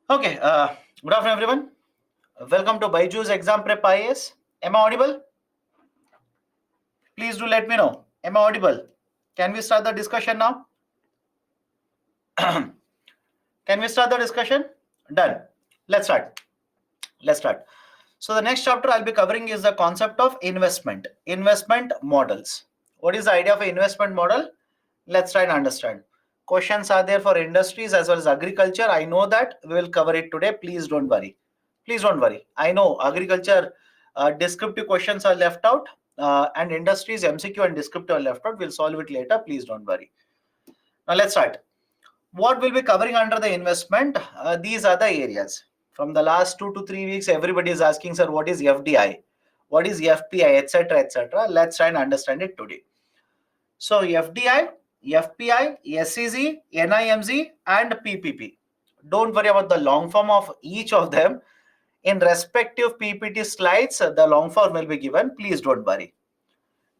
Okay, good afternoon, everyone. Welcome to Byju's Exam Prep IAS. Am I audible? Please do let me know. Am I audible? Can we start the discussion now? Can we start the discussion? Done. Let's start. Let's start. So the next chapter I'll be covering is the concept of investment models. What is the idea of an investment model? Let's try and understand. Questions are there for industries as well as agriculture. I know that we will cover it today. Please don't worry. Please don't worry. I know agriculture descriptive questions are left out and industries MCQ and descriptive are left out. We'll solve it later. Please don't worry. Now let's start. What we'll be covering under the investment? These are the areas. From the last 2 to 3 weeks, everybody is asking, sir, what is FDI? What is FPI, etc., etc. Let's try and understand it today. So FDI, FPI, SEZ, NIMZ, and PPP. Don't worry about the long form of each of them. In respective PPT slides, the long form will be given. Please don't worry.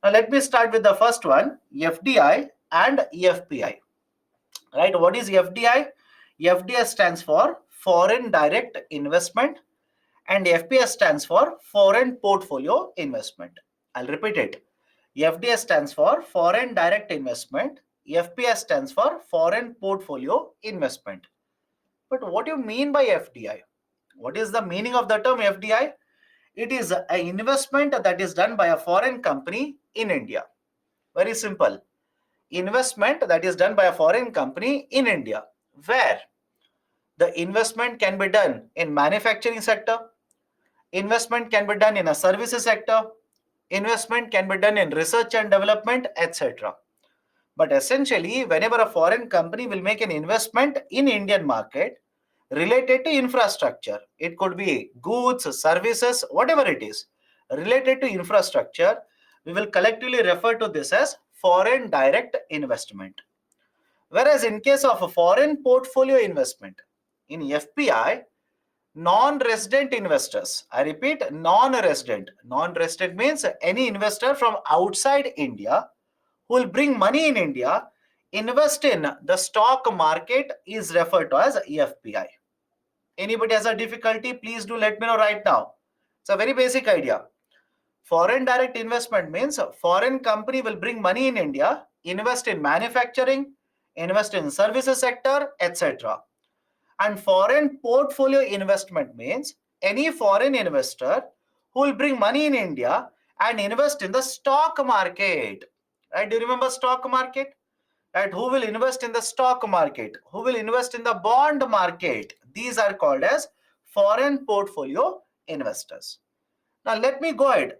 Now let me start with the first one, FDI and FPI. Right? What is FDI? FDI stands for Foreign Direct Investment and FPI stands for Foreign Portfolio Investment. I'll repeat it. FDI stands for Foreign Direct Investment. FPI stands for Foreign Portfolio Investment. But what do you mean by FDI? What is the meaning of the term FDI? It is an investment that is done by a foreign company in India. Very simple. Investment that is done by a foreign company in India. Where? The investment can be done in manufacturing sector, investment can be done in a services sector, investment can be done in research and development, etc. But essentially, whenever a foreign company will make an investment in Indian market related to infrastructure, it could be goods, services, whatever it is, related to infrastructure, we will collectively refer to this as foreign direct investment. Whereas in case of a foreign portfolio investment, in FPI, non-resident investors, I repeat, non-resident. Non-resident means any investor from outside India who will bring money in India, invest in the stock market is referred to as FPI. Anybody has a difficulty, please do let me know right now. It's a very basic idea. Foreign direct investment means a foreign company will bring money in India, invest in manufacturing, invest in services sector, etc. And foreign portfolio investment means any foreign investor who will bring money in India and invest in the stock market. Right? Do you remember stock market? Right? Who will invest in the stock market? Who will invest in the bond market? These are called as foreign portfolio investors. Now let me go ahead.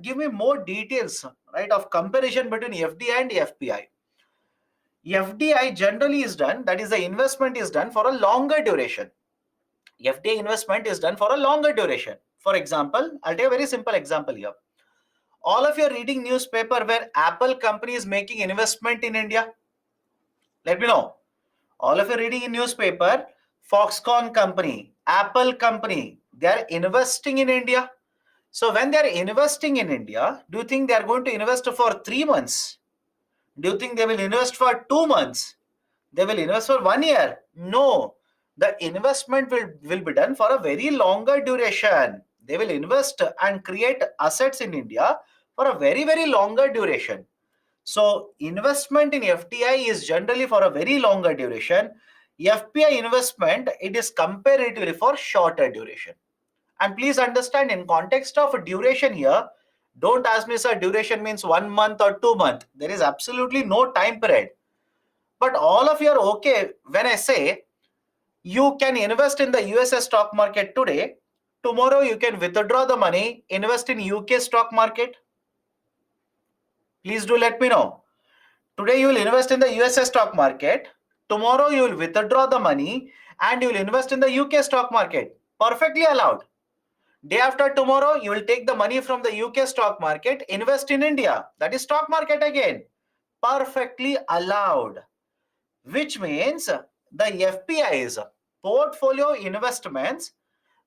Give me more details, right, of comparison between FDI and FPI. FDI generally is done, that is the investment is done for a longer duration. FDI investment is done for a longer duration. For example, I'll take a very simple example here. All of you are reading newspaper where Apple company is making investment in India. Let me know. All of you are reading in newspaper, Foxconn company, Apple company, they are investing in India. So when they are investing in India, do you think they are going to invest for 3 months? Do you think they will invest for 2 months? They will invest for 1 year? No. The investment will be done for a very longer duration. They will invest and create assets in India for a very, very longer duration. So investment in FDI is generally for a very longer duration. FPI investment, it is comparatively for shorter duration. And please understand, in context of duration here, don't ask me, sir, duration means 1 month or 2 months. There is absolutely no time period. But all of you are okay when I say you can invest in the USA stock market today. Tomorrow you can withdraw the money, invest in UK stock market. Please do let me know. Today you will invest in the USA stock market. Tomorrow you will withdraw the money and you will invest in the UK stock market. Perfectly allowed. Day after tomorrow, you will take the money from the UK stock market, invest in India. That is stock market again. Perfectly allowed. Which means the FPIs, portfolio investments,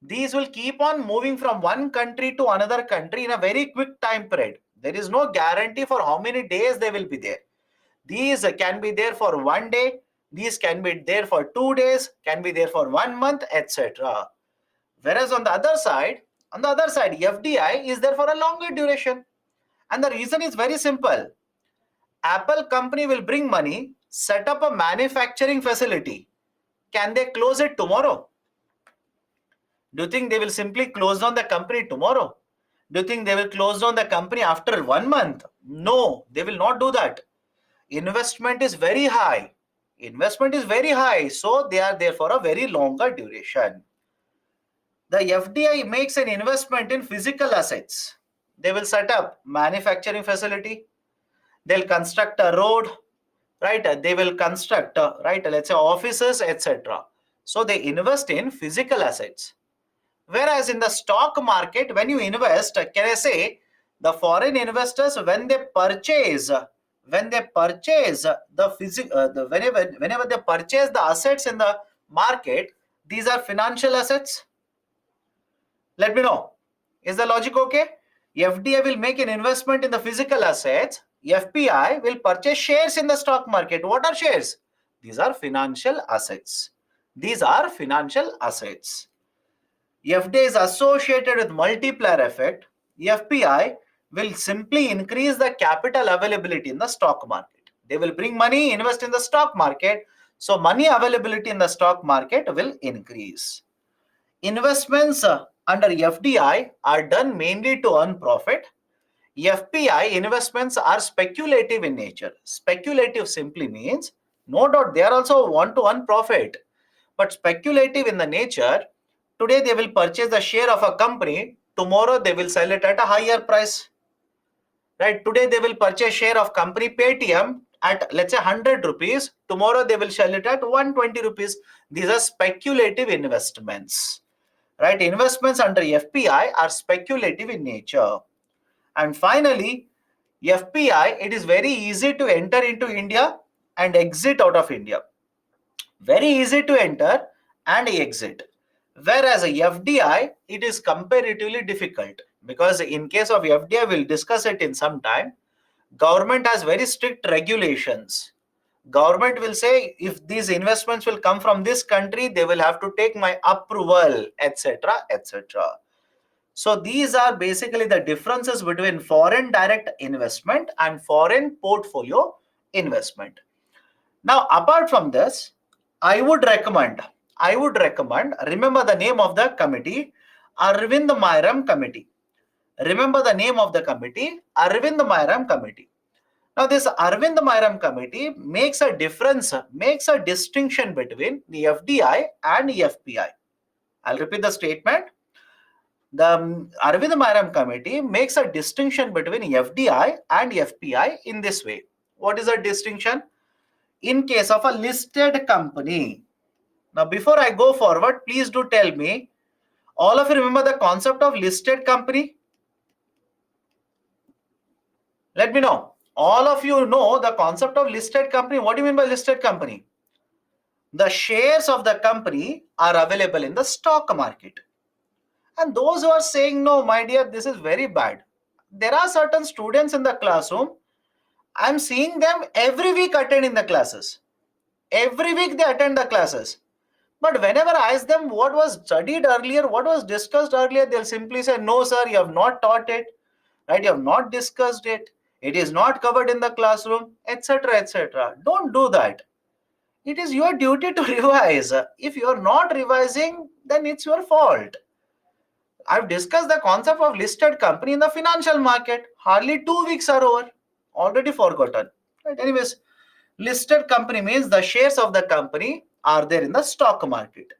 these will keep on moving from one country to another country in a very quick time period. There is no guarantee for how many days they will be there. These can be there for 1 day. These can be there for 2 days, can be there for 1 month, etc. Whereas on the other side, FDI is there for a longer duration. And the reason is very simple. Apple company will bring money, set up a manufacturing facility. Can they close it tomorrow? Do you think they will simply close down the company tomorrow? Do you think they will close down the company after 1 month? No, they will not do that. Investment is very high. So they are there for a very longer duration. The FDI makes an investment in physical assets. They will set up manufacturing facility. They'll construct a road, right? They will construct, right? Let's say offices, etc. So they invest in physical assets. Whereas in the stock market, when you invest, can I say the foreign investors, when they purchase the whenever they purchase the assets in the market, these are financial assets. Let me know. Is the logic okay? FDI will make an investment in the physical assets. FPI will purchase shares in the stock market. What are shares? These are financial assets. FDI is associated with multiplier effect. FPI will simply increase the capital availability in the stock market. They will bring money, invest in the stock market. So money availability in the stock market will increase. Investments under FDI are done mainly to earn profit. FPI investments are speculative in nature. Speculative simply means, no doubt they are also want to earn profit, but speculative in the nature. Today they will purchase the share of a company, tomorrow they will sell it at a higher price. Right? Today they will purchase share of company Paytm at, let's say, 100 rupees. Tomorrow they will sell it at 120 rupees. These are speculative investments. Right? Investments under FPI are speculative in nature. And finally, FPI, it is very easy to enter into India and exit out of India. Very easy to enter and exit. Whereas a FDI, it is comparatively difficult, because in case of FDI, we'll discuss it in some time. Government has very strict regulations. Government will say, if these investments will come from this country, they will have to take my approval, etc., etc. So these are basically the differences between foreign direct investment and foreign portfolio investment. Now, apart from this, I would recommend, remember the name of the committee, Arvind Mairam Committee. Remember the name of the committee, Arvind Mairam Committee. Now, this Arvind Mairam Committee makes a distinction between the FDI and FPI. I'll repeat the statement. The Arvind Mairam Committee makes a distinction between FDI and FPI in this way. What is the distinction? In case of a listed company. Now, before I go forward, please do tell me, all of you remember the concept of listed company? Let me know. All of you know the concept of listed company. What do you mean by listed company? The shares of the company are available in the stock market. And those who are saying, no, my dear, this is very bad. There are certain students in the classroom. I'm seeing them every week attending the classes. Every week they attend the classes. But whenever I ask them what was studied earlier, what was discussed earlier, they'll simply say, no, sir, you have not taught it, right? You have not discussed it. It is not covered in the classroom, etc., etc. Don't do that. It is your duty to revise. If you are not revising, then it's your fault. I've discussed the concept of listed company in the financial market. Hardly 2 weeks are over. Already forgotten. Right? Anyways, listed company means the shares of the company are there in the stock market.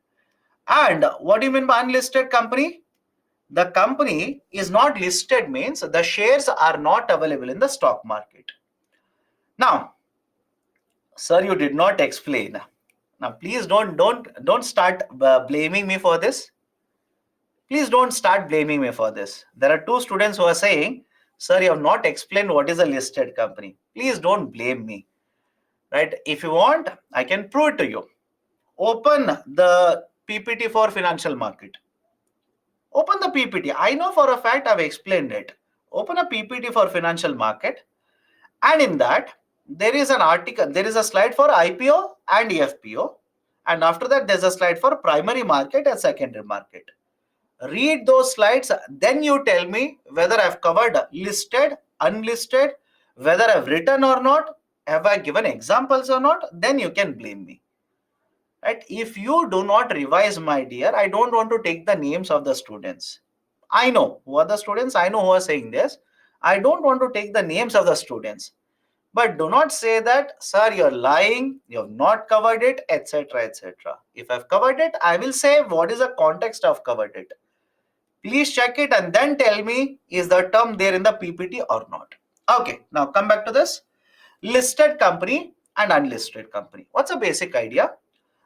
And what do you mean by unlisted company? The company is not listed means the shares are not available in the stock market. Now, sir, you did not explain. Now, please don't start blaming me for this. Please don't start blaming me for this. There are 2 students who are saying, sir, you have not explained what is a listed company. Please don't blame me. Right? If you want, I can prove it to you. Open the PPT for financial market. Open the PPT. I know for a fact I've explained it. Open a PPT for financial market. And in that, there is an article, there is a slide for IPO and FPO, and after that there's a slide for primary market and secondary market. Read those slides, then you tell me whether I've covered listed, unlisted, whether I've written or not, have I given examples or not, then you can blame me. Right? If you do not revise, my dear, I don't want to take the names of the students. I know who are the students, I know who are saying this. I don't want to take the names of the students. But do not say that, sir, you're lying, you have not covered it, etc. etc. If I've covered it, I will say what is the context of covered it. Please check it and then tell me, is the term there in the PPT or not? Okay, now come back to this. Listed company and unlisted company. What's a basic idea?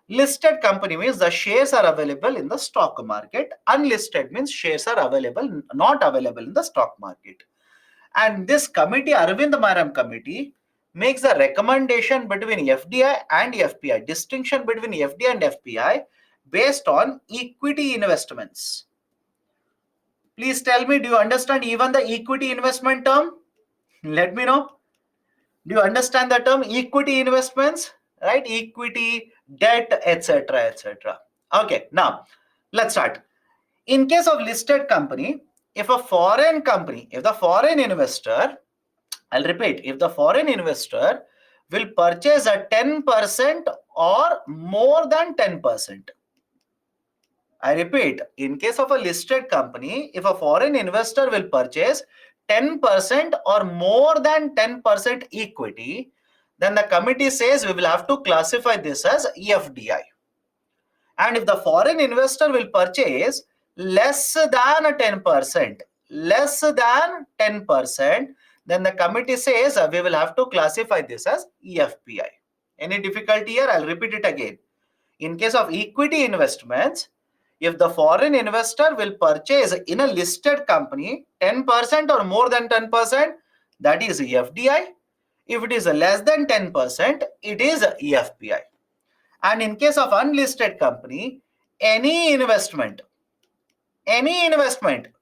Listed company means the shares are available in the stock market. Unlisted means shares are available, not available in the stock market. And this committee, Arvind Maram committee, makes a recommendation between FDI and FPI, distinction between FDI and FPI based on equity investments. Please tell me, do you understand even the equity investment term? Let me know. Do you understand the term equity investments? Right? Equity, debt, etc. etc. Okay, now let's start. In case of listed company, if a foreign company, if the foreign investor, I'll repeat, if the foreign investor will purchase a 10% or more than 10%. I repeat, in case of a listed company, if a foreign investor will purchase 10% or more than 10% equity, then the committee says we will have to classify this as FDI. And if the foreign investor will purchase less than 10%, then the committee says we will have to classify this as EFPI. Any difficulty here? I'll repeat it again. In case of equity investments, if the foreign investor will purchase in a listed company 10% or more than 10%, that is FDI. If it is less than 10%, it is EFPI. And in case of unlisted company, any investment,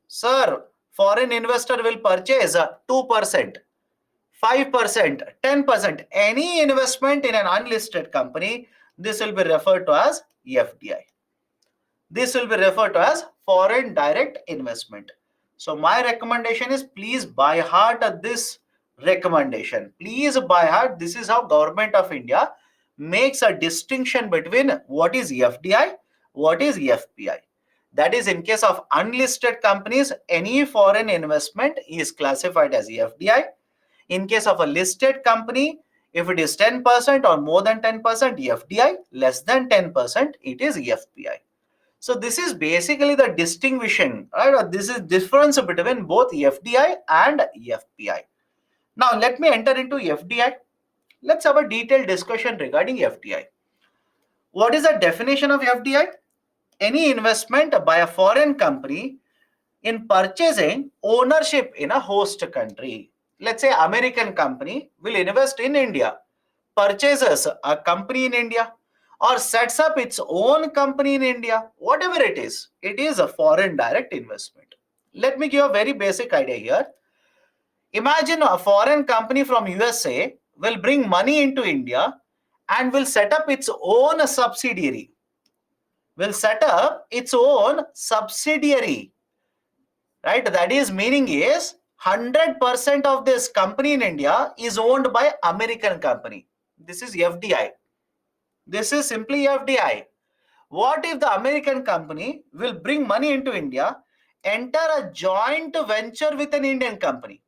sir, foreign investor will purchase 2%, 5%, 10%, any investment in an unlisted company, this will be referred to as FDI. This will be referred to as foreign direct investment. So my recommendation is, please by heart this recommendation. Please by heart, this is how Government of India makes a distinction between what is FDI, what is FPI. That is, in case of unlisted companies, any foreign investment is classified as FDI. In case of a listed company, if it is 10% or more than 10%, FDI, less than 10%, it is FPI. So this is basically the distinction, right? This is difference between both FDI and FPI. Now let me enter into FDI. Let's have a detailed discussion regarding FDI. What is the definition of FDI? Any investment by a foreign company in purchasing ownership in a host country. Let's say American company will invest in India, purchases a company in India, or sets up its own company in India, whatever it is a foreign direct investment. Let me give a very basic idea here. Imagine a foreign company from USA will bring money into India and will set up its own subsidiary. Right? That is, meaning is 100% of this company in India is owned by American company. This is FDI. This is simply FDI. What if the American company will bring money into India, enter a joint venture with an Indian company?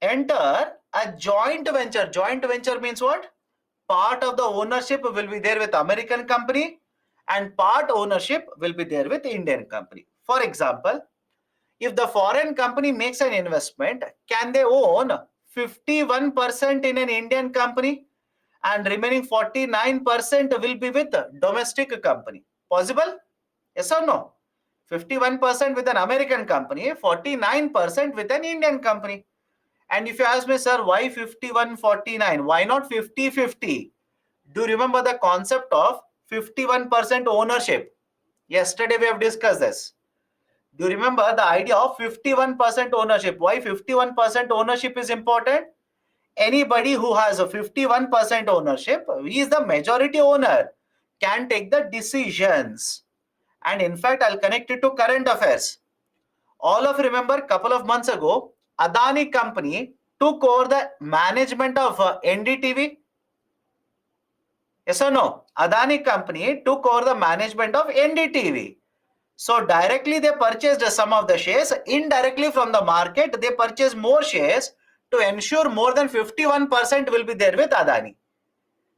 Enter a joint venture. Joint venture means what? Part of the ownership will be there with American company and part ownership will be there with Indian company. For example, if the foreign company makes an investment, can they own 51% in an Indian company and remaining 49% will be with a domestic company? Possible? Yes or no? 51% with an American company, 49% with an Indian company. And if you ask me, sir, why 51-49? Why not 50-50? Do you remember the concept of 51% ownership? Yesterday we have discussed this. Do you remember the idea of 51% ownership? Why 51% ownership is important? Anybody who has a 51% ownership, he is the majority owner, can take the decisions. And in fact, I'll connect it to current affairs. All of you remember, couple of months ago, Adani company took over the management of NDTV. Yes or no? Adani company took over the management of NDTV. So directly they purchased some of the shares. Indirectly from the market, they purchased more shares to ensure more than 51% will be there with Adani.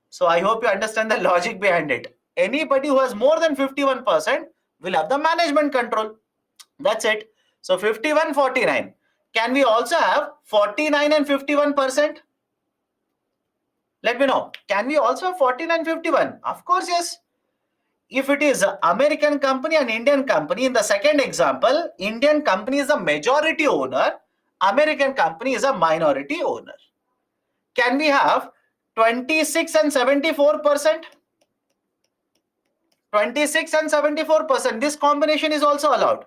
So I hope you understand the logic behind it. Anybody who has more than 51% will have the management control. That's it. So 51, 49. Can we also have 49 and 51%? Let me know. Can we also have 49, 51? Of course, yes. If it is an American company and Indian company, in the second example, Indian company is a majority owner, American company is a minority owner. Can we have 26 and 74%? 26 and 74%. This combination is also allowed,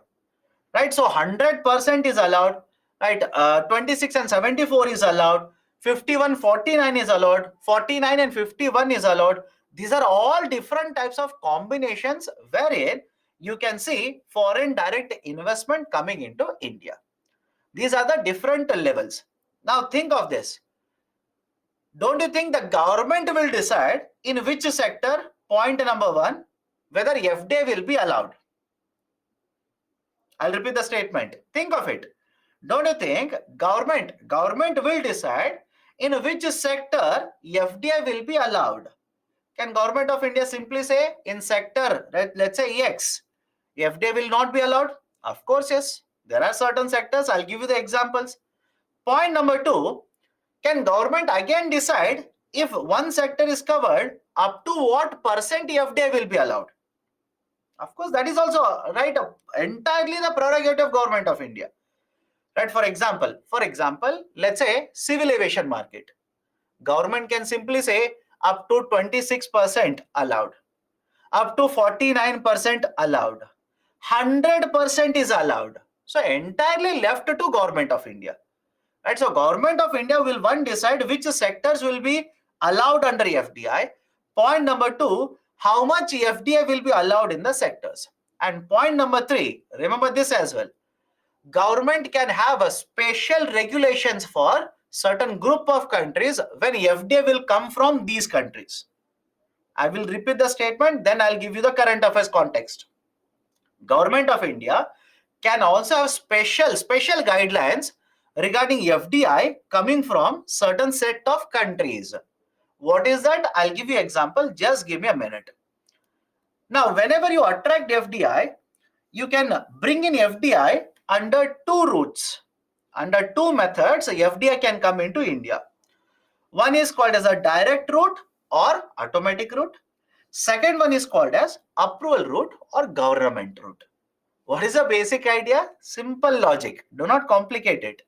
right? So 100% is allowed, right? 26 and 74 is allowed. 51, 49 is allowed. 49 and 51 is allowed. These are all different types of combinations wherein you can see foreign direct investment coming into India. These are the different levels. Now think of this. Don't you think the government will decide in which sector, point number one, whether FDI will be allowed? I'll repeat the statement. Think of it. Don't you think government will decide in which sector FDI will be allowed? Can government of India simply say in sector, let's say X, FDI will not be allowed? Of course, yes. There are certain sectors. I'll give you the examples. Point number two, can government again decide if one sector is covered, up to what percent FDI will be allowed? Of course, that is also right, entirely the prerogative of government of India. Right? For example, let's say civil aviation market. Government can simply say up to 26% allowed, up to 49% allowed, 100% is allowed. So entirely left to government of India. Right? So government of India will one decide which sectors will be allowed under FDI. Point number two, how much FDI will be allowed in the sectors. And point number three, remember this as well. Government can have a special regulations for certain group of countries when FDI will come from these countries. I will repeat the statement, then I'll give you the current affairs context. Government of India can also have special guidelines regarding FDI coming from certain set of countries. What is that? I'll give you example. Just give me a minute. Now, whenever you attract FDI, you can bring in FDI under two routes. Under two methods, FDI can come into India. One is called as a direct route or automatic route. Second one is called as approval route or government route. What is the basic idea? Simple logic. Do not complicate it.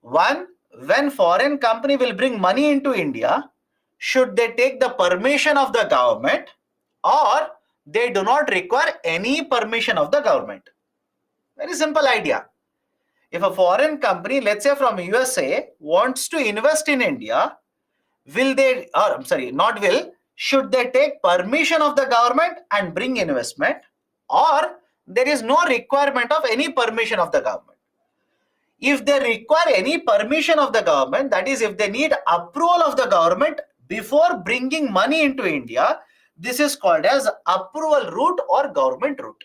One, when foreign company will bring money into India, should they take the permission of the government or they do not require any permission of the government? Very simple idea. If a foreign company, let's say from USA, wants to invest in India, should they take permission of the government and bring investment, or there is no requirement of any permission of the government? If they require any permission of the government, that is, if they need approval of the government before bringing money into India, this is called as approval route or government route.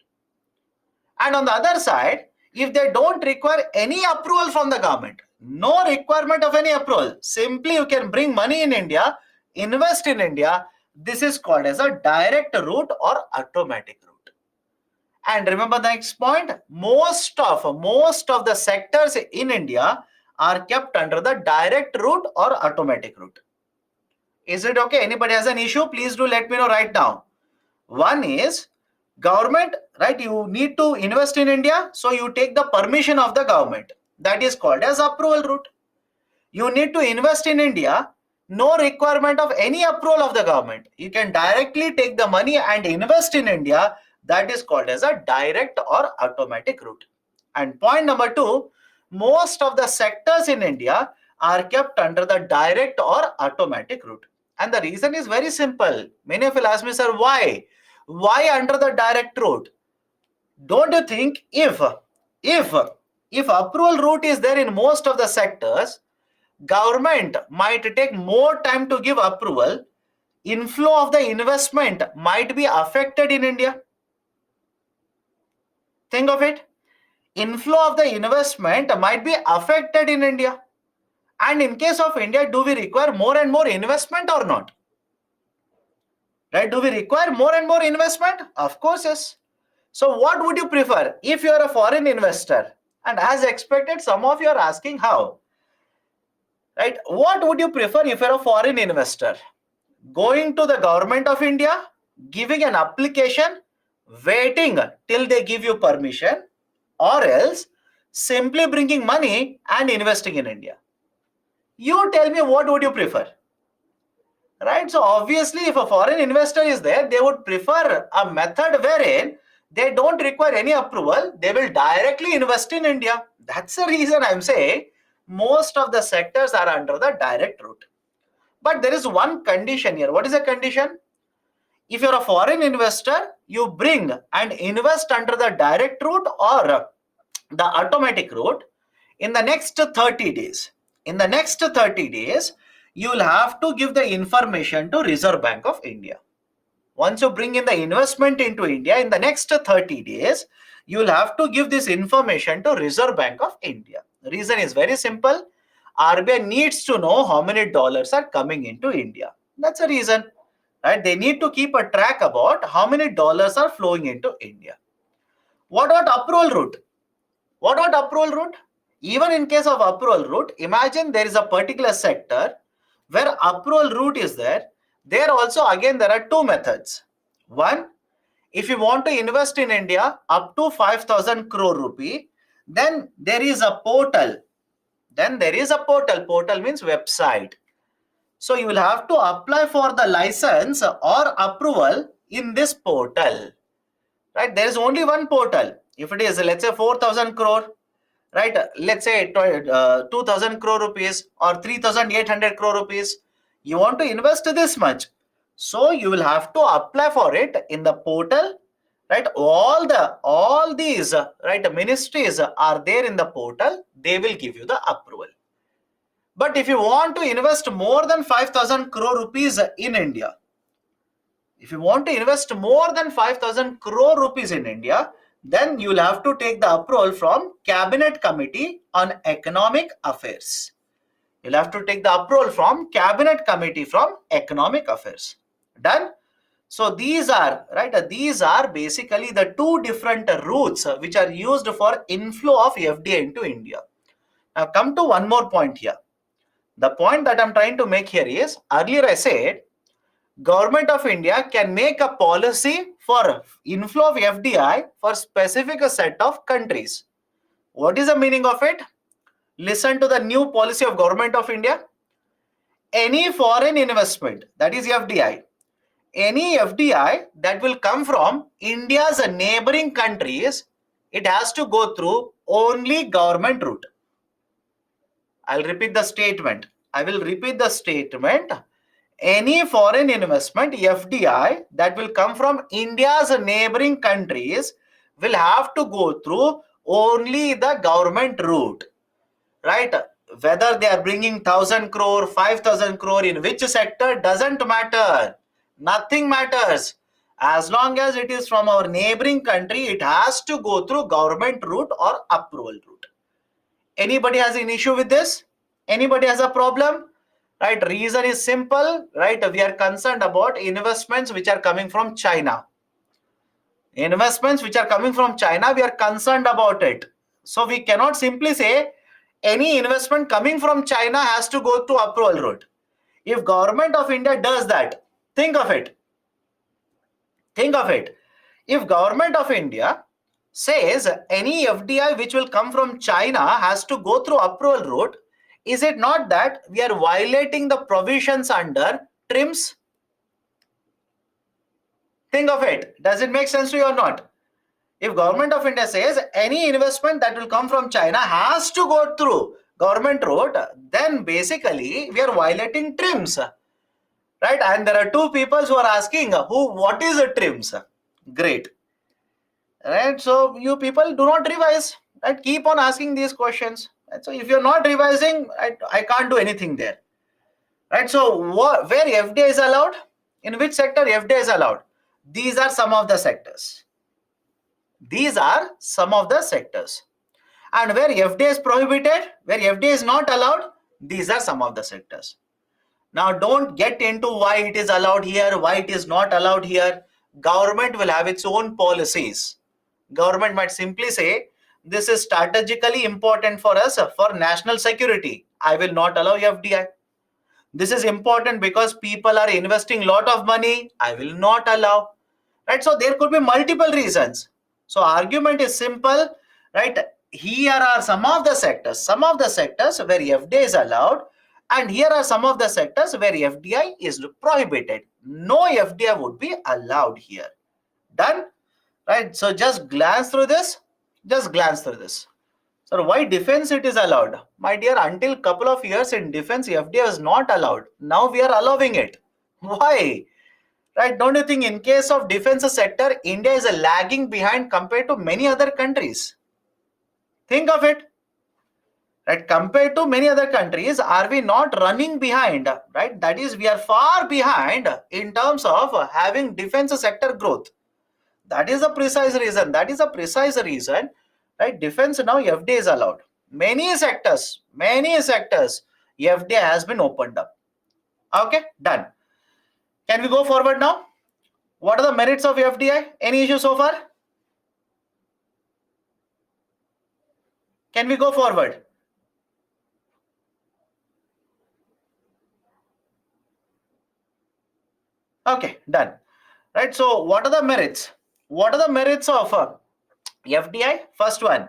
And on the other side, if they don't require any approval from the government, no requirement of any approval, simply you can bring money in India, invest in India, this is called as a direct route or automatic route. And remember the next point, most of the sectors in India are kept under the direct route or automatic route. Is it okay? Anybody has an issue? Please do let me know right now. One is government, right? You need to invest in India, so you take the permission of the government. That is called as approval route. You need to invest in India, no requirement of any approval of the government. You can directly take the money and invest in India. That is called as a direct or automatic route. And point number two, most of the sectors in India are kept under the direct or automatic route. And the reason is very simple. Many of you ask me, sir, why? Why under the direct route? Don't you think if approval route is there in most of the sectors, government might take more time to give approval, inflow of the investment might be affected in India. Think of it. Inflow of the investment might be affected in India. And in case of India, do we require more and more investment or not? Right? Do we require more and more investment? Of course, yes. So what would you prefer if you are a foreign investor? And as expected, some of you are asking how. Right? What would you prefer if you're a foreign investor? Going to the government of India, giving an application, waiting till they give you permission, or else simply bringing money and investing in India? You tell me, what would you prefer? Right? So obviously, if a foreign investor is there, they would prefer a method wherein they don't require any approval. They will directly invest in India. That's the reason I'm saying most of the sectors are under the direct route. But there is one condition here. What is the condition? If you're a foreign investor, you bring and invest under the direct route or the automatic route in the next 30 days. In the next 30 days, you will have to give the information to Reserve Bank of India. Once you bring in the investment into India, in the next 30 days, you will have to give this information to Reserve Bank of India. The reason is very simple. RBI needs to know how many dollars are coming into India. That's the reason. Right? They need to keep a track about how many dollars are flowing into India. What about approval route? What about approval route? Even in case of approval route, imagine there is a particular sector where approval route is there. There also, again, there are two methods. One, if you want to invest in India up to 5,000 crore rupee, then there is a portal. Portal means website. So you will have to apply for the license or approval in this portal. Right? There is only one portal. If it is, let's say, 4,000 crore, right? Let's say 2,000 crore rupees or 3,800 crore rupees. You want to invest this much. So you will have to apply for it in the portal, right? All these, right, ministries are there in the portal. They will give you the approval. But if you want to invest more than 5,000 crore rupees in India, if you want to invest more than 5,000 crore rupees in India, then you will have to take the approval from Cabinet Committee on Economic Affairs. You'll have to take the approval from Cabinet Committee from Economic Affairs. Done? So these are, right, these are basically the two different routes which are used for inflow of FDI into India. Now come to one more point here. The point that I'm trying to make here is, earlier I said, Government of India can make a policy for inflow of FDI for specific set of countries. What is the meaning of it? Listen to the new policy of Government of India. Any foreign investment, that is FDI, any FDI that will come from India's neighboring countries, it has to go through only government route. I'll repeat the statement. Any foreign investment, FDI, that will come from India's neighboring countries will have to go through only the government route. Right? Whether they are bringing 1,000 crore, 5,000 crore, in which sector, doesn't matter. Nothing matters. As long as it is from our neighboring country, it has to go through government route or approval route. Anybody has an issue with this? Anybody has a problem? Right? Reason is simple. Right? We are concerned about investments which are coming from China. Investments which are coming from China, we are concerned about it. So we cannot simply say any investment coming from China has to go to approval route. If Government of India does that, think of it. If Government of India says any FDI which will come from China has to go through approval route, is it not that we are violating the provisions under TRIMS? Think of it. Does it make sense to you or not? If Government of India says any investment that will come from China has to go through government wrote, then basically we are violating trims, right? And there are two people who are asking, what is a trims? Great, right? So you people do not revise, right? Keep on asking these questions. Right? So if you're not revising, I can't do anything there, right? So where FDI is allowed? In which sector FDI is allowed? These are some of the sectors. These are some of the sectors. And where FDI is prohibited, where FDI is not allowed, these are some of the sectors. Now don't get into why it is allowed here, why it is not allowed here. Government will have its own policies. Government might simply say, this is strategically important for us for national security. I will not allow FDI. This is important because people are investing a lot of money. I will not allow. Right? So there could be multiple reasons. So argument is simple, right? Here are some of the sectors where FDI is allowed, and here are some of the sectors where FDI is prohibited. No FDI would be allowed here. Done? Right? So just glance through this. Just glance through this. So why defense it is allowed? My dear, until couple of years in defense, FDI was not allowed. Now we are allowing it. Why? Right? Don't you think in case of defense sector, India is lagging behind compared to many other countries? Think of it. Right? Compared to many other countries, are we not running behind? Right? That is, we are far behind in terms of having defense sector growth. That is a precise reason. That is a precise reason. Right? Defense now FDI is allowed. Many sectors, FDI has been opened up. Okay, done. Can we go forward now? What are the merits of FDI? Any issue so far? Can we go forward? Okay, done. Right, so what are the merits? What are the merits of FDI? First one,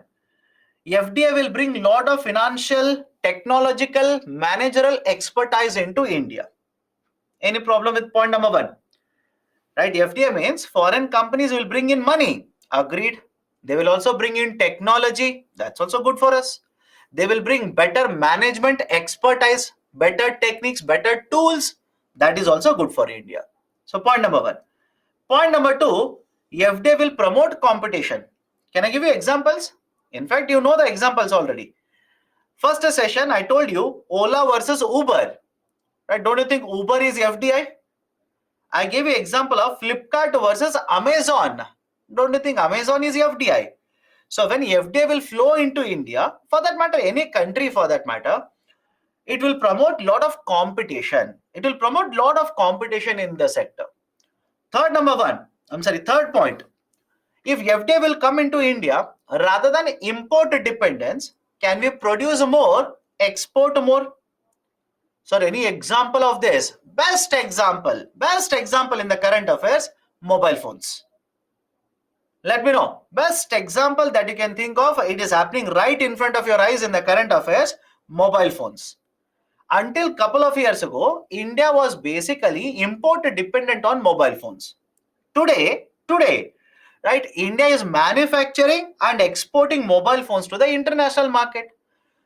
FDI will bring lot of financial, technological, managerial expertise into India. Any problem with point number one? Right, FDI means foreign companies will bring in money. Agreed. They will also bring in technology. That's also good for us. They will bring better management expertise, better techniques, better tools. That is also good for India. So point number one. Point number two, FDI will promote competition. Can I give you examples? In fact, you know the examples already. First session, I told you Ola versus Uber. Right? Don't you think Uber is FDI? I gave you example of Flipkart versus Amazon. Don't you think Amazon is FDI? So when FDI will flow into India, for that matter, any country for that matter, it will promote lot of competition. It will promote lot of competition in the sector. Third point. If FDI will come into India, rather than import dependence, can we produce more, export more? So any example of this? Best example in the current affairs, mobile phones. Let me know. Best example that you can think of, it is happening right in front of your eyes in the current affairs, mobile phones. Until couple of years ago, India was basically import dependent on mobile phones. Today, right, India is manufacturing and exporting mobile phones to the international market.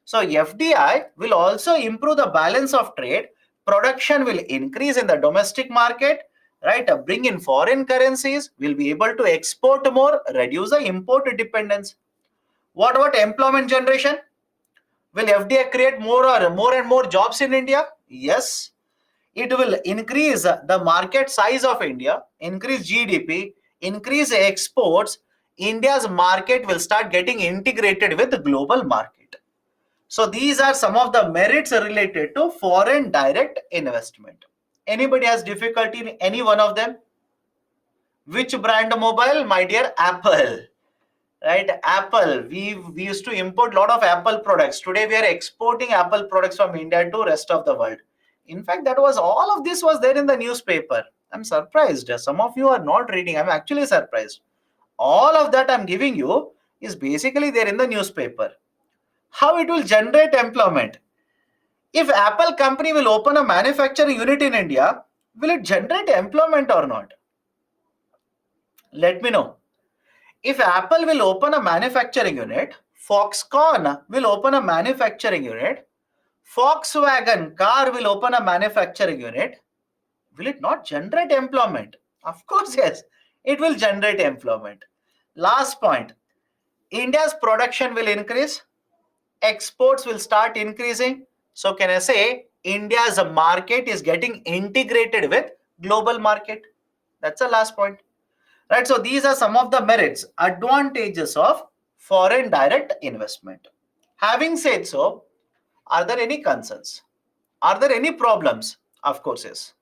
So FDI will also improve the balance of trade. Production will increase in the domestic market, right? Bring in foreign currencies. We'll be able to export more, reduce the import dependence. What about employment generation? Will FDI create more and more jobs in India? Yes. It will increase the market size of India, increase GDP, increase exports. India's market will start getting integrated with the global market. So these are some of the merits related to foreign direct investment. Anybody has difficulty in any one of them? Which brand mobile? My dear, Apple. Right, Apple. We used to import a lot of Apple products. Today we are exporting Apple products from India to rest of the world. In fact, that was all of this was there in the newspaper. I'm surprised. Some of you are not reading. I'm actually surprised. All of that I'm giving you is basically there in the newspaper. How it will generate employment? If Apple company will open a manufacturing unit in India, will it generate employment or not? Let me know. If Apple will open a manufacturing unit, Foxconn will open a manufacturing unit. Volkswagen car will open a manufacturing unit. Will it not generate employment? Of course, yes. It will generate employment. Last point. India's production will increase. Exports will start increasing. So can I say India's market is getting integrated with global market? That's the last point. Right. So these are some of the merits, advantages of foreign direct investment. Having said so, are there any concerns? Are there any problems? Of course, yes.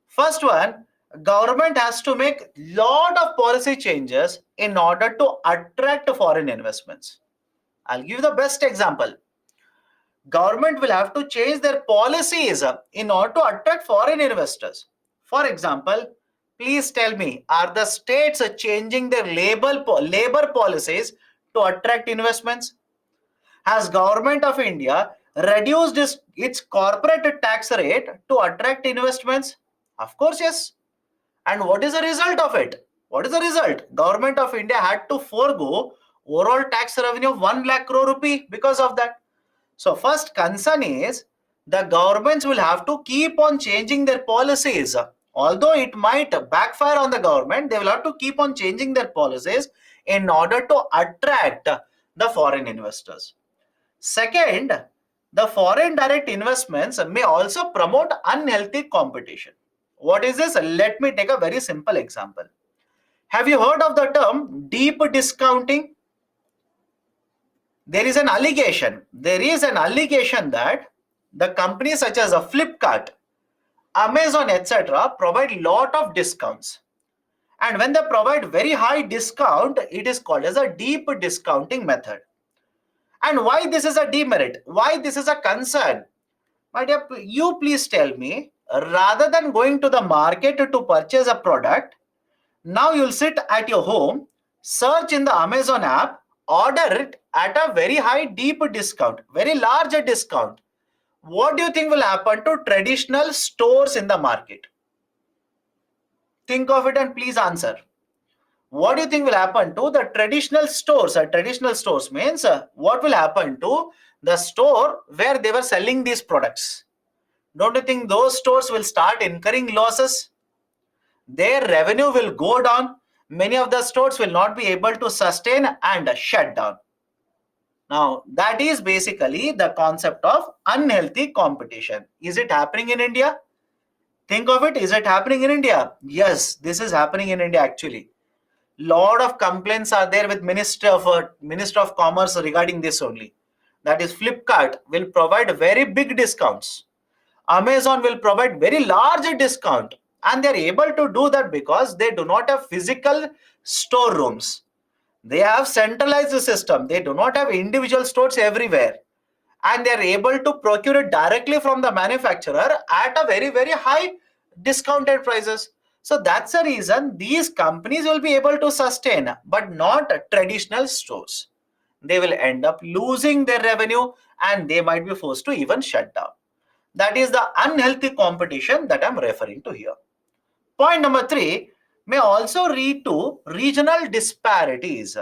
First one, government has to make lot of policy changes in order to attract foreign investments. I'll give you the best example. Government will have to change their policies in order to attract foreign investors. For example, please tell me, are the states changing their labor policies to attract investments? Has government of India reduced its corporate tax rate to attract investments? Of course, yes. And what is the result of it? What is the result? Government of India had to forego overall tax revenue of 1 lakh crore rupee because of that. So first concern is the governments will have to keep on changing their policies. Although it might backfire on the government, they will have to keep on changing their policies in order to attract the foreign investors. Second, the foreign direct investments may also promote unhealthy competition. What is this? Let me take a very simple example. Have you heard of the term deep discounting? There is an allegation that the companies such as Flipkart, Amazon, etc. provide lot of discounts. And when they provide very high discount, it is called as a deep discounting method. And why this is a demerit? Why this is a concern? My dear, you please tell me, rather than going to the market to purchase a product, now you'll sit at your home, search in the Amazon app, order it at a very high deep discount, very large discount. What do you think will happen to traditional stores in the market? Think of it and please answer. What do you think will happen to the traditional stores? Traditional stores means what will happen to the store where they were selling these products? Don't you think those stores will start incurring losses? Their revenue will go down. Many of the stores will not be able to sustain and shut down. Now, that is basically the concept of unhealthy competition. Is it happening in India? Think of it. Is it happening in India? Yes, this is happening in India actually. Lot of complaints are there with Minister of Commerce regarding this only. That is, Flipkart will provide very big discounts. Amazon will provide very large discount, and they're able to do that because they do not have physical storerooms. They have centralized system. They do not have individual stores everywhere, and they're able to procure it directly from the manufacturer at a very, very high discounted prices. So that's the reason these companies will be able to sustain, but not traditional stores. They will end up losing their revenue and they might be forced to even shut down. That is the unhealthy competition that I'm referring to here. Point number 3 may also lead to regional disparities.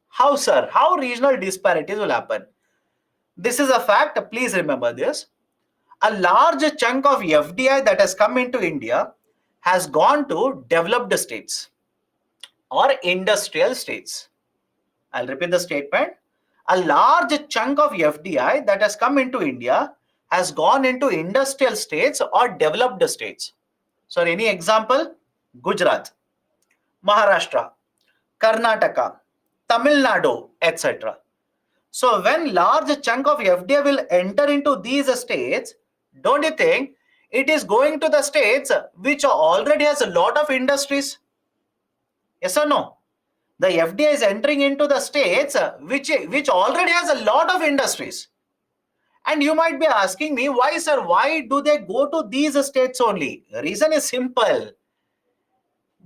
How, sir? How regional disparities will happen? This is a fact. Please remember this. A large chunk of FDI that has come into India has gone to developed states or industrial states. I'll repeat the statement. A large chunk of FDI that has come into India has gone into industrial states or developed states. So any example? Gujarat, Maharashtra, Karnataka, Tamil Nadu, etc. So when large chunk of FDI will enter into these states, don't you think it is going to the states which already has a lot of industries? Yes or no? The FDI is entering into the states which already has a lot of industries. And you might be asking me, why, sir? Why do they go to these states only? The reason is simple.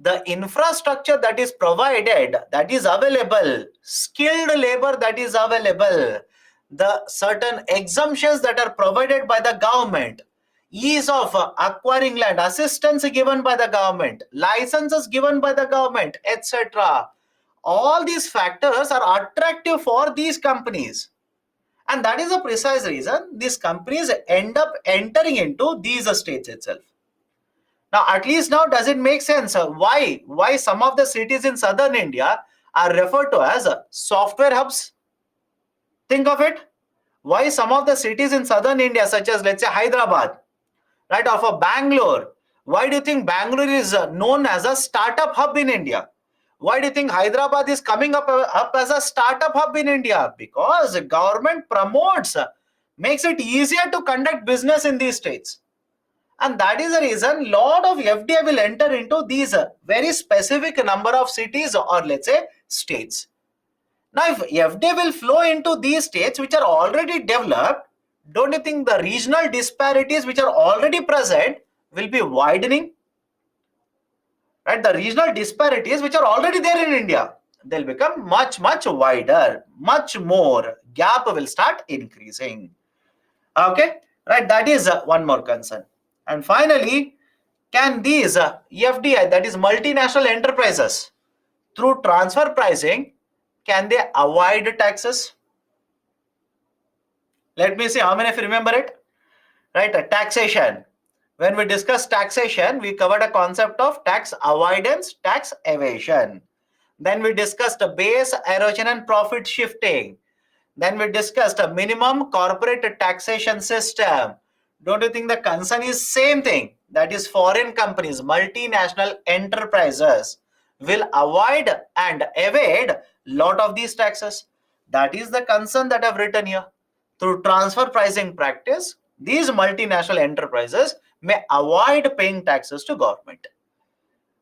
The infrastructure that is provided, that is available, skilled labor that is available, the certain exemptions that are provided by the government, ease of acquiring land, assistance given by the government, licenses given by the government, etc. All these factors are attractive for these companies. And that is the precise reason these companies end up entering into these states itself. Now, at least now, does it make sense why some of the cities in southern India are referred to as software hubs? Think of it. Why some of the cities in southern India, such as let's say Hyderabad, right, or for Bangalore, why do you think Bangalore is known as a startup hub in India? Why do you think Hyderabad is coming up as a startup hub in India? Because the government promotes, makes it easier to conduct business in these states. And that is the reason lot of FDI will enter into these very specific number of cities or let's say states. Now, if FDI will flow into these states which are already developed, don't you think the regional disparities which are already present will be widening? Right? The regional disparities which are already there in India, they'll become much wider, much more. Gap will start increasing. Okay, right? That is one more concern. And finally, can these FDI, that is multinational enterprises, through transfer pricing, can they avoid taxes? Let me see how many of you remember it. Right, taxation. When we discussed taxation, we covered a concept of tax avoidance, tax evasion. Then we discussed base erosion and profit shifting. Then we discussed a minimum corporate taxation system. Don't you think the concern is same thing? That is, foreign companies, multinational enterprises will avoid and evade lot of these taxes. That is the concern that I've written here. Through transfer pricing practice, these multinational enterprises may avoid paying taxes to government.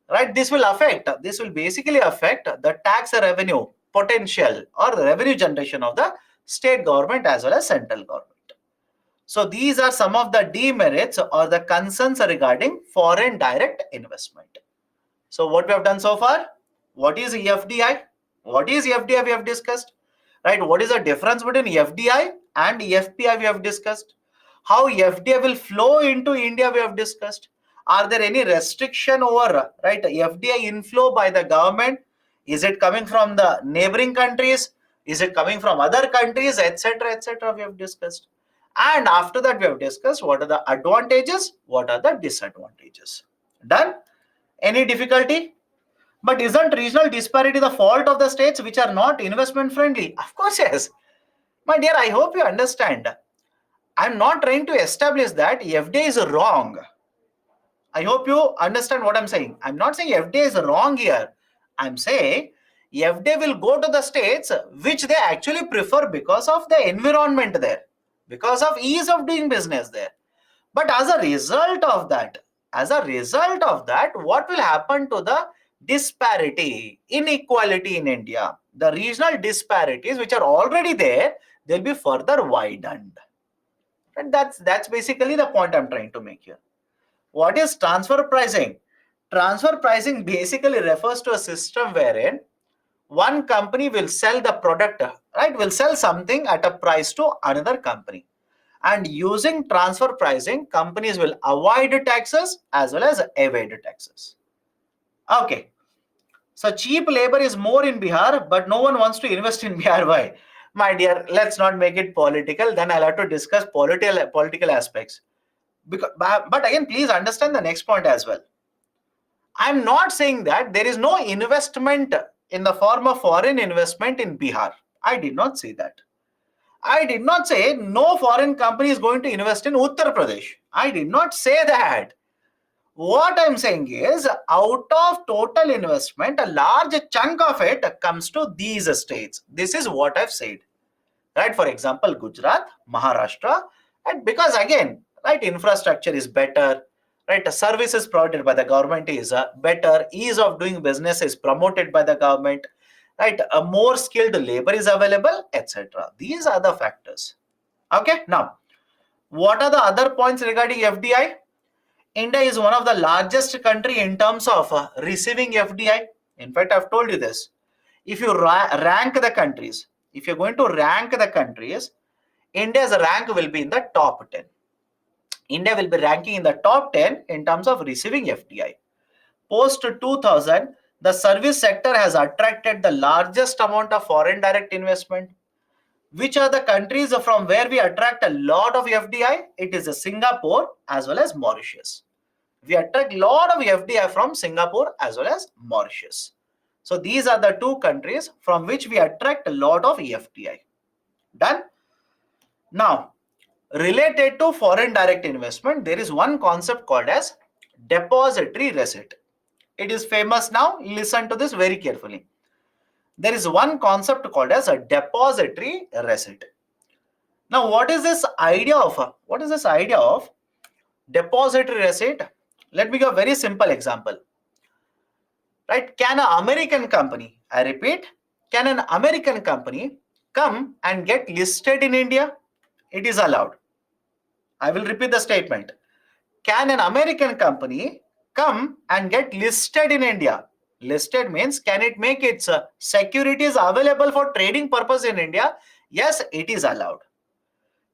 Right? This will basically affect the tax revenue potential or the revenue generation of the state government as well as central government. So these are some of the demerits or the concerns regarding foreign direct investment. So what we have done so far? What is FDI? What is FDI we have discussed? Right? What is the difference between FDI and FPI we have discussed? How FDI will flow into India we have discussed. Are there any restriction over right FDI inflow by the government? Is it coming from the neighboring countries? Is it coming from other countries, etc., etc.? We have discussed. And after that, we have discussed what are the advantages, what are the disadvantages. Done? Any difficulty? But isn't regional disparity the fault of the states which are not investment friendly? Of course, yes. My dear, I hope you understand. I'm not trying to establish that FDI is wrong. I hope you understand what I'm saying. I'm not saying FDI is wrong here. I'm saying FDI will go to the states which they actually prefer because of the environment there, because of ease of doing business there. But as a result of that, what will happen to the disparity, inequality in India? The regional disparities which are already there, they'll be further widened. And that's basically the point I'm trying to make here. What is transfer pricing? Transfer pricing basically refers to a system wherein one company will sell the product, right? Will sell something at a price to another company. And using transfer pricing, companies will avoid taxes as well as evade taxes. Okay. So cheap labor is more in Bihar, but no one wants to invest in Bihar. Why? My dear, let's not make it political. Then I'll have to discuss political aspects. But again, please understand the next point as well. I'm not saying that there is no investment in the form of foreign investment in Bihar. I did not say that. I did not say no foreign company is going to invest in Uttar Pradesh. I did not say that. What I'm saying is, out of total investment, a large chunk of it comes to these states. This is what I've said. Right? For example, Gujarat, Maharashtra, and because again, right, infrastructure is better, right? The services provided by the government is better, ease of doing business is promoted by the government, right? A more skilled labor is available, etc. These are the factors. Okay, now what are the other points regarding FDI? India is one of the largest country in terms of receiving FDI. In fact, I've told you this. If you rank the countries, if you're going to rank the countries, India's rank will be in the top 10. India will be ranking in the top 10 in terms of receiving FDI. Post 2000, the service sector has attracted the largest amount of foreign direct investment. Which are the countries from where we attract a lot of FDI? It is Singapore as well as Mauritius. We attract a lot of FDI from Singapore as well as Mauritius. So these are the two countries from which we attract a lot of FDI. Done? Now, related to foreign direct investment, there is one concept called as depository receipt. It is famous now. Listen to this very carefully. There is one concept called as a depository receipt. Now, what is this idea of? What is this idea of depository receipt? Let me give a very simple example. Right? Can an American company, I repeat, can an American company come and get listed in India? It is allowed. I will repeat the statement. Can an American company come and get listed in India? Listed means, can it make its securities available for trading purpose in India? Yes, it is allowed.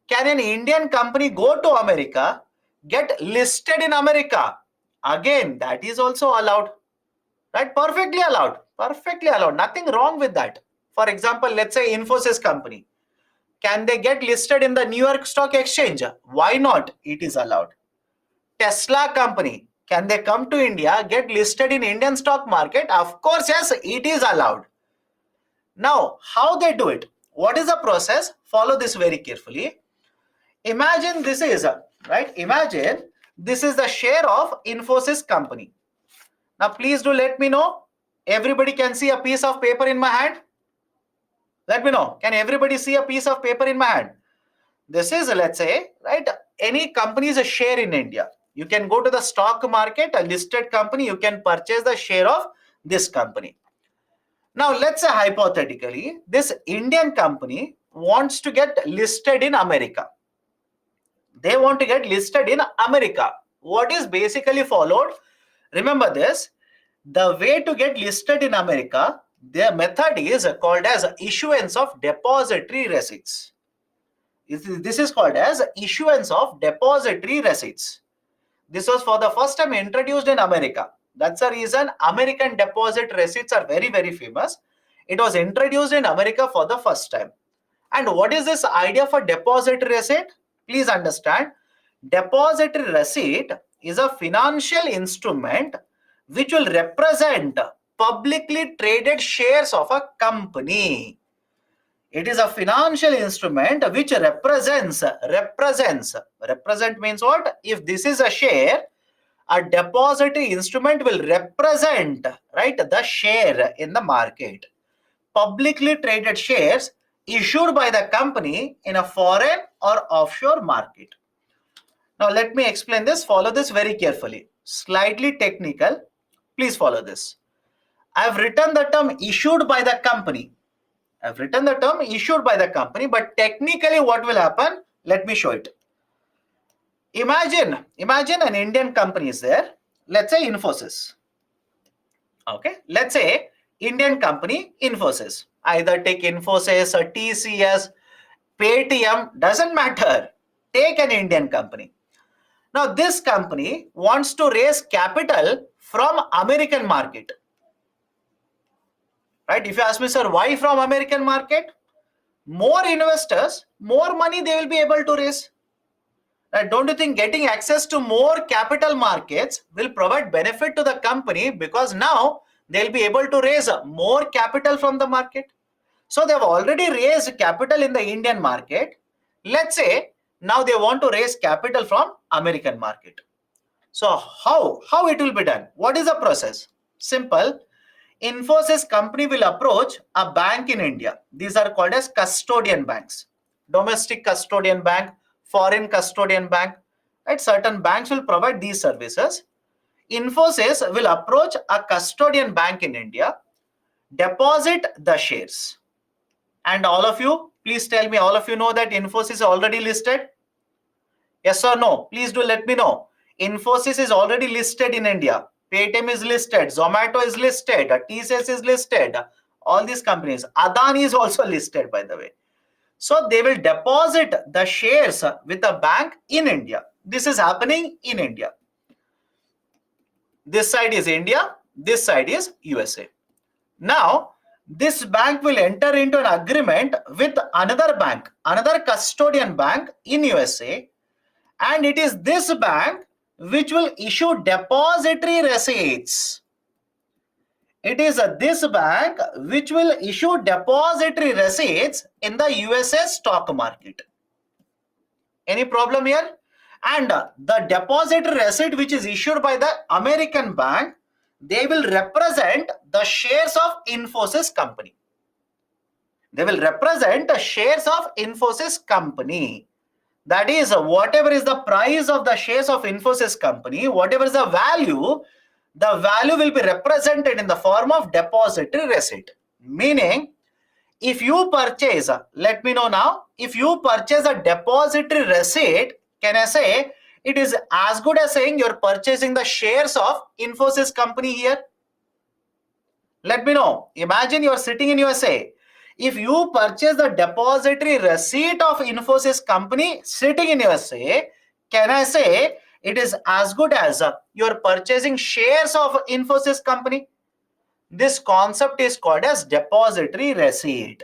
Can an Indian company go to America, get listed in America? Again, that is also allowed. Right? Perfectly allowed. Perfectly allowed. Nothing wrong with that. For example, let's say Infosys company. Can they get listed in the New York Stock Exchange? Why not? It is allowed. Tesla company, can they come to India, get listed in Indian stock market? Of course, yes, it is allowed. Now, how they do it? What is the process? Follow this very carefully. Imagine this is, right? Imagine this is the share of Infosys company. Now, please do let me know. Everybody can see a piece of paper in my hand? Let me know. Can everybody see a piece of paper in my hand? This is, let's say, right, any company's a share in India. You can go to the stock market, a listed company, you can purchase the share of this company. Now, let's say hypothetically, this Indian company wants to get listed in America. They want to get listed in America. What is basically followed? Remember this, the way to get listed in America, their method is called as issuance of depository receipts. This is called as issuance of depository receipts. This was for the first time introduced in America. That's the reason American deposit receipts are very, very famous. It was introduced in America for the first time. And what is this idea for depository receipt? Please understand, depository receipt is a financial instrument which will represent publicly traded shares of a company. It is a financial instrument which represent means what? If this is a share, a depository instrument will represent, right, the share in the market. Publicly traded shares issued by the company in a foreign or offshore market. Now let me explain this. Follow this very carefully. Slightly technical. Please follow this. I have written the term issued by the company. I've written the term issued by the company, but technically what will happen? Let me show it. Imagine an Indian company is there. Let's say Infosys. Okay. Let's say Indian company Infosys. Either take Infosys or TCS, Paytm, doesn't matter. Take an Indian company. Now this company wants to raise capital from American market. Right? If you ask me, sir, why from American market? More investors, more money they will be able to raise. Right? Don't you think getting access to more capital markets will provide benefit to the company, because now they'll be able to raise more capital from the market. So they've already raised capital in the Indian market. Let's say now they want to raise capital from American market. So how it will be done? What is the process? Simple. Infosys company will approach a bank in India. These are called as custodian banks. Domestic custodian bank, foreign custodian bank. Right? Certain banks will provide these services. Infosys will approach a custodian bank in India, deposit the shares. And all of you, please tell me, all of you know that Infosys is already listed? Yes or no? Please do let me know. Infosys is already listed in India. Paytm is listed, Zomato is listed, TCS is listed, all these companies. Adani is also listed, by the way. So they will deposit the shares with a bank in India. This is happening in India. This side is India, This side is USA. Now, this bank will enter into an agreement with another bank, another custodian bank in USA, and it is this bank which will issue depository receipts. It is this bank which will issue depository receipts in the USA stock market. Any problem here? And the depository receipt which is issued by the American bank, they will represent the shares of Infosys company. They will represent the shares of Infosys company. That is, whatever is the price of the shares of Infosys company, whatever is the value will be represented in the form of depository receipt. Meaning, if you purchase, let me know now, if you purchase a depository receipt, can I say it is as good as saying you're purchasing the shares of Infosys company here? Let me know. Imagine you're sitting in USA. If you purchase the depository receipt of Infosys company sitting in USA, can I say it is as good as you're purchasing shares of Infosys company? This concept is called as depository receipt.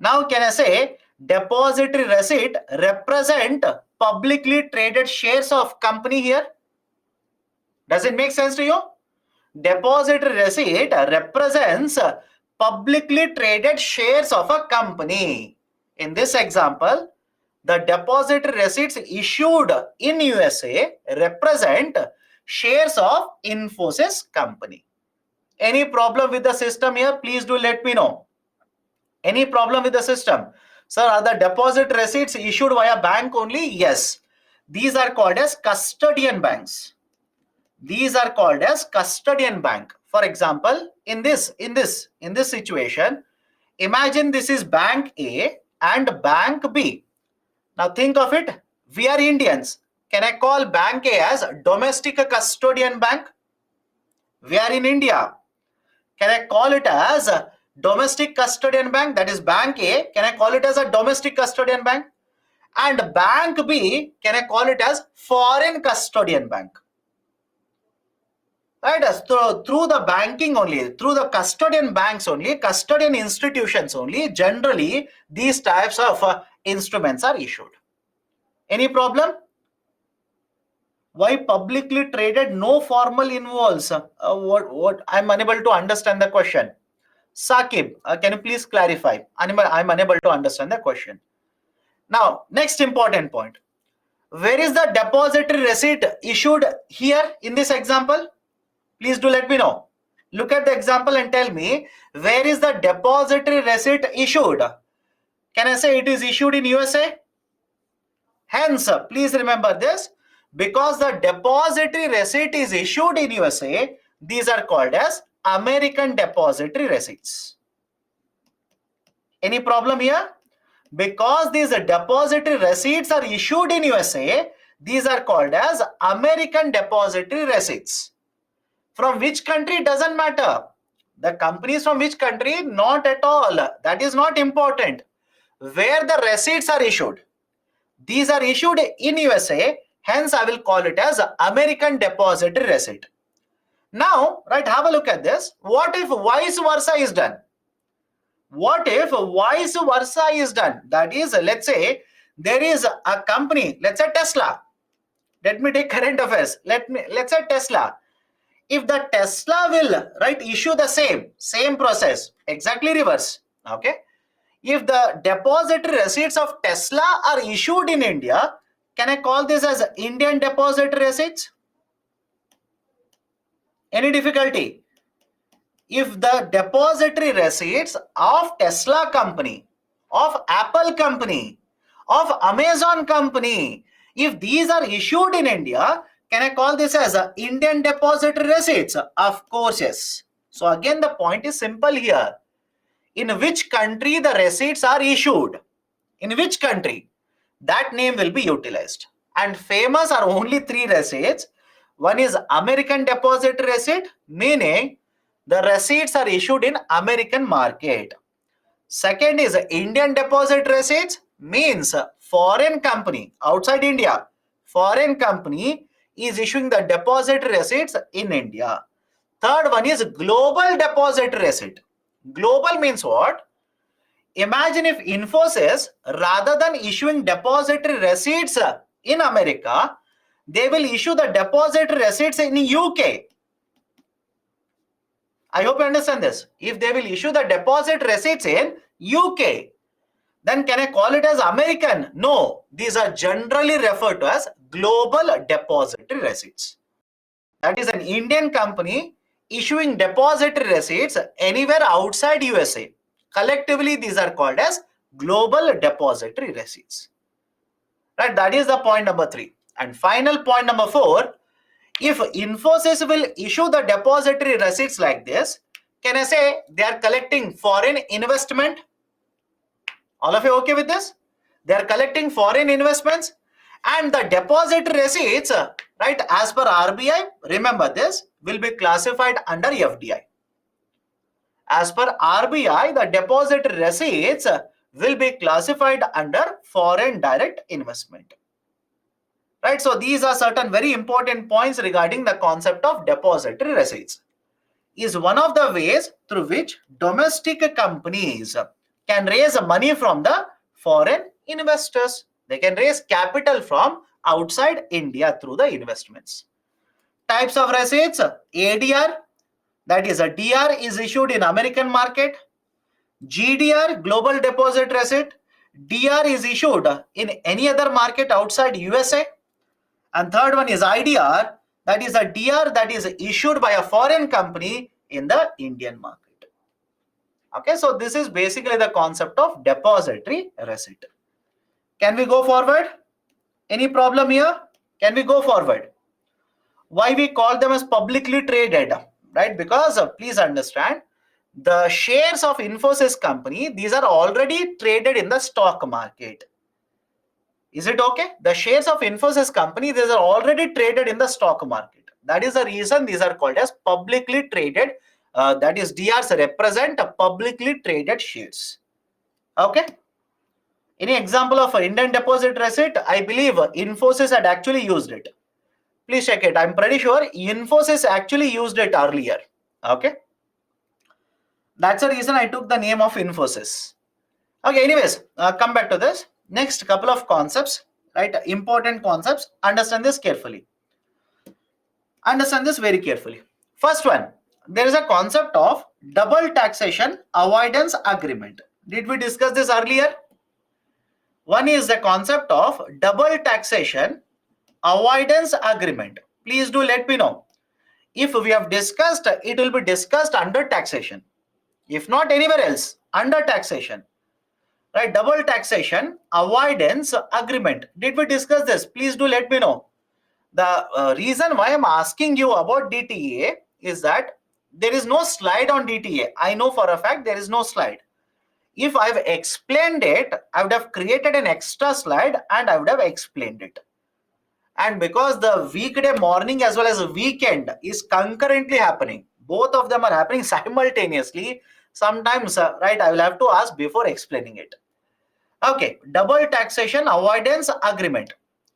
Now, can I say depository receipt represent publicly traded shares of company here? Does it make sense to you? Depository receipt represents publicly traded shares of a company. In this example, the depository receipts issued in USA represent shares of Infosys company. Any problem with the system here? Please do let me know. Any problem with the system? Sir, are the deposit receipts issued via bank only? Yes. These are called as custodian banks. These are called as custodian bank. For example, in this situation, imagine this is bank A and bank B. Now think of it. We are Indians. Can I call bank A as domestic custodian bank? We are in India. Can I call it as a domestic custodian bank? That is bank A. Can I call it as a domestic custodian bank? And bank B, can I call it as foreign custodian bank? Right? Through the banking only, through the custodian banks only, custodian institutions only, generally these types of instruments are issued. Any problem? Why publicly traded? No formal involves. What? I'm unable to understand the question. Saqib, can you please clarify? I'm unable to understand the question. Now, next important point. Where is the depository receipt issued here in this example? Please do let me know. Look at the example and tell me, where is the depository receipt issued? Can I say it is issued in USA? Hence, please remember this. Because the depository receipt is issued in USA, these are called as American depository receipts. Any problem here? Because these depository receipts are issued in USA, these are called as American depository receipts. From which country doesn't matter. The companies from which country, not at all. That is not important. Where the receipts are issued, these are issued in USA, hence I will call it as American depository receipt. Now, right, have a look at this. What if vice versa is done? What if vice versa is done? That is, let's say there is a company, let's say Tesla. Let me take current affairs. Let's say Tesla. If the Tesla will, right, issue the same process, exactly reverse. Okay. If the depository receipts of Tesla are issued in India, can I call this as Indian depository receipts? Any difficulty? If the depository receipts of Tesla company, of Apple company, of Amazon company, if these are issued in India, can I call this as Indian depository receipts? Of course, yes. So again, the point is simple here. In which country the receipts are issued? In which country? That name will be utilized. And famous are only three receipts. One is American depository receipt, meaning the receipts are issued in American market. Second is Indian deposit receipts, means foreign company outside India. Foreign company is issuing the deposit receipts in India. Third one is global depository receipt. Global means what? Imagine if Infosys, rather than issuing depository receipts in America, they will issue the depository receipts in UK. I hope you understand this. If they will issue the deposit receipts in UK, then can I call it as American? No, these are generally referred to as global depository receipts. That is an Indian company issuing depository receipts anywhere outside USA. Collectively, these are called as global depository receipts. Right, that is the point number 3. And final point number 4, if Infosys will issue the depository receipts like this, can I say they are collecting foreign investment? All of you okay with this? They are collecting foreign investments, and the depository receipts, right, as per RBI, remember this, will be classified under FDI. As per RBI, the depository receipts will be classified under foreign direct investment. Right, so these are certain very important points regarding the concept of depository receipts. Is one of the ways through which domestic companies can raise money from the foreign investors. They can raise capital from outside India through the investments. Types of receipts: ADR, that is a DR, is issued in American market. GDR, global deposit receipt. DR is issued in any other market outside USA. And third one is IDR, that is a DR that is issued by a foreign company in the Indian market. Okay, so this is basically the concept of depository receipt. Can we go forward? Any problem here? Can we go forward? Why we call them as publicly traded, right? Because please understand, the shares of Infosys company, these are already traded in the stock market. Is it okay? The shares of Infosys company, these are already traded in the stock market. That is the reason these are called as publicly traded. That is, DRs represent publicly traded shares. Okay. Any example of Indian deposit receipt? I believe Infosys had actually used it. Please check it. I'm pretty sure Infosys actually used it earlier. Okay. That's the reason I took the name of Infosys. Okay. Anyways, come back to this. Next couple of concepts, right? Important concepts. Understand this carefully. Understand this very carefully. First one, there is a concept of double taxation avoidance agreement. Did we discuss this earlier? One is the concept of double taxation avoidance agreement. Please do let me know. If we have discussed, it will be discussed under taxation. If not anywhere else, under taxation. Right, double taxation avoidance agreement. Did we discuss this? Please do let me know. The reason why I'm asking you about DTA is that there is no slide on DTA. I know for a fact there is no slide. If I've explained it, I would have created an extra slide and I would have explained it. And because the weekday morning as well as the weekend is concurrently happening, both of them are happening simultaneously. Sometimes, right, I will have to ask before explaining it. Okay, double taxation avoidance agreement.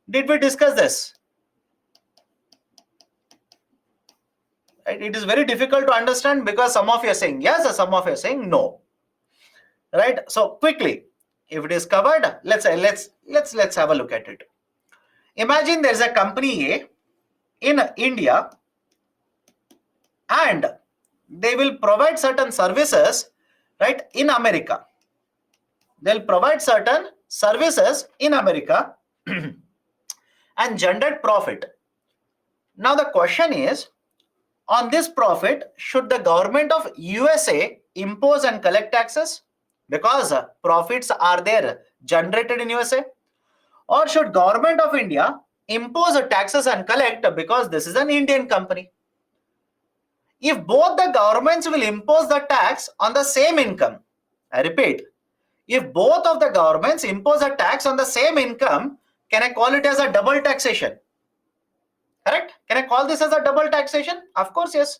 Did we discuss this? Right, it is very difficult to understand because some of you are saying yes, or some of you are saying no. Right? So quickly, if it is covered, let's have a look at it. Imagine there is a company A in India, and they will provide certain services, right, in America. They'll provide certain services in America and generate profit. Now the question is, on this profit, should the government of USA impose and collect taxes because profits are there generated in USA? Or should government of India impose taxes and collect because this is an Indian company? If both the governments will impose the tax on the same income, I repeat, if both of the governments impose a tax on the same income, can I call it as a double taxation? Correct? Can I call this as a double taxation? Of course, yes.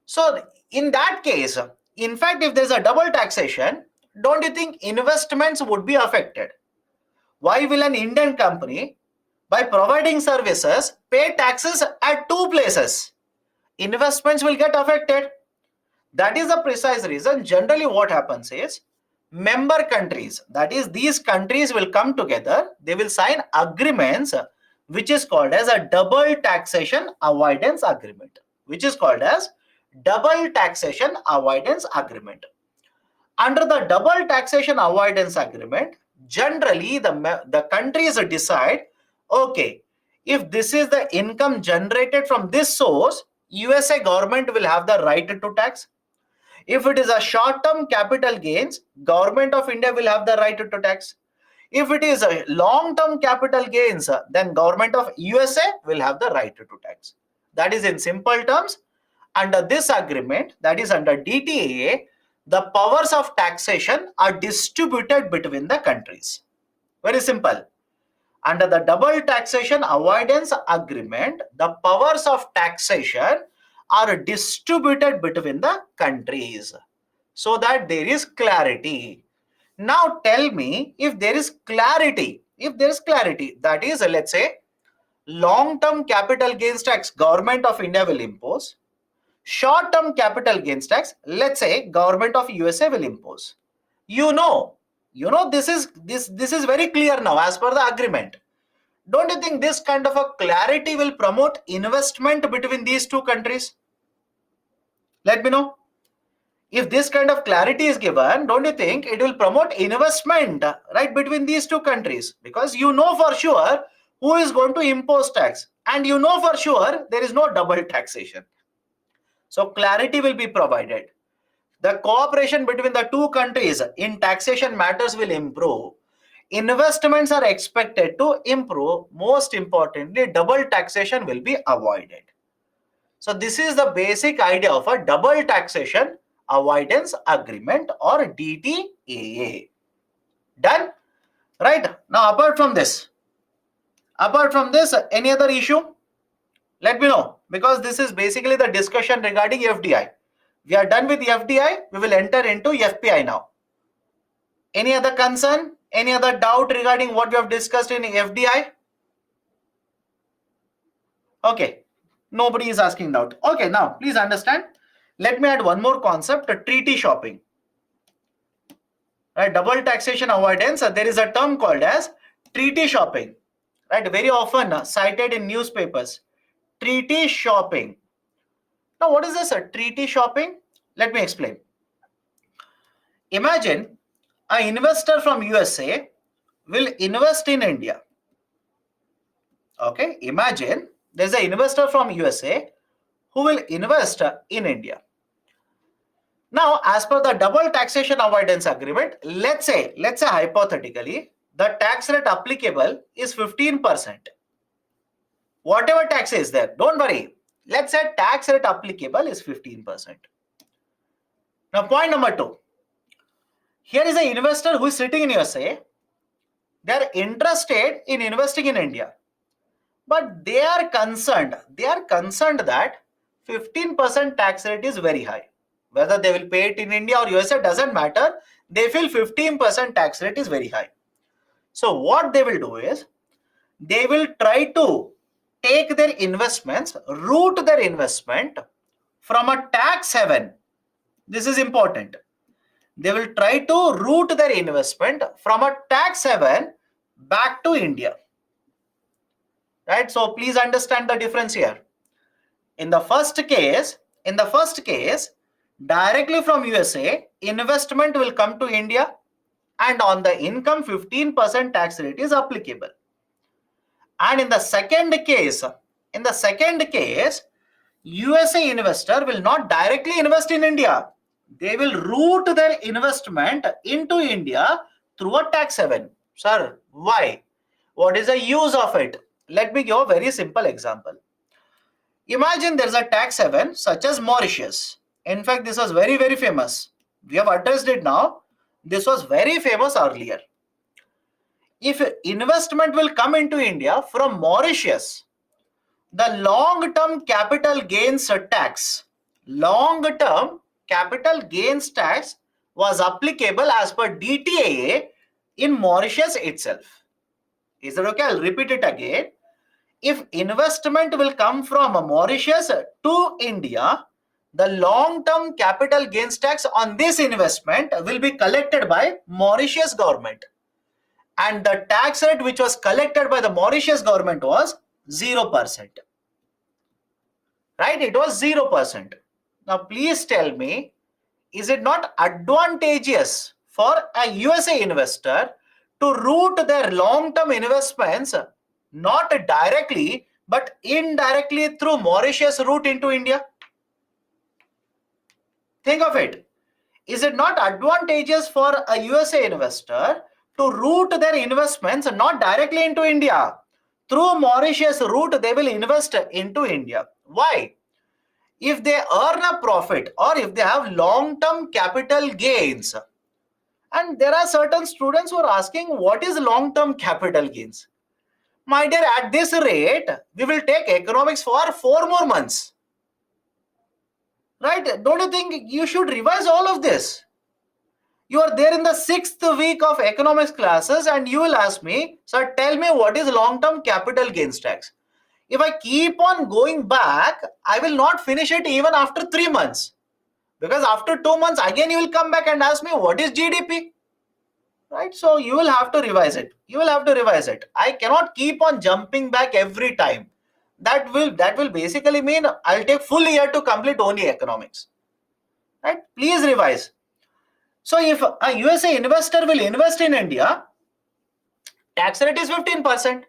So in that case, in fact, if there's a double taxation, don't you think investments would be affected? Why will an Indian company, by providing services, pay taxes at two places? investments will get affected. That is the precise reason. Generally what happens is, member countries, that is these countries will come together, they will sign agreements which is called as a double taxation avoidance agreement, which is called as double taxation avoidance agreement. Under the double taxation avoidance agreement, generally the countries decide, okay, if this is the income generated from this source, USA government will have the right to tax. If it is a short-term capital gains, government of India will have the right to tax. If it is a long-term capital gains, then government of USA will have the right to tax. That is in simple terms. Under this agreement, that is under DTAA, the powers of taxation are distributed between the countries. Very simple. Under the double taxation avoidance agreement, the powers of taxation are distributed between the countries so that there is clarity. Now tell me, if there is clarity, that is, let's say, long-term capital gains tax government of India will impose, short-term capital gains tax, let's say, government of USA will impose. You know, this is very clear now as per the agreement. Don't you think this kind of a clarity will promote investment between these two countries? Let me know. If this kind of clarity is given, don't you think it will promote investment, right, between these two countries? Because you know for sure who is going to impose tax, and you know for sure there is no double taxation. So clarity will be provided. The cooperation between the two countries in taxation matters will improve. Investments are expected to improve. Most importantly, double taxation will be avoided. So this is the basic idea of a double taxation avoidance agreement or DTAA. Done? Right. Now apart from this, any other issue? Let me know, because this is basically the discussion regarding FDI. We are done with the FDI. We will enter into FPI now. Any other concern? Any other doubt regarding what we have discussed in FDI? Okay, nobody is asking doubt. Okay, now please understand. Let me add one more concept, treaty shopping. Right, double taxation avoidance. There is a term called as treaty shopping. Right, very often cited in newspapers. Treaty shopping. Now, what is this? Treaty shopping? Let me explain. Imagine an investor from USA will invest in India. Okay, imagine there's an investor from USA who will invest in India. Now, as per the double taxation avoidance agreement, let's say hypothetically, the tax rate applicable is 15%. Whatever tax is there, don't worry. Let's say tax rate applicable is 15%. Now, point number 2. Here is an investor who is sitting in USA. They are interested in investing in India. But they are concerned that 15% tax rate is very high. Whether they will pay it in India or USA doesn't matter. They feel 15% tax rate is very high. So what they will do is, they will try to take their investments, route their investment from a tax haven. This is important. They will try to route their investment from a tax haven back to India. Right? So please understand the difference here. In the first case, directly from USA, investment will come to India, and on the income 15% tax rate is applicable. And in the second case, USA investor will not directly invest in India. They will route their investment into India through a tax haven. Sir, why? What is the use of it? Let me give a very simple example. Imagine there's a tax haven such as Mauritius. In fact, this was very, very famous. We have addressed it now. This was very famous earlier. If investment will come into India from Mauritius, the long-term capital gains tax was applicable as per DTAA in Mauritius itself. Is that okay? I'll repeat it again. if investment will come from Mauritius to India, the long-term capital gains tax on this investment will be collected by Mauritius government. And the tax rate which was collected by the Mauritius government was 0%. Right? It was 0%. Now, please tell me, is it not advantageous for a USA investor to route their long-term investments not directly but indirectly through Mauritius route into India? Think of it. Is it not advantageous for a USA investor to route their investments not directly into India? Through Mauritius route, they will invest into India. Why? If they earn a profit or if they have long-term capital gains, and there are certain students who are asking, what is long-term capital gains? My dear, at this rate, we will take economics for 4 more months. Right? Don't you think you should revise all of this? You are there in the 6th week of economics classes and you will ask me, sir, tell me what is long-term capital gains tax? If I keep on going back, I will not finish it even after 3 months. Because after 2 months, again you will come back and ask me, what is GDP? Right? So you will have to revise it. You will have to revise it. I cannot keep on jumping back every time. That will basically mean I'll take full year to complete only economics. Right? Please revise. So if a USA investor will invest in India, tax rate is 15%.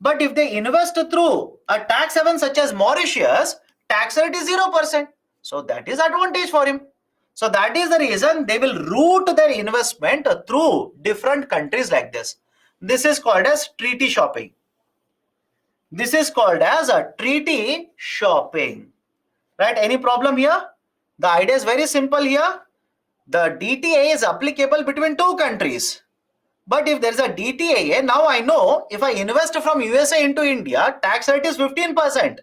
But if they invest through a tax haven such as Mauritius, tax rate is 0%. So that is advantage for him. So that is the reason they will route their investment through different countries like this. This is called as treaty shopping. This is called as a treaty shopping. Right? Any problem here? The idea is very simple here. The DTA is applicable between 2 countries. But if there is a DTA, now I know if I invest from USA into India, tax rate is 15%.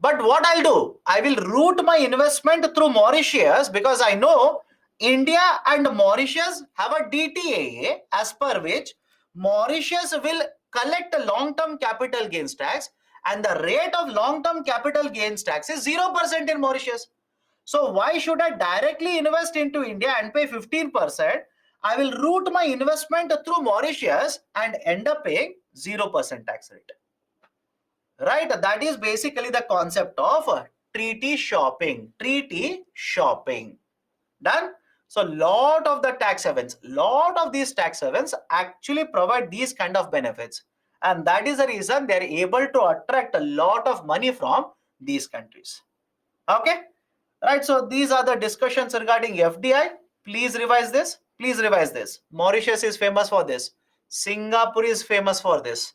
But what I'll do, I will route my investment through Mauritius because I know India and Mauritius have a DTA as per which Mauritius will collect a long-term capital gains tax and the rate of long-term capital gains tax is 0% in Mauritius. So why should I directly invest into India and pay 15%? I will route my investment through Mauritius and end up paying 0% tax rate. Right? That is basically the concept of treaty shopping. Treaty shopping. Done? So lot of the tax havens, lot of these tax havens actually provide these kind of benefits. And that is the reason they are able to attract a lot of money from these countries. Okay? Right, so these are the discussions regarding FDI. Please revise this. Please revise this. Mauritius is famous for this. Singapore is famous for this.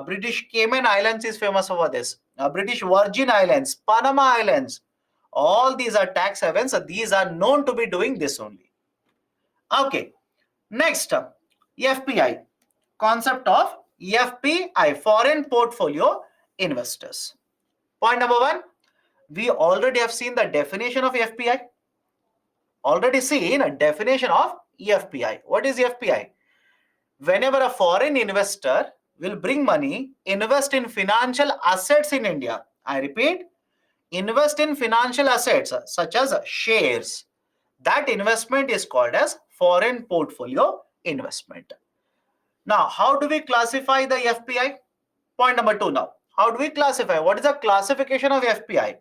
British Cayman Islands is famous for this. British Virgin Islands, Panama Islands. All these are tax havens. So these are known to be doing this only. Okay. Next, FPI. Concept of FPI, foreign portfolio investors. Point number 1. We already have seen the definition of FPI. Already seen a definition of FPI. What is FPI? Whenever a foreign investor will bring money, invest in financial assets in India. I repeat, invest in financial assets such as shares. That investment is called as foreign portfolio investment. Now, how do we classify the FPI? Point number 2 now. How do we classify? What is the classification of FPI?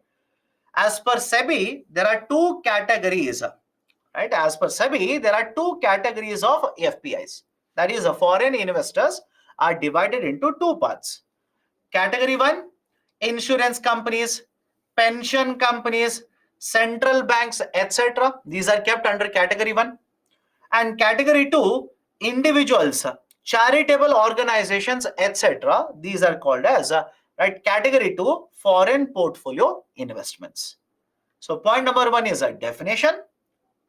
As per SEBI, there are 2 categories. Right? As per SEBI, there are 2 categories of FPIs. That is, foreign investors are divided into 2 parts. Category 1, insurance companies, pension companies, central banks, etc. These are kept under category 1. And category 2, individuals, charitable organizations, etc. These are called as right, category 2, foreign portfolio investments. So point number 1 is a definition.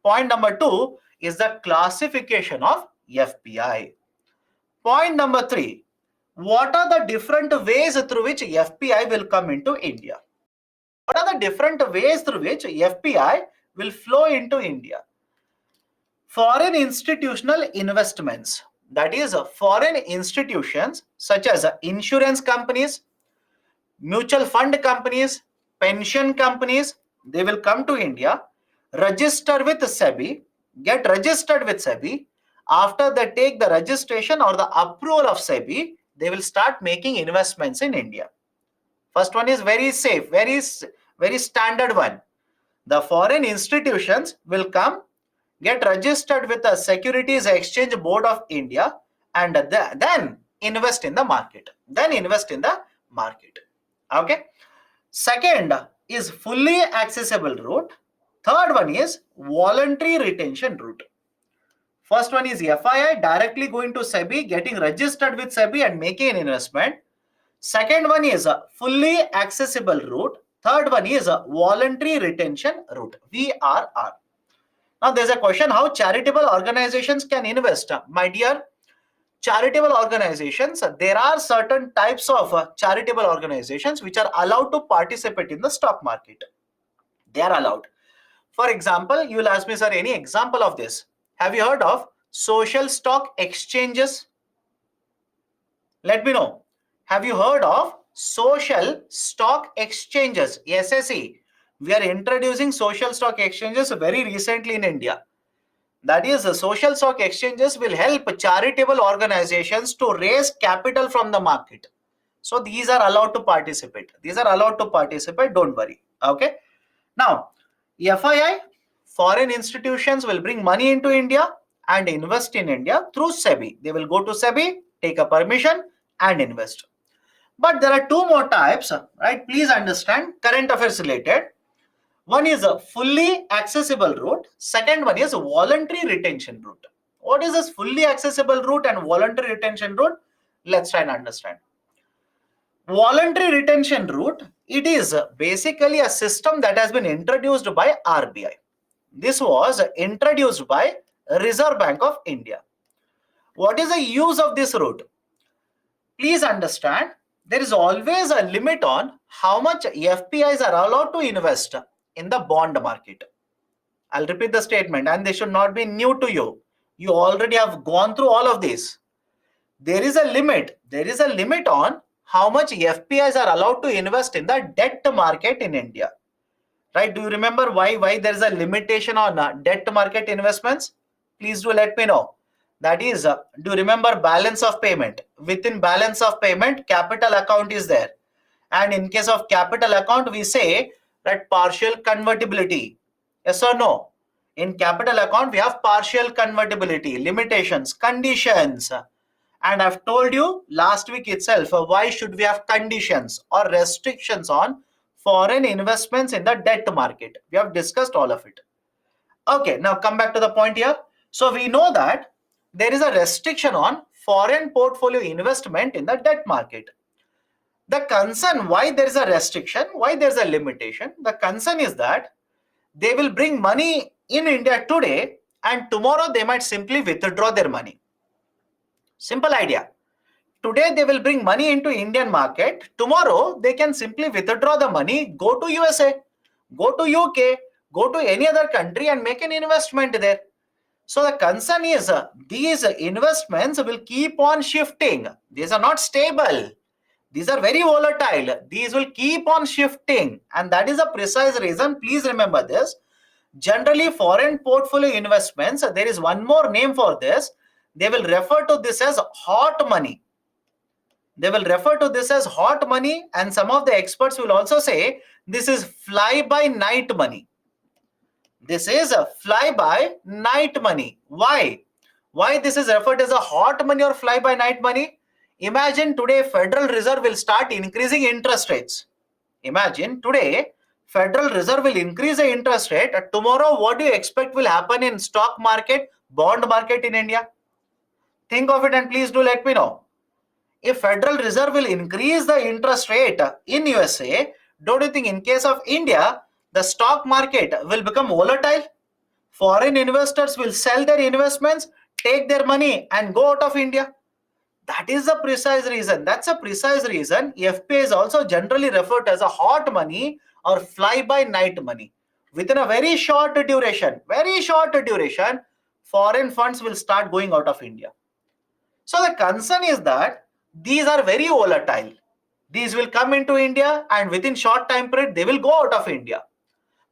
Point number 2 is the classification of FPI. Point number 3, what are the different ways through which FPI will come into India? What are the different ways through which FPI will flow into India? Foreign institutional investments. That is, foreign institutions such as insurance companies, mutual fund companies, pension companies, they will come to India, register with SEBI, get registered with SEBI. After they take the registration or the approval of SEBI, they will start making investments in India. First one is very safe, very standard one. The foreign institutions will come, get registered with the Securities Exchange Board of India, and then invest in the market. Okay. Second is fully accessible route. Third one is voluntary retention route. First one is FII, directly going to SEBI, getting registered with SEBI and making an investment. Second one is a fully accessible route. Third one is a voluntary retention route, VRR. Now there's a question how charitable organizations can invest. My dear, charitable organizations, there are certain types of charitable organizations which are allowed to participate in the stock market. They are allowed. For example, you will ask me, sir, any example of this? Have you heard of social stock exchanges? Let me know. Have you heard of social stock exchanges? SSE. We are introducing social stock exchanges very recently in India. That is, the social stock exchanges will help charitable organizations to raise capital from the market. So these are allowed to participate. Don't worry. Okay. Now, FII, foreign institutions will bring money into India and invest in India through SEBI. They will go to SEBI, take a permission and invest. But there are two more types, right? Please understand, current affairs related. One is a fully accessible route. Second one is a voluntary retention route. What is this fully accessible route and voluntary retention route? Let's try and understand. Voluntary retention route, it is basically a system that has been introduced by RBI. This was introduced by Reserve Bank of India. What is the use of this route? Please understand, there is always a limit on how much FPIs are allowed to invest in the bond market. I'll repeat the statement, and they should not be new to you. You already have gone through all of this. There is a limit. There is a limit on how much FPIs are allowed to invest in the debt market in India. Right? Do you remember why there is a limitation on debt market investments? Please do let me know. That is, do you remember balance of payment? Within balance of payment, capital account is there. And in case of capital account, we say that partial convertibility. Yes or no? In capital account, we have partial convertibility, limitations, conditions. And I've told you last week itself, why should we have conditions or restrictions on foreign investments in the debt market? We have discussed all of it. Okay, now come back to the point here. So we know that there is a restriction on foreign portfolio investment in the debt market. The concern why there is a restriction, why there is a limitation, the concern is that they will bring money in India today and tomorrow they might simply withdraw their money. Simple idea. Today they will bring money into Indian market. Tomorrow they can simply withdraw the money, go to USA, go to UK, go to any other country and make an investment there. So the concern is these investments will keep on shifting. These are not stable. These are very volatile. These will keep on shifting. And that is a precise reason. Please remember this. Generally, foreign portfolio investments, there is one more name for this. They will refer to this as hot money. They will refer to this as hot money, and some of the experts will also say this is fly-by-night money. This is a fly-by-night money. Why? Why this is referred as a hot money or fly-by-night money? Imagine today Federal Reserve will start increasing interest rates. Imagine today Federal Reserve will increase the interest rate. Tomorrow, what do you expect will happen in stock market, bond market in India? Think of it and please do let me know. If Federal Reserve will increase the interest rate in USA, don't you think in case of India, the stock market will become volatile? Foreign investors will sell their investments, take their money and go out of India. That is the precise reason. That's a precise reason FPI is also generally referred to as a hot money or fly-by-night money. Within a very short duration, foreign funds will start going out of India. So the concern is that these are very volatile. These will come into India and within short time period, they will go out of India.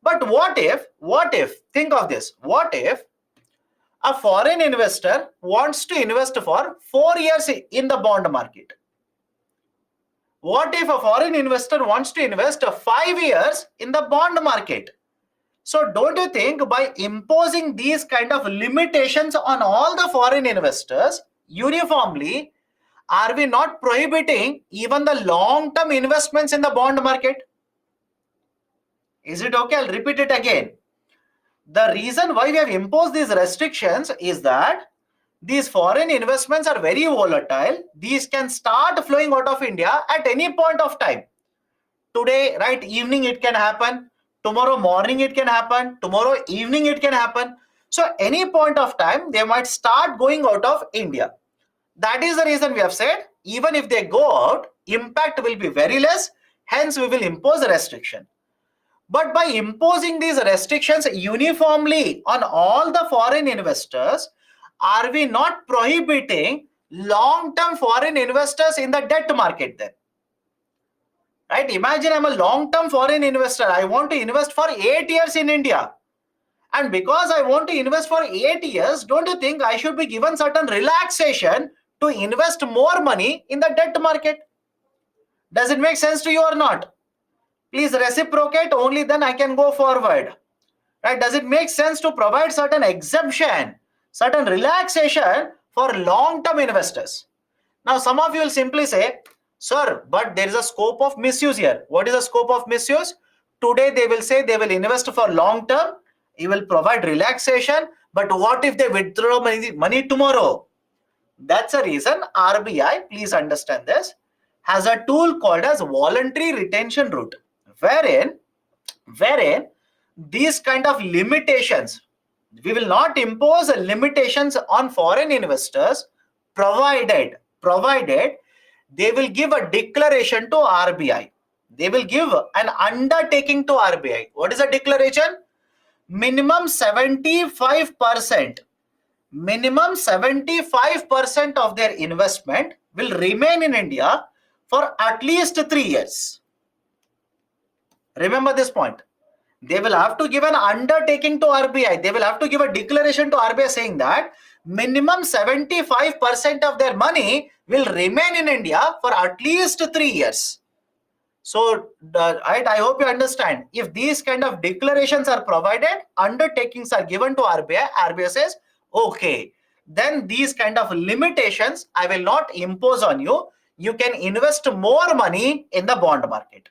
But what if, think of this, what if a foreign investor wants to invest for 4 years in the bond market? What if a foreign investor wants to invest 5 years in the bond market? So don't you think by imposing these kind of limitations on all the foreign investors uniformly, are we not prohibiting even the long-term investments in the bond market? Is it okay? I'll repeat it again. The reason why we have imposed these restrictions is that these foreign investments are very volatile. These can start flowing out of India at any point of time. Today, right, evening it can happen. Tomorrow morning it can happen. Tomorrow evening it can happen. So any point of time, they might start going out of India. That is the reason we have said, even if they go out, impact will be very less. Hence, we will impose a restriction. But by imposing these restrictions uniformly on all the foreign investors, are we not prohibiting long-term foreign investors in the debt market then? Right? Imagine I'm a long-term foreign investor. I want to invest for 8 years in India. And because I want to invest for 8 years, don't you think I should be given certain relaxation to invest more money in the debt market? Does it make sense to you or not? Please reciprocate, only then I can go forward. Right? Does it make sense to provide certain exemption, certain relaxation for long-term investors? Now, some of you will simply say, sir, but there is a scope of misuse here. What is the scope of misuse? Today they will say they will invest for long term, you will provide relaxation, but what if they withdraw money tomorrow? That's the reason RBI, please understand this, has a tool called as voluntary retention route, wherein these kind of limitations, we will not impose limitations on foreign investors, provided they will give a declaration to RBI. They will give an undertaking to RBI. What is a declaration? Minimum 75%. Minimum 75% of their investment will remain in India for at least 3 years. Remember this point. They will have to give an undertaking to RBI. They will have to give a declaration to RBI saying that minimum 75% of their money will remain in India for at least 3 years. So, I hope you understand. If these kind of declarations are provided, undertakings are given to RBI, RBI says, okay, then these kind of limitations I will not impose on you. You can invest more money in the bond market.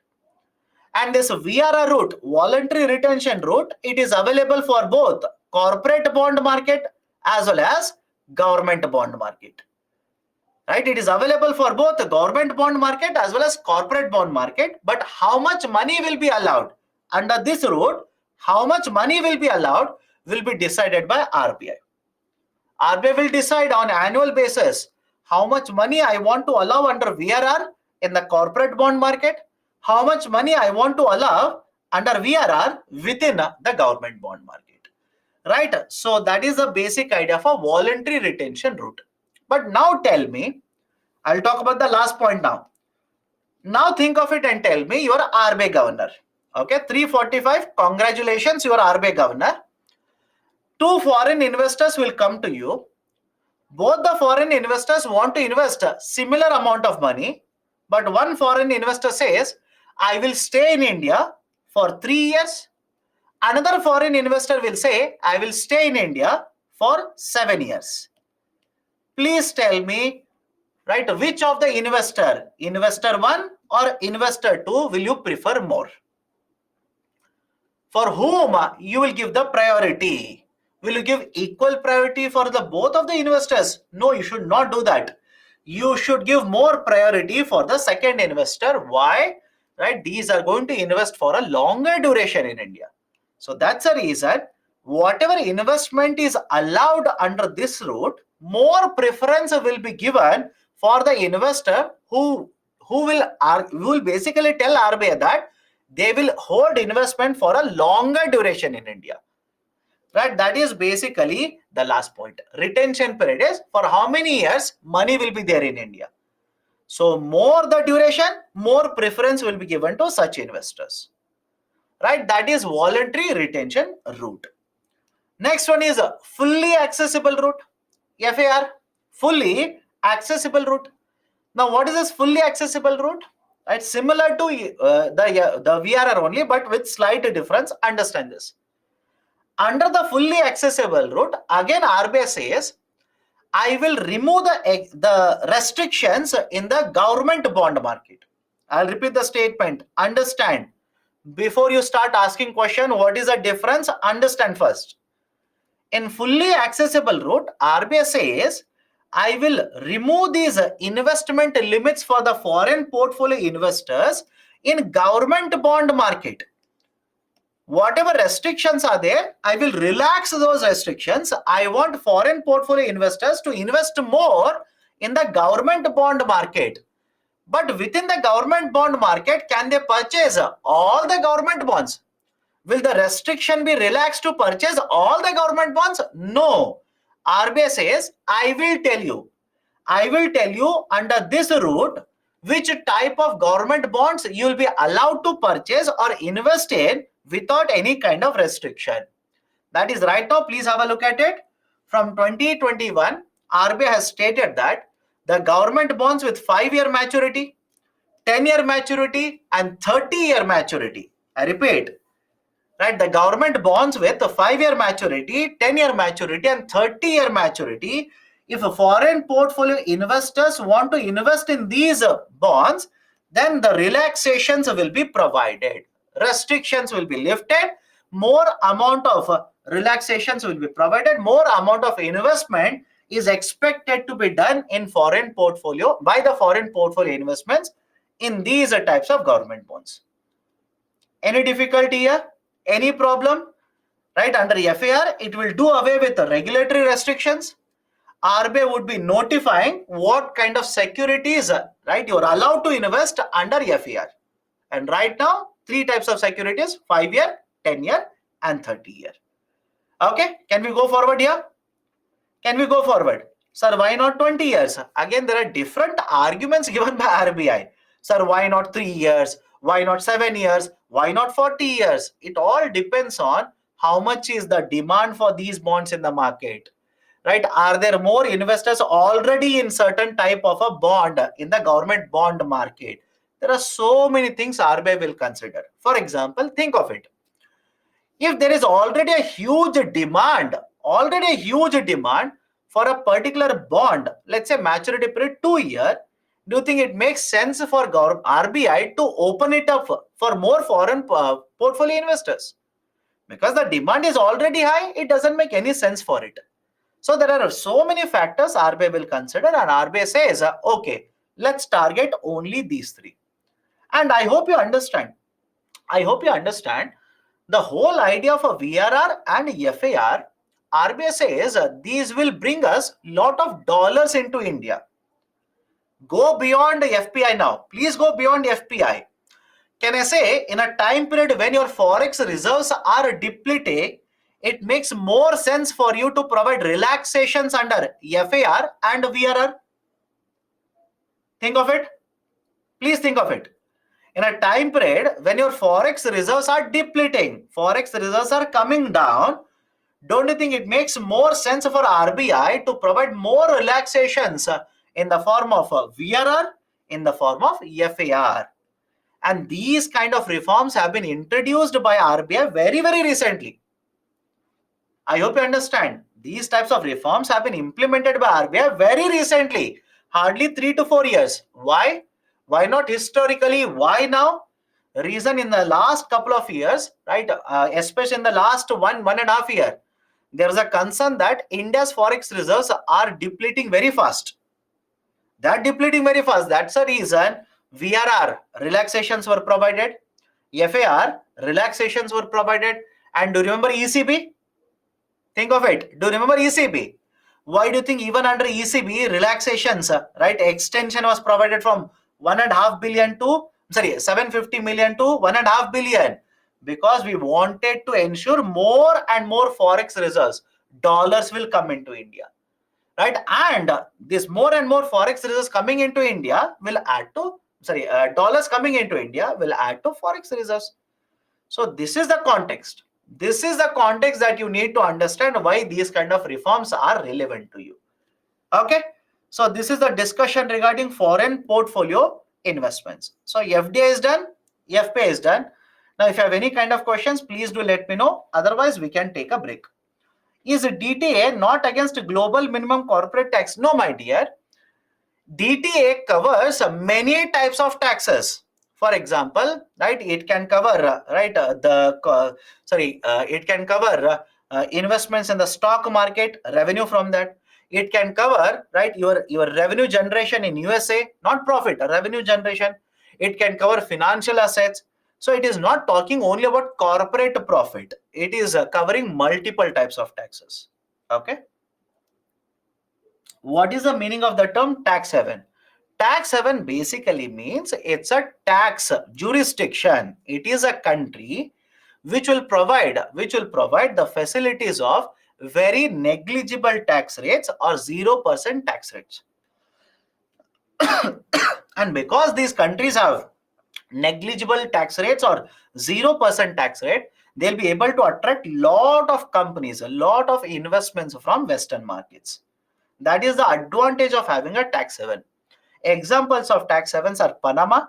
And this VRR route, voluntary retention route, it is available for both corporate bond market as well as government bond market. Right? It is available for both the government bond market as well as corporate bond market. But how much money will be allowed under this route? How much money will be allowed will be decided by RBI. RBI will decide on annual basis how much money I want to allow under VRR in the corporate bond market, how much money I want to allow under VRR within the government bond market. Right? So that is the basic idea of a voluntary retention route. But now tell me, I'll talk about the last point now. Now think of it and tell me, you are RBI governor. Okay, 345, congratulations, you are RBI governor. Two foreign investors will come to you. Both the foreign investors want to invest a similar amount of money, but one foreign investor says, I will stay in India for 3 years. Another foreign investor will say, I will stay in India for 7 years. Please tell me, right, which of the investor 1 or investor 2 will you prefer more? For whom you will give the priority? Will you give equal priority for the both of the investors? No, you should not do that. You should give more priority for the second investor. Why? Right? These are going to invest for a longer duration in India. So that's the reason whatever investment is allowed under this route, more preference will be given for the investor who will basically tell RBI that they will hold investment for a longer duration in India. right? That is basically the last point. Retention period is for how many years money will be there in India. So more the duration, more preference will be given to such investors, right? That is voluntary retention route. Next one is a fully accessible route, FAR, fully accessible route. Now, what is this fully accessible route? It's similar to the VRR only, but with slight difference. Understand this. Under the fully accessible route, again RBI says, I will remove the restrictions in the government bond market. I'll repeat the statement. Understand. Before you start asking question, what is the difference? Understand first. In fully accessible route, RBI says, I will remove these investment limits for the foreign portfolio investors in government bond market. Whatever restrictions are there, I will relax those restrictions. I want foreign portfolio investors to invest more in the government bond market. But within the government bond market, can they purchase all the government bonds? Will the restriction be relaxed to purchase all the government bonds? No. RBI says, I will tell you under this route which type of government bonds you will be allowed to purchase or invest in without any kind of restriction. That is right now, please have a look at it. From 2021, RBI has stated that the government bonds with 5-year maturity, 10-year maturity and 30-year maturity. I repeat, right? The government bonds with a 5-year maturity, 10-year maturity and 30-year maturity. If foreign portfolio investors want to invest in these bonds, then the relaxations will be provided. Restrictions will be lifted. More amount of relaxations will be provided. More amount of investment is expected to be done in foreign portfolio by the foreign portfolio investments in these types of government bonds. Any difficulty here? Any problem? Right, under FAR, it will do away with the regulatory restrictions. RBI would be notifying what kind of securities, right, you are allowed to invest under FAR. And right now, 3 types of securities: 5-year, 10-year and 30-year. Okay, can we go forward here? Can we go forward? Sir, why not 20 years? Again, there are different arguments given by RBI. Sir, why not 3 years? Why not 7 years? Why not 40 years? It all depends on how much is the demand for these bonds in the market. Right? Are there more investors already in certain type of a bond in the government bond market? There are so many things RBI will consider. For example, think of it. If there is already a huge demand for a particular bond, let's say maturity period 2 years, do you think it makes sense for RBI to open it up for more foreign portfolio investors? Because the demand is already high, it doesn't make any sense for it. So there are so many factors RBI will consider, and RBI says, okay, let's target only these 3. And I hope you understand. The whole idea of a VRR and FAR. RBI says these will bring us lot of dollars into India. Go beyond FPI now. Please go beyond FPI. Can I say, in a time period when your forex reserves are depleting, it makes more sense for you to provide relaxations under FAR and VRR? Think of it. Please think of it. In a time period when your forex reserves are depleting, forex reserves are coming down, don't you think it makes more sense for RBI to provide more relaxations in the form of VRR, in the form of FAR? And these kind of reforms have been introduced by RBI very, very recently. I hope you understand. These types of reforms have been implemented by RBI very recently, hardly 3 to 4 years. Why? Why not historically? Why now? Reason, in the last couple of years, right, especially in the last 1.5 years, there is a concern that India's forex reserves are depleting very fast. That's the reason VRR relaxations were provided, FAR relaxations were provided. And do you remember ECB? Think of it. Do you remember ECB? Why do you think even under ECB relaxations, right, extension was provided from 1.5 billion to 750 million to 1.5 billion? Because we wanted to ensure more and more forex reserves, dollars will come into India, right? And this more and more forex reserves coming into India will add to, dollars coming into India will add to forex reserves. So this is the context. This is the context that you need to understand why these kind of reforms are relevant to you. Okay. So this is the discussion regarding foreign portfolio investments. So FDI is done, FPI is done. Now, if you have any kind of questions, please do let me know. Otherwise, we can take a break. Is DTA not against global minimum corporate tax? No, my dear. DTA covers many types of taxes. For example, right, it can cover it can cover investments in the stock market, revenue from that. It can cover, right, your revenue generation in USA, not profit, revenue generation. It can cover financial assets. So it is not talking only about corporate profit. It is covering multiple types of taxes. Okay. What is the meaning of the term tax haven? Tax haven basically means it's a tax jurisdiction. It is a country which will provide the facilities of very negligible tax rates or 0% tax rates. And because these countries have negligible tax rates or 0% tax rate, they'll be able to attract lot of companies, a lot of investments from Western markets. That is the advantage of having a tax haven. Examples of tax havens are Panama,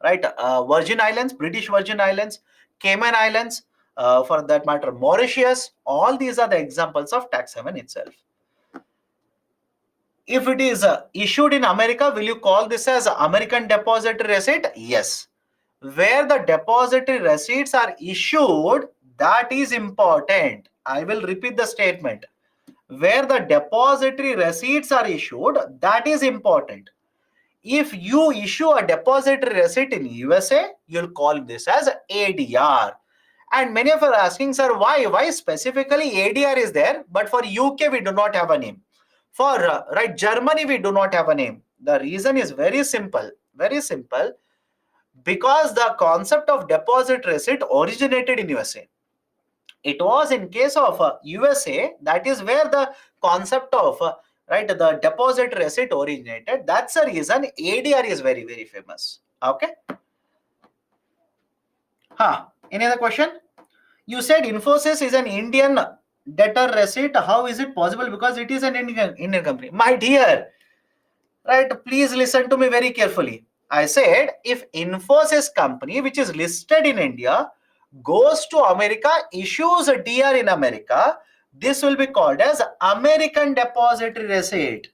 right? Virgin Islands, British Virgin Islands, Cayman Islands, for that matter, Mauritius. All these are the examples of tax haven itself. If it is issued in America, will you call this as American depository receipt? Yes. Where the depository receipts are issued, that is important. I will repeat the statement. Where the depository receipts are issued, that is important. If you issue a depository receipt in USA, you'll call this as ADR. And many of you are asking, sir, why specifically ADR is there, but for UK we do not have a name. For Germany we do not have a name. The reason is very simple, because the concept of deposit receipt originated in USA. It was in case of USA, that is where the concept of the deposit receipt originated. That's the reason ADR is very, very famous. Okay. Any other question? You said Infosys is an Indian debtor receipt. How is it possible? Because it is an Indian company. My dear, right? Please listen to me very carefully. I said if Infosys company, which is listed in India, goes to America, issues a DR in America, this will be called as American depository receipt.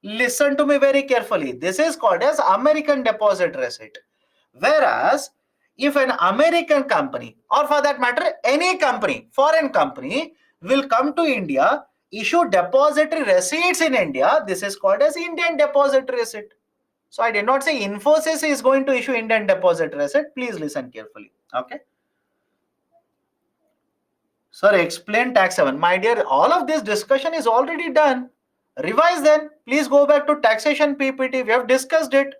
Listen to me very carefully. This is called as American depository receipt. Whereas if an American company, or for that matter any company, foreign company, will come to India, issue depository receipts in India, this is called as Indian depository receipt. So I did not say Infosys is going to issue Indian depository receipt. Please listen carefully. Okay. Sir, explain tax haven. My dear, all of this discussion is already done. Revise then. Please go back to taxation PPT. We have discussed it.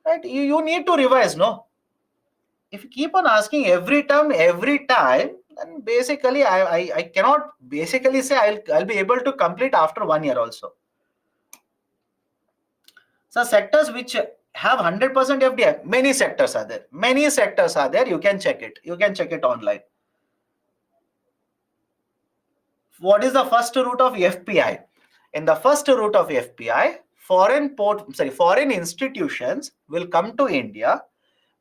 Right? You need to revise, no? If you keep on asking every term, every time, then basically I cannot basically say I'll be able to complete after 1 year also. So sectors which have 100% FDI, many sectors are there. Many sectors are there. You can check it. You can check it online. What is the first route of FPI? In the first route of FPI, foreign institutions will come to India,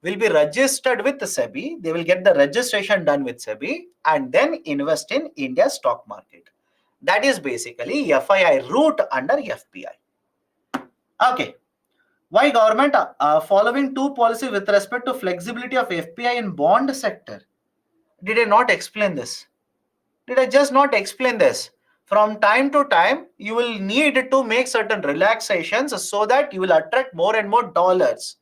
will be registered with SEBI. They will get the registration done with SEBI and then invest in India's stock market. That is basically FII route under FPI. Okay. Why government following two policies with respect to flexibility of FPI in bond sector? Did I not explain this? Did I just not explain this? From time to time, you will need to make certain relaxations so that you will attract more and more dollars.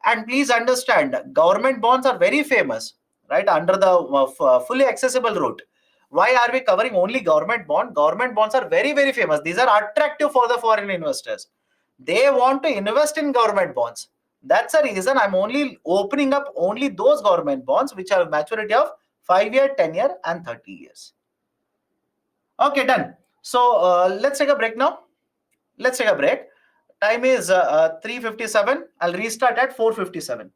And please understand, government bonds are very famous, right? Under the fully accessible route. Why are we covering only government bond? Government bonds are very, very famous. These are attractive for the foreign investors. They want to invest in government bonds. That's the reason I'm only opening up only those government bonds which have maturity of 5-year, 10-year, and 30 years. Okay, done. So let's take a break now. Let's take a break. Time is 3:57. I'll restart at 4:57.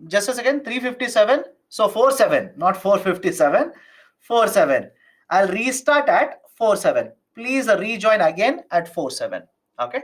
Just a second. 3:57. So 47, not 4:57. 47. I'll restart at 47. Please rejoin again at 47. Okay.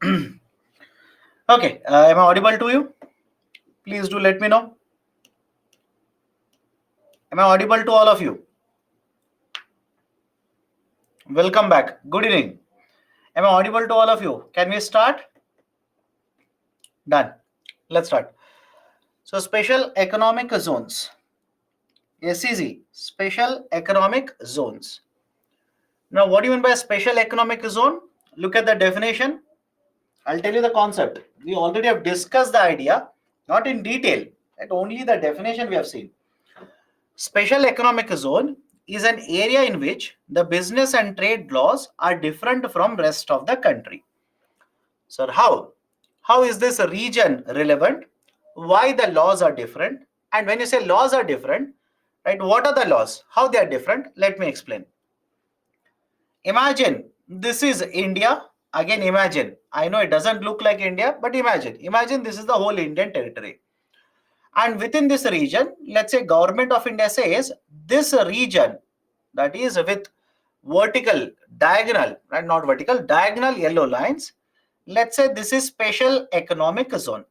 Okay, am I audible to you? Please do let me know. Am I audible to all of you? Welcome back. Good evening. Am I audible to all of you? Can we start? Done. Let's start. So, special economic zones. SEZ, special economic zones. Now, what do you mean by special economic zone? Look at the definition. I'll tell you the concept. We already have discussed the idea, not in detail, and only the definition we have seen. Special economic zone is an area in which the business and trade laws are different from rest of the country. So how? How is this region relevant? Why the laws are different? And when you say laws are different, right, what are the laws? How they are different? Let me explain. Imagine this is India. Again, imagine. I know it doesn't look like India, but imagine. Imagine this is the whole Indian territory. And within this region, let's say government of India says this region, that is with vertical, diagonal, right, not vertical, diagonal yellow lines. Let's say this is special economic zone.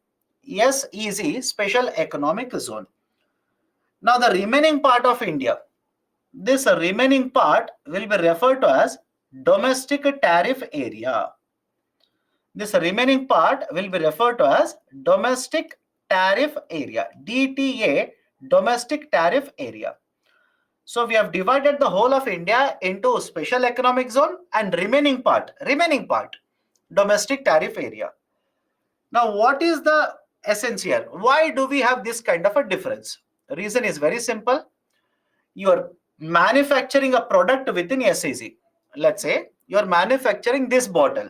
Yes, easy, special economic zone. Now the remaining part of India, this remaining part will be referred to as domestic tariff area. This remaining part will be referred to as domestic tariff area, DTA, domestic tariff area. So we have divided the whole of India into special economic zone and remaining part, domestic tariff area. Now, what is the essence here? Why do we have this kind of a difference? The reason is very simple. You are manufacturing a product within SEZ. Let's say you are manufacturing this bottle.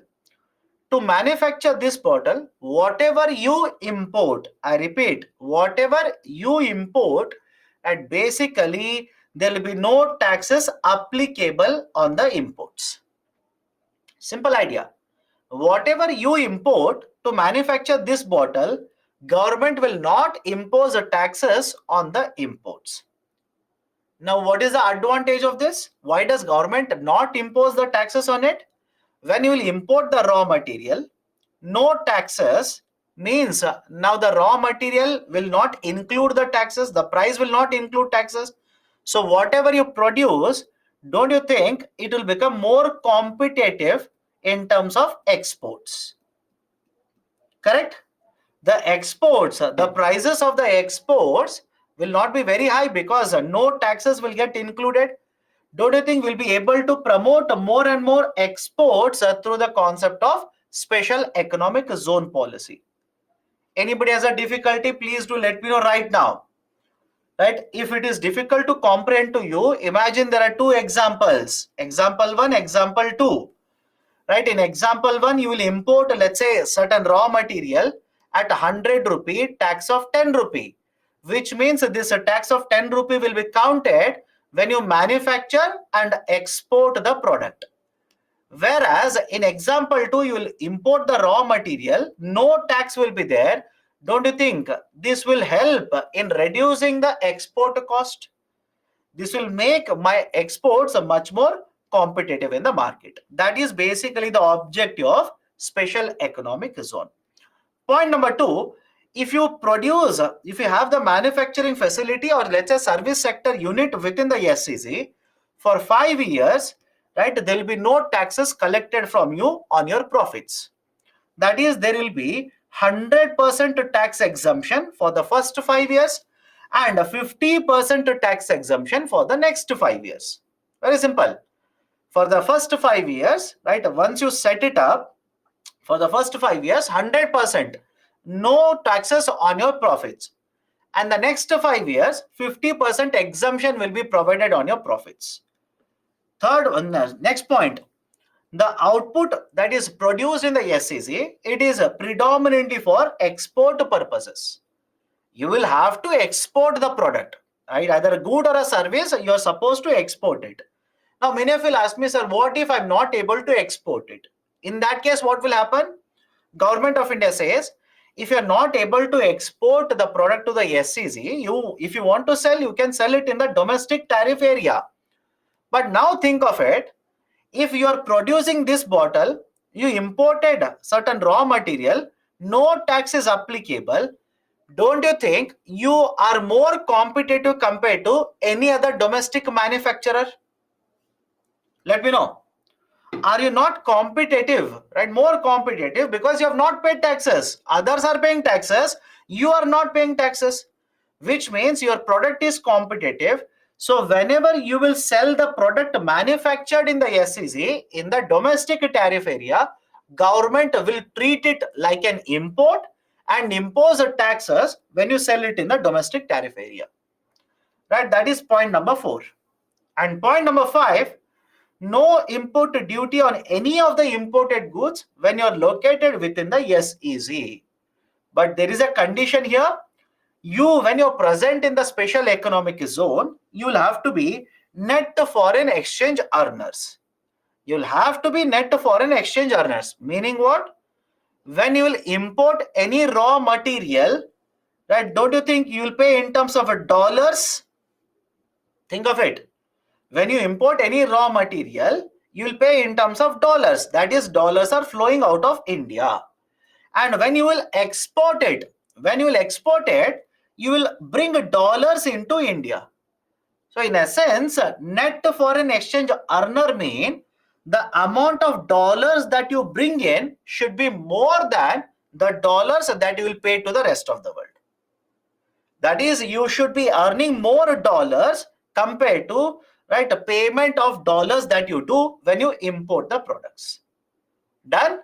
To manufacture this bottle, whatever you import, I repeat, whatever you import, and basically there will be no taxes applicable on the imports. Simple idea. Whatever you import to manufacture this bottle, government will not impose the taxes on the imports. Now, what is the advantage of this? Why does government not impose the taxes on it? When you will import the raw material, no taxes means now the raw material will not include the taxes, the price will not include taxes. So whatever you produce, don't you think it will become more competitive in terms of exports? Correct? The exports, the prices of the exports will not be very high because no taxes will get included. Don't you think we'll be able to promote more and more exports through the concept of special economic zone policy? Anybody has a difficulty, please do let me know right now. Right? If it is difficult to comprehend to you, imagine there are two examples. Example 1, example 2. Right? In example 1, you will import, let's say, certain raw material at 100 rupee, tax of 10 rupee, which means this tax of 10 rupee will be counted when you manufacture and export the product. Whereas in example 2, you will import the raw material, no tax will be there. Don't you think this will help in reducing the export cost? This will make my exports much more competitive in the market. That is basically the objective of special economic zone. Point number 2, if you have the manufacturing facility or let's say service sector unit within the SEZ for 5 years, right, there will be no taxes collected from you on your profits. That is, there will be 100% tax exemption for the first 5 years and a 50% tax exemption for the next 5 years. Very simple. For the first 5 years, right, once you set it up, for the first 5 years, 100%, no taxes on your profits. And the next 5 years, 50% exemption will be provided on your profits. Third one, next point, the output that is produced in the SEZ, it is predominantly for export purposes. You will have to export the product, right? Either a good or a service, you are supposed to export it. Now, many of you will ask me, sir, what if I'm not able to export it? In that case, what will happen? Government of India says, if you're not able to export the product to the SEZ, if you want to sell, you can sell it in the domestic tariff area. But now think of it, if you are producing this bottle you imported certain raw material, no tax is applicable. Don't you think you are more competitive compared to any other domestic manufacturer? Let me know. Are you not competitive, right? More competitive because you have not paid taxes. Others are paying taxes. You are not paying taxes, which means your product is competitive. So whenever you will sell the product manufactured in the SEZ in the domestic tariff area, government will treat it like an import and impose the taxes when you sell it in the domestic tariff area. Right? That is point number 4. And point number 5, no import duty on any of the imported goods when you are located within the SEZ. But there is a condition here. When you're present in the special economic zone, you'll have to be net foreign exchange earners. You'll have to be net foreign exchange earners. Meaning what? When you will import any raw material, right? Don't you think you'll pay in terms of dollars? Think of it. When you import any raw material, you'll pay in terms of dollars. That is, dollars are flowing out of India. And when you will export it, you will bring dollars into India. So in essence, net foreign exchange earner mean the amount of dollars that you bring in should be more than the dollars that you will pay to the rest of the world. That is, you should be earning more dollars compared to, right, a payment of dollars that you do when you import the products. Done?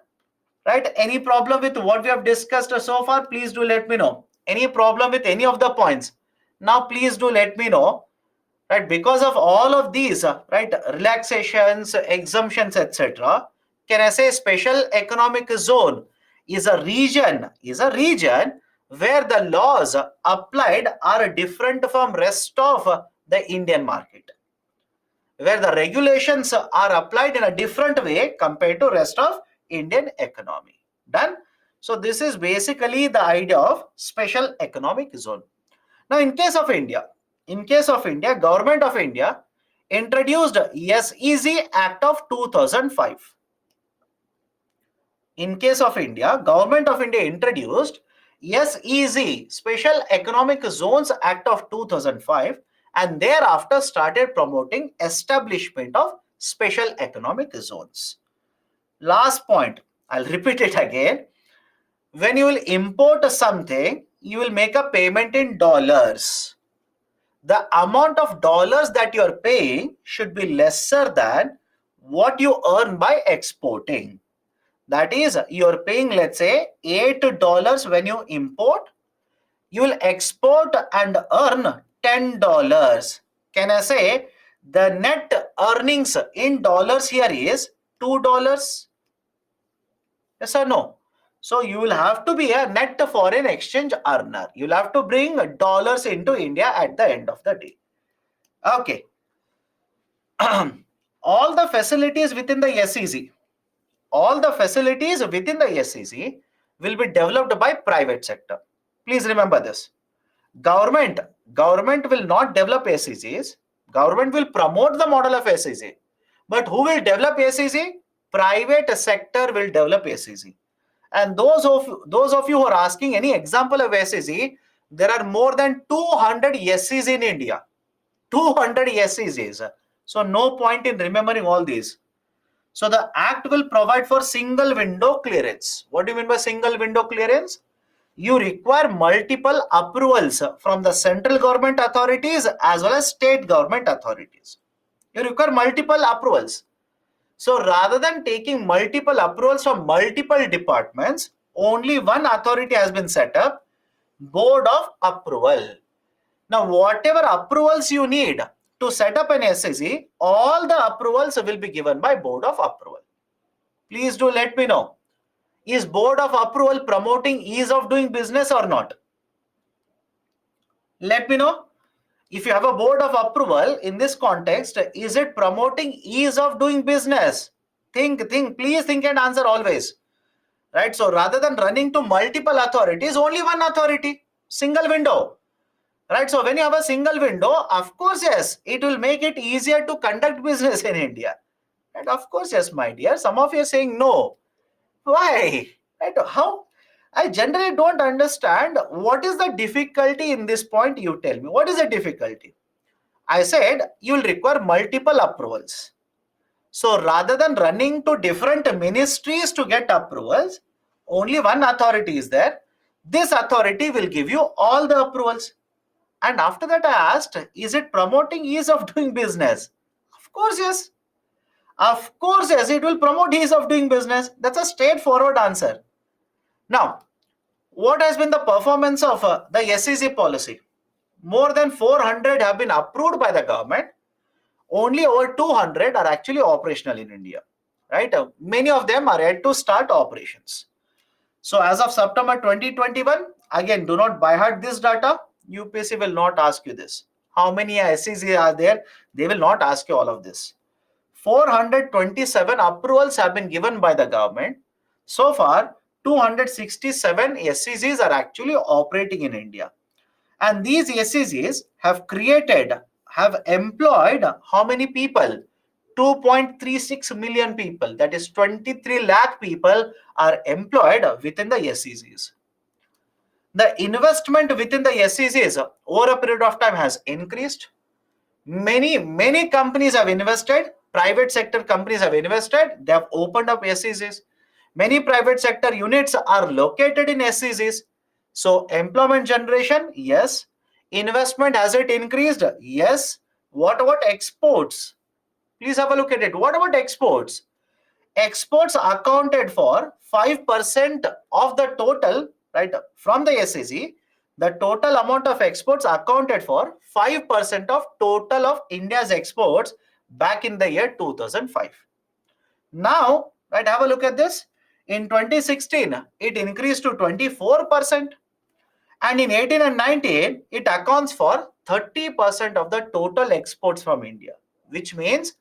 Right? Any problem with what we have discussed so far? Please do let me know. Any problem with any of the points? Now, please do let me know. Right? Because of all of these, right, relaxations, exemptions, etc. Can I say special economic zone is a region where the laws applied are different from rest of the Indian market, where the regulations are applied in a different way compared to rest of Indian economy. Done? So this is basically the idea of special economic zone. Now in case of India, Government of India introduced SEZ Act of 2005. In case of India, Government of India introduced SEZ, Special Economic Zones Act of 2005, and thereafter started promoting establishment of special economic zones. Last point, I'll repeat it again. When you will import something, you will make a payment in dollars. The amount of dollars that you are paying should be lesser than what you earn by exporting. That is, you are paying, let's say, $8 when you import. You will export and earn $10. Can I say the net earnings in dollars here is $2? Yes or no? So you will have to be a net foreign exchange earner. You'll have to bring dollars into India at the end of the day. Okay. All the facilities within the SEZ, will be developed by private sector. Please remember this. Government will not develop SEZs. Government will promote the model of SEZ. But who will develop SEZ? Private sector will develop SEZ. And those of you who are asking any example of SEZ, there are more than 200 SEZs in India. 200 SEZs. So no point in remembering all these. So the act will provide for single window clearance. What do you mean by single window clearance? You require multiple approvals from the central government authorities as well as state government authorities. You require multiple approvals. So rather than taking multiple approvals from multiple departments, only one authority has been set up, Board of Approval. Now, whatever approvals you need to set up an SEZ, all the approvals will be given by Board of Approval. Please do let me know. Is Board of Approval promoting ease of doing business or not? Let me know. If you have a Board of Approval in this context, is it promoting ease of doing business? Please think and answer always. Right? So rather than running to multiple authorities, only one authority, single window. Right? So when you have a single window, of course, yes, it will make it easier to conduct business in India. And of course, yes, my dear, some of you are saying no. Why? Right? How? I generally don't understand what is the difficulty in this point. You tell me, what is the difficulty? I said you'll require multiple approvals. So rather than running to different ministries to get approvals, only one authority is there. This authority will give you all the approvals. And after that, I asked, is it promoting ease of doing business? Of course, yes. Of course, yes, it will promote ease of doing business. That's a straightforward answer. Now, what has been the performance of the SEC policy? More than 400 have been approved by the government. Only over 200 are actually operational in India. Right? Many of them are yet to start operations. So as of September 2021, again, do not by heart this data. UPSC will not ask you this. How many SEC are there? They will not ask you all of this. 427 approvals have been given by the government. So far, 267 SECs are actually operating in India. And these SECs have employed how many people? 2.36 million people. That is 23 lakh people are employed within the SECs. The investment within the SECs over a period of time has increased. Many companies have invested. Private sector companies have invested. They have opened up SECs. Many private sector units are located in SECs. So employment generation, yes. Investment, has it increased? Yes. What about exports? Please have a look at it. What about exports? Exports accounted for 5% of the total, right? From the SEC, the total amount of exports accounted for 5% of total of India's exports back in the year 2005. Now, right, have a look at this. In 2016, it increased to 24%. And in 18 and 19, it accounts for 30% of the total exports from India, which means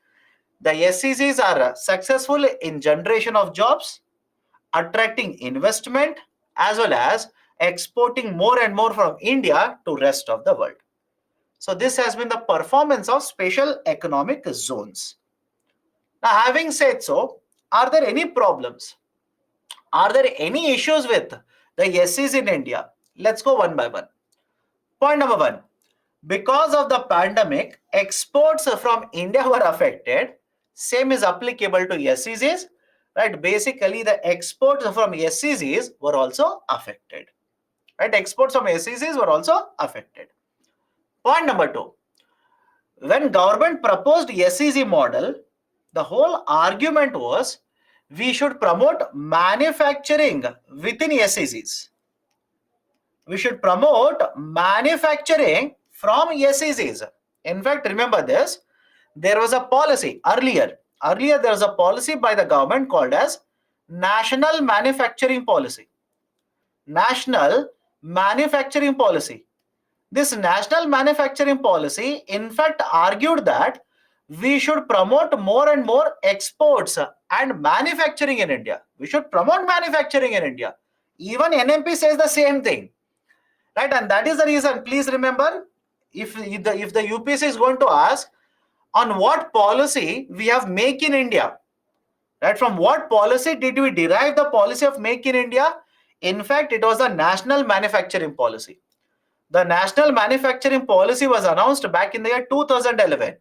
the SECs are successful in generation of jobs, attracting investment, as well as exporting more and more from India to rest of the world. So this has been the performance of special economic zones. Now, having said so, are there any problems? Are there any issues with the SECs in India? Let's go one by one. Point number one, because of the pandemic, exports from India were affected. Same is applicable to SECs, right? Basically, the exports from SECs were also affected, right? Exports from SECs were also affected. Point number two, when government proposed SEC model, the whole argument was we should promote manufacturing within SECs. We should promote manufacturing from SECs. In fact, remember this, there was a policy earlier. Earlier, there was a policy by the government called as National Manufacturing Policy. National Manufacturing Policy. This National Manufacturing Policy, in fact, argued that we should promote more and more exports and manufacturing in India. We should promote manufacturing in India. Even NMP says the same thing. Right, and that is the reason. Please remember, if the UPSC is going to ask on what policy we have Make in India, right? From what policy did we derive the policy of Make in India? In fact, it was the National Manufacturing Policy. The National Manufacturing Policy was announced back in the year 2011,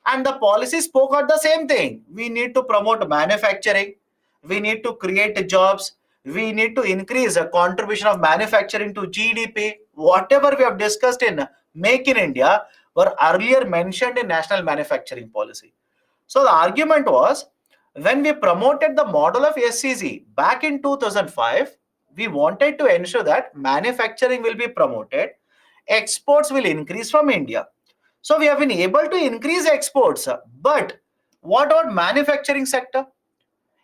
and the policy spoke out the same thing. We need to promote manufacturing. We need to create jobs. We need to increase the contribution of manufacturing to GDP. Whatever we have discussed in Make in India were earlier mentioned in National Manufacturing Policy. So the argument was, when we promoted the model of SEC back in 2005, we wanted to ensure that manufacturing will be promoted, exports will increase from India. So we have been able to increase exports. But what about manufacturing sector?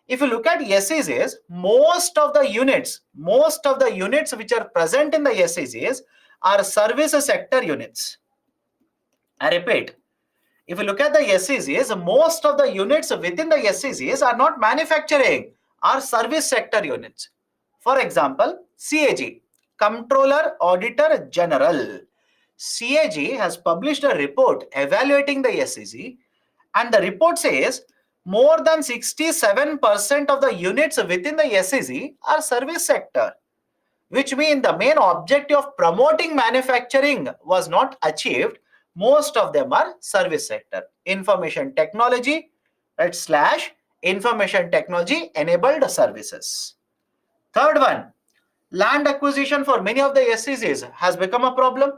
If you look at SECs, most of the units which are present in the SECs are service sector units. I repeat, if you look at the SECs, most of the units within the SECs are not manufacturing, are service sector units. For example, CAG, Comptroller Auditor General. CAG has published a report evaluating the SEC, and the report says more than 67% of the units within the SEZ are service sector, which means the main objective of promoting manufacturing was not achieved. Most of them are service sector, information technology, right, slash information technology enabled services. Third one, land acquisition for many of the SEZs has become a problem,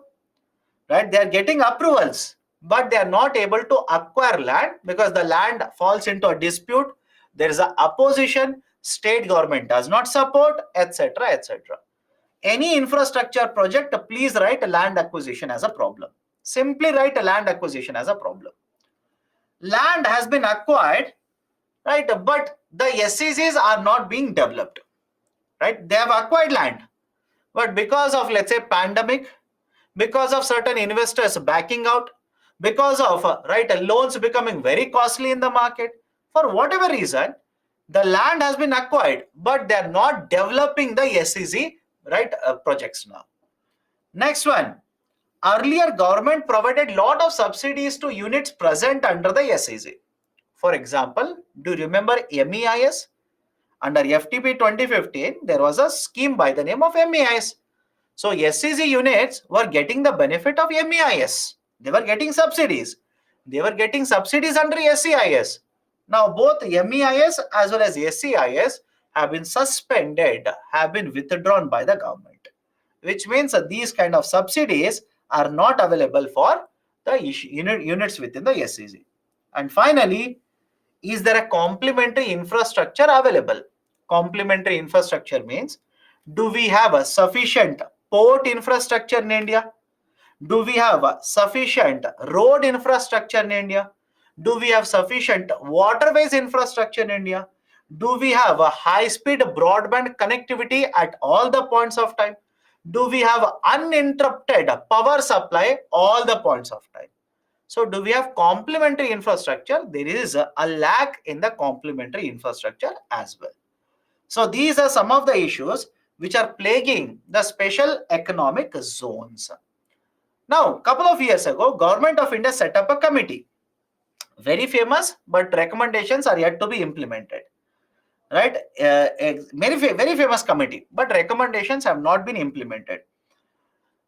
right? They are getting approvals, but they are not able to acquire land because the land falls into a dispute. There is a opposition, state government does not support, etc., etc. Any infrastructure project, please write land acquisition as a problem. Simply write land acquisition as a problem. Land has been acquired, right? But the SEZs are not being developed, right? They have acquired land, but because of, let's say, pandemic, because of certain investors backing out, because of loans becoming very costly in the market, for whatever reason, the land has been acquired, but they are not developing the SEZ projects now. Next one, earlier government provided lot of subsidies to units present under the SEZ. For example, do you remember MEIS? Under FTP 2015, there was a scheme by the name of MEIS. So SEZ units were getting the benefit of MEIS. They were getting subsidies. They were getting subsidies under SEIS. Now both MEIS as well as SEIS have been suspended, have been withdrawn by the government, which means that these kind of subsidies are not available for the units within the SEZ. And finally, is there a complementary infrastructure available? Complementary infrastructure means, do we have a sufficient port infrastructure in India? Do we have a sufficient road infrastructure in India? Do we have sufficient waterways infrastructure in India? Do we have a high-speed broadband connectivity at all the points of time? Do we have uninterrupted power supply all the points of time? So do we have complementary infrastructure? There is a lack in the complementary infrastructure as well. So these are some of the issues which are plaguing the special economic zones. Now, a couple of years ago, Government of India set up a committee. Very famous, but recommendations are yet to be implemented. Right? Very famous committee, but recommendations have not been implemented.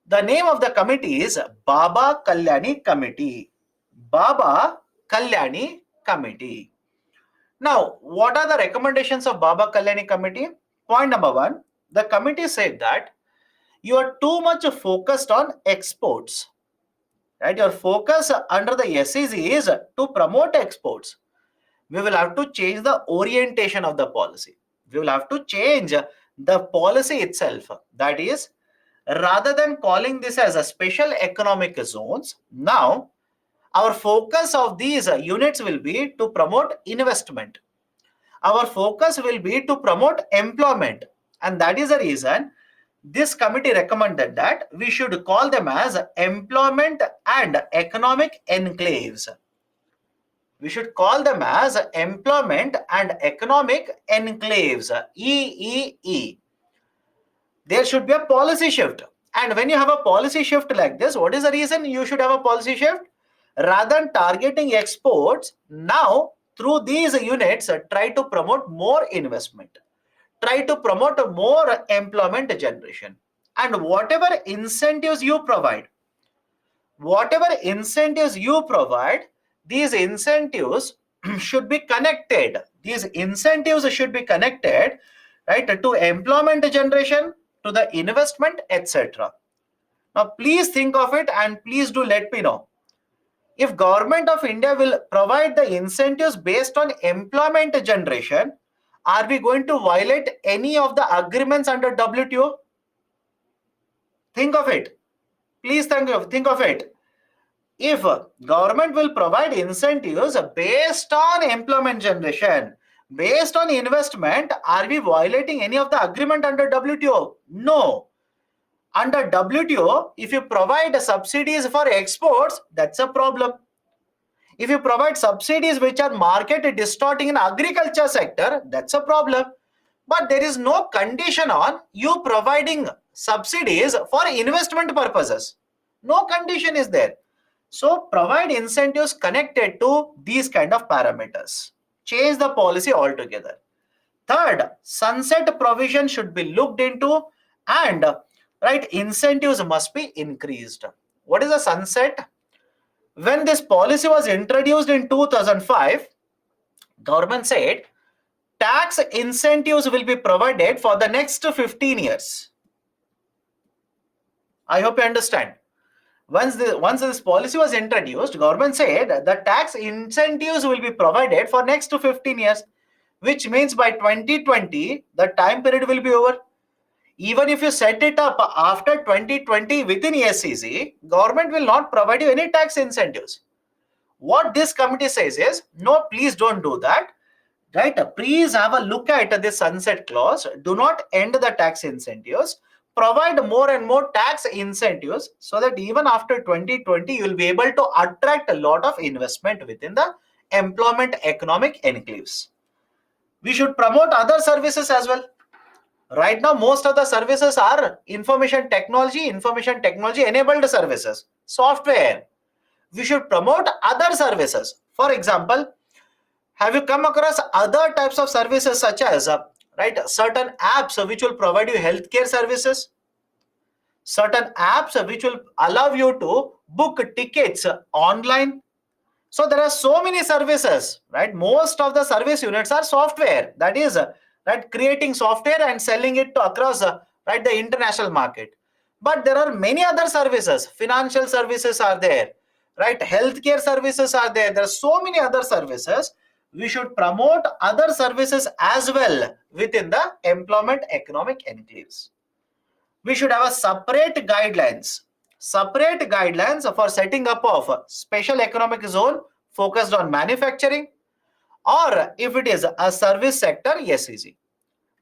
The name of the committee is Baba Kalyani Committee. Baba Kalyani Committee. Now, what are the recommendations of Baba Kalyani Committee? Point number one, the committee said that you are too much focused on exports. Right? Your focus under the SEZ is to promote exports. We will have to change the orientation of the policy. We will have to change the policy itself. That is, rather than calling this as a special economic zones, now our focus of these units will be to promote investment. Our focus will be to promote employment. And that is the reason this committee recommended that we should call them as employment and economic enclaves. We should call them as employment and economic enclaves, EEE. There should be a policy shift. And when you have a policy shift like this, what is the reason you should have a policy shift? Rather than targeting exports, now through these units, try to promote more investment. Try to promote more employment generation. And whatever incentives you provide, these incentives should be connected. These incentives should be connected, right, to employment generation, to the investment, etc. Now, please think of it and please do let me know. If Government of India will provide the incentives based on employment generation, are we going to violate any of the agreements under WTO? Think of it. Please think of it. If government will provide incentives based on employment generation, based on investment, are we violating any of the agreement under WTO? No. Under WTO, if you provide subsidies for exports, that's a problem. If you provide subsidies which are market distorting in agriculture sector, that's a problem. But there is no condition on you providing subsidies for investment purposes. No condition is there. So provide incentives connected to these kind of parameters. change the policy altogether. Third, sunset provision should be looked into, and incentives must be increased. What is a sunset? When this policy was introduced in 2005, government said tax incentives will be provided for the next 15 years. I hope you understand. Once this policy was introduced, government said the tax incentives will be provided for next 15 years, which means by 2020, the time period will be over. Even if you set it up after 2020 within SEZ, government will not provide you any tax incentives. What this committee says is, no, please don't do that. Right? Please have a look at this sunset clause. Do not end the tax incentives. Provide more and more tax incentives so that even after 2020, you will be able to attract a lot of investment within the employment economic enclaves. We should promote other services as well. Right now, most of the services are information technology enabled services, software. We should promote other services. For example, have you come across other types of services such as certain apps which will provide you healthcare services, certain apps which will allow you to book tickets online? So there are so many services, right? Most of the service units are software, that is creating software and selling it to across the international market. But there are many other services. Financial services are there, right? Healthcare services are there. There are so many other services. We should promote other services as well within the employment economic enclaves. We should have a separate guidelines for setting up of a special economic zone focused on manufacturing, or if it is a service sector SEZ.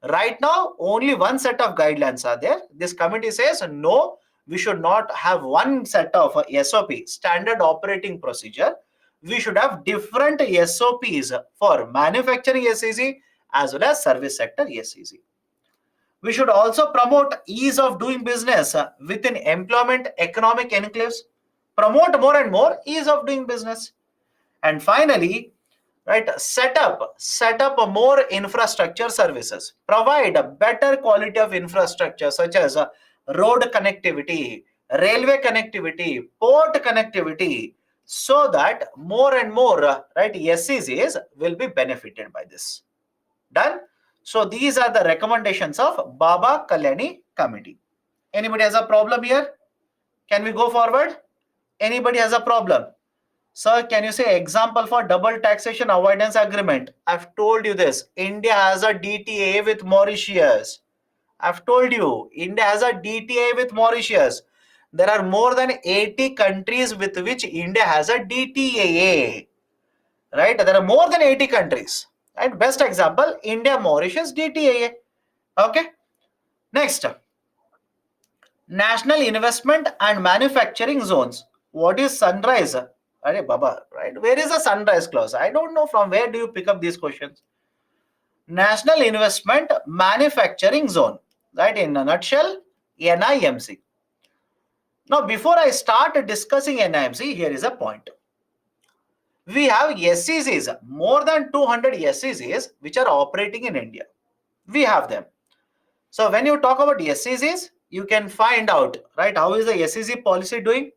Right now, only one set of guidelines are there. This committee says no, we should not have one set of SOP, standard operating procedure. We should have different SOPs for manufacturing SEZ as well as service sector SEZ. We should also promote ease of doing business within employment economic enclaves. Promote more and more ease of doing business. And finally, set up a more infrastructure services. Provide a better quality of infrastructure such as road connectivity, railway connectivity, port connectivity, so that more and more SEZs will be benefited by this. Done? So these are the recommendations of Baba Kalyani Committee. Anybody has a problem here? Can we go forward? Anybody has a problem? Sir, can you say example for double taxation avoidance agreement? I've told you this. India has a DTA with Mauritius. I've told you, India has a DTA with Mauritius. There are more than 80 countries with which India has a DTA. Right? There are more than 80 countries. Right? Best example, India, Mauritius, DTA. Okay. Next, National Investment and Manufacturing Zones. What is sunrise? Arey Baba, right? Where is the sunrise clause? I don't know from where do you pick up these questions. National Investment Manufacturing Zone, right? In a nutshell, NIMC. Now, before I start discussing NIMC, here is a point. We have SEZs, more than 200 SEZs which are operating in India. We have them. So when you talk about SEZs, you can find out, right, how is the SEZ policy doing,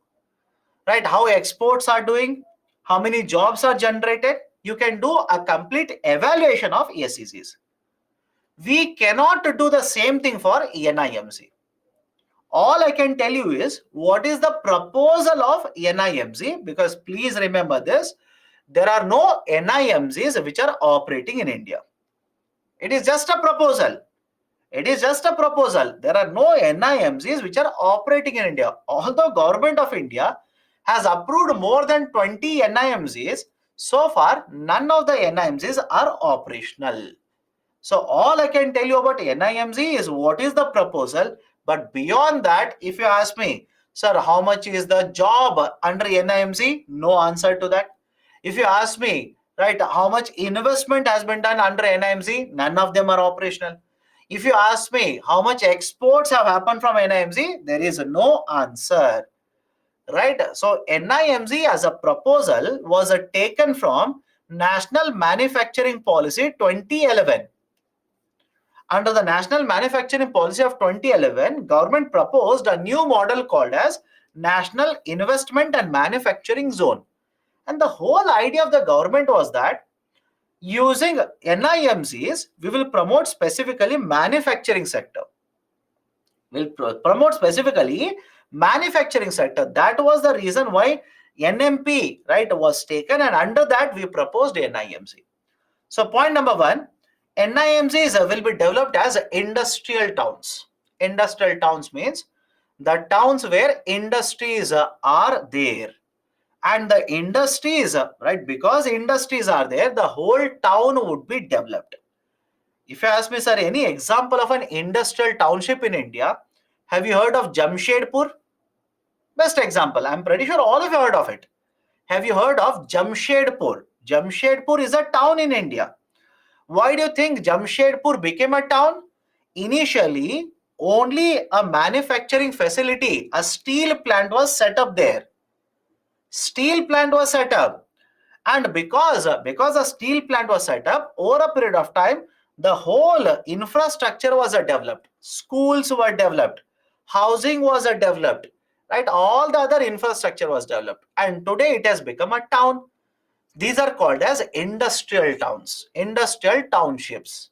right, how exports are doing, how many jobs are generated. You can do a complete evaluation of SEZs. We cannot do the same thing for NIMC. All I can tell you is what is the proposal of NIMC, because please remember this, there are no NIMCs which are operating in India. It is just a proposal. It is just a proposal. There are no NIMCs which are operating in India. Although Government of India has approved more than 20 NIMCs, so far none of the NIMCs are operational. So all I can tell you about NIMC is what is the proposal. But beyond that, if you ask me, sir, how much is the job under NIMC? No answer to that. If you ask me, right, how much investment has been done under NIMC? None of them are operational. If you ask me how much exports have happened from NIMC, there is no answer. Right? So NIMC as a proposal was taken from National Manufacturing Policy 2011. Under the National Manufacturing Policy of 2011, government proposed a new model called as National Investment and Manufacturing Zone. And the whole idea of the government was that using NIMCs, we will promote specifically manufacturing sector. We'll promote specifically manufacturing sector. That was the reason why NMP, right, was taken, and under that we proposed NIMC. So point number one, NIMCs will be developed as industrial towns. Industrial towns means the towns where industries are there. And the industries, right, because industries are there, the whole town would be developed. If you ask me, sir, any example of an industrial township in India, have you heard of Jamshedpur? Best example. I'm pretty sure all of you heard of it. Have you heard of Jamshedpur? Jamshedpur is a town in India. Why do you think Jamshedpur became a town? Initially, only a manufacturing facility, a steel plant was set up there. Steel plant was set up. And because a steel plant was set up, over a period of time, the whole infrastructure was developed. Schools were developed. Housing was developed. Right? All the other infrastructure was developed. And today it has become a town. These are called as industrial towns, industrial townships.